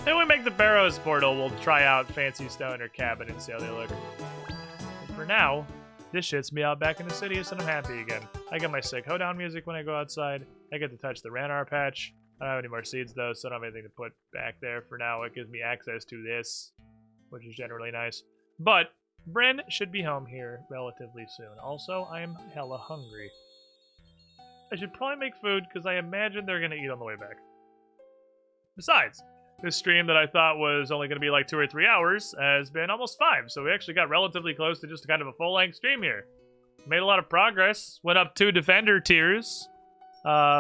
Then we make the Barrows portal, we'll try out Fancy Stone or Cabin and see how they look. But for now, this shits me out back in the city, so I'm happy again. I get my sick hoedown music when I go outside. I get to touch the Ranar patch. I don't have any more seeds though, so I don't have anything to put back there for now. It gives me access to this, which is generally nice. But Bryn should be home here relatively soon. Also, I am hella hungry. I should probably make food because I imagine they're going to eat on the way back. Besides, this stream that I thought was only going to be like 2 or 3 hours has been almost 5, so we actually got relatively close to just kind of a full-length stream here. Made a lot of progress, went up 2 Defender tiers,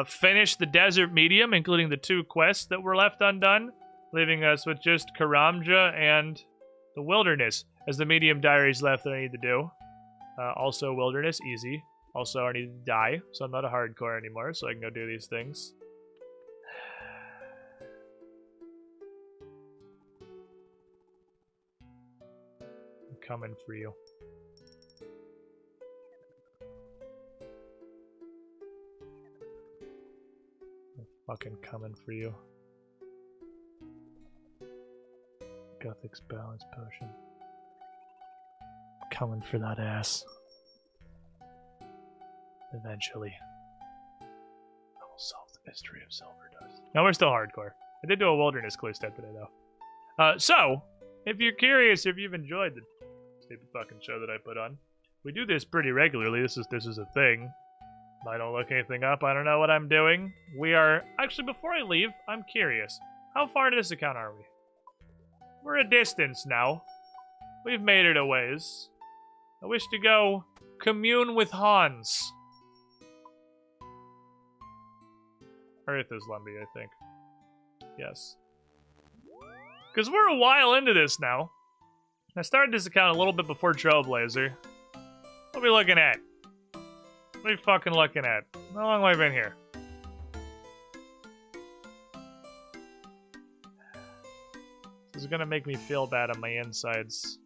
finished the Desert Medium, including the 2 quests that were left undone, leaving us with just Karamja and the Wilderness as the Medium diaries left that I need to do. Also Wilderness, easy. Also I need to die, so I'm not a hardcore anymore, so I can go do these things. Coming for you. I'm fucking coming for you. Gothic's balance potion. Coming for that ass. Eventually. I will solve the mystery of Silver Dust. No, we're still hardcore. I did do a wilderness clue step today though. So, if you're curious if you've enjoyed the stupid fucking show that I put on, we do this pretty regularly. This is a thing. I don't look anything up. I don't know what I'm doing. We are actually, before I leave, I'm curious. How far into this account are we? We're a distance now. We've made it a ways. I wish to go commune with Hans. Earth is Lumbee, I think. Yes. Because we're a while into this now. I started this account a little bit before Trailblazer. What are we looking at? What are we fucking looking at? How long have I been here? This is gonna make me feel bad on my insides.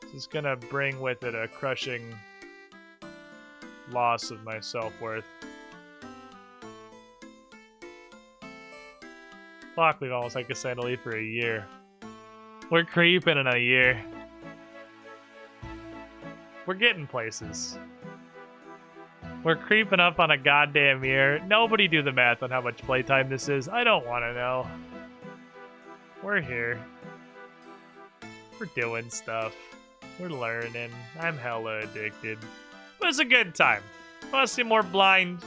This is gonna bring with it a crushing loss of my self-worth. Fuck, we've almost like a Sandali for a year. We're creeping in a year. We're getting places. We're creeping up on a goddamn year. Nobody do the math on how much playtime this is. I don't want to know. We're here. We're doing stuff. We're learning. I'm hella addicted. But it's a good time. Want to see more blind?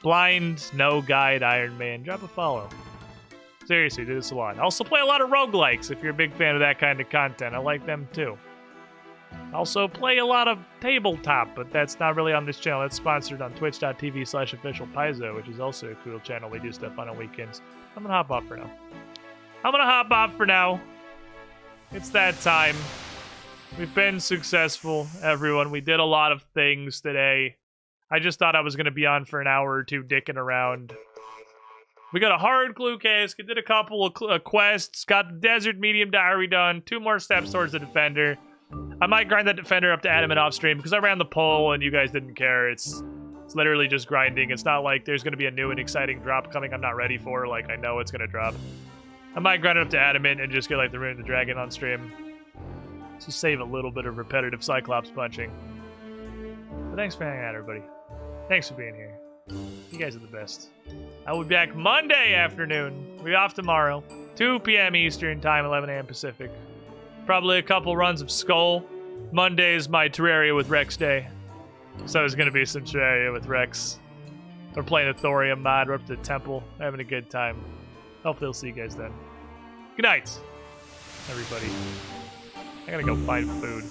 Blind, no guide Iron Man. Drop a follow. Seriously, do this a lot. Also play a lot of roguelikes if you're a big fan of that kind of content. I like them too. Also play a lot of tabletop, but that's not really on this channel. That's sponsored on twitch.tv/officialpaizo, which is also a cool channel. We do stuff on weekends. I'm gonna hop off for now. It's that time. We've been successful, everyone. We did a lot of things today. I just thought I was gonna be on for an hour or two dicking around. We got a hard clue case, did a couple of quests, got the Desert Medium Diary done, 2 more steps towards the Defender. I might grind that Defender up to Adamant off stream because I ran the poll and you guys didn't care. It's literally just grinding. It's not like there's going to be a new and exciting drop coming I'm not ready for. Like, I know it's going to drop. I might grind it up to Adamant and just get like the Rune of the Dragon on stream to save a little bit of repetitive Cyclops punching. But thanks for hanging out, everybody. Thanks for being here. You guys are the best. I will be back Monday afternoon. We'll be off tomorrow. 2 p.m. Eastern time, 11 a.m. Pacific. Probably a couple runs of Skull. Monday is my Terraria with Rex day. So there's going to be some Terraria with Rex. We're playing a Thorium mod. We're up to the temple. Having a good time. Hopefully I'll see you guys then. Good night, everybody. I gotta go find food.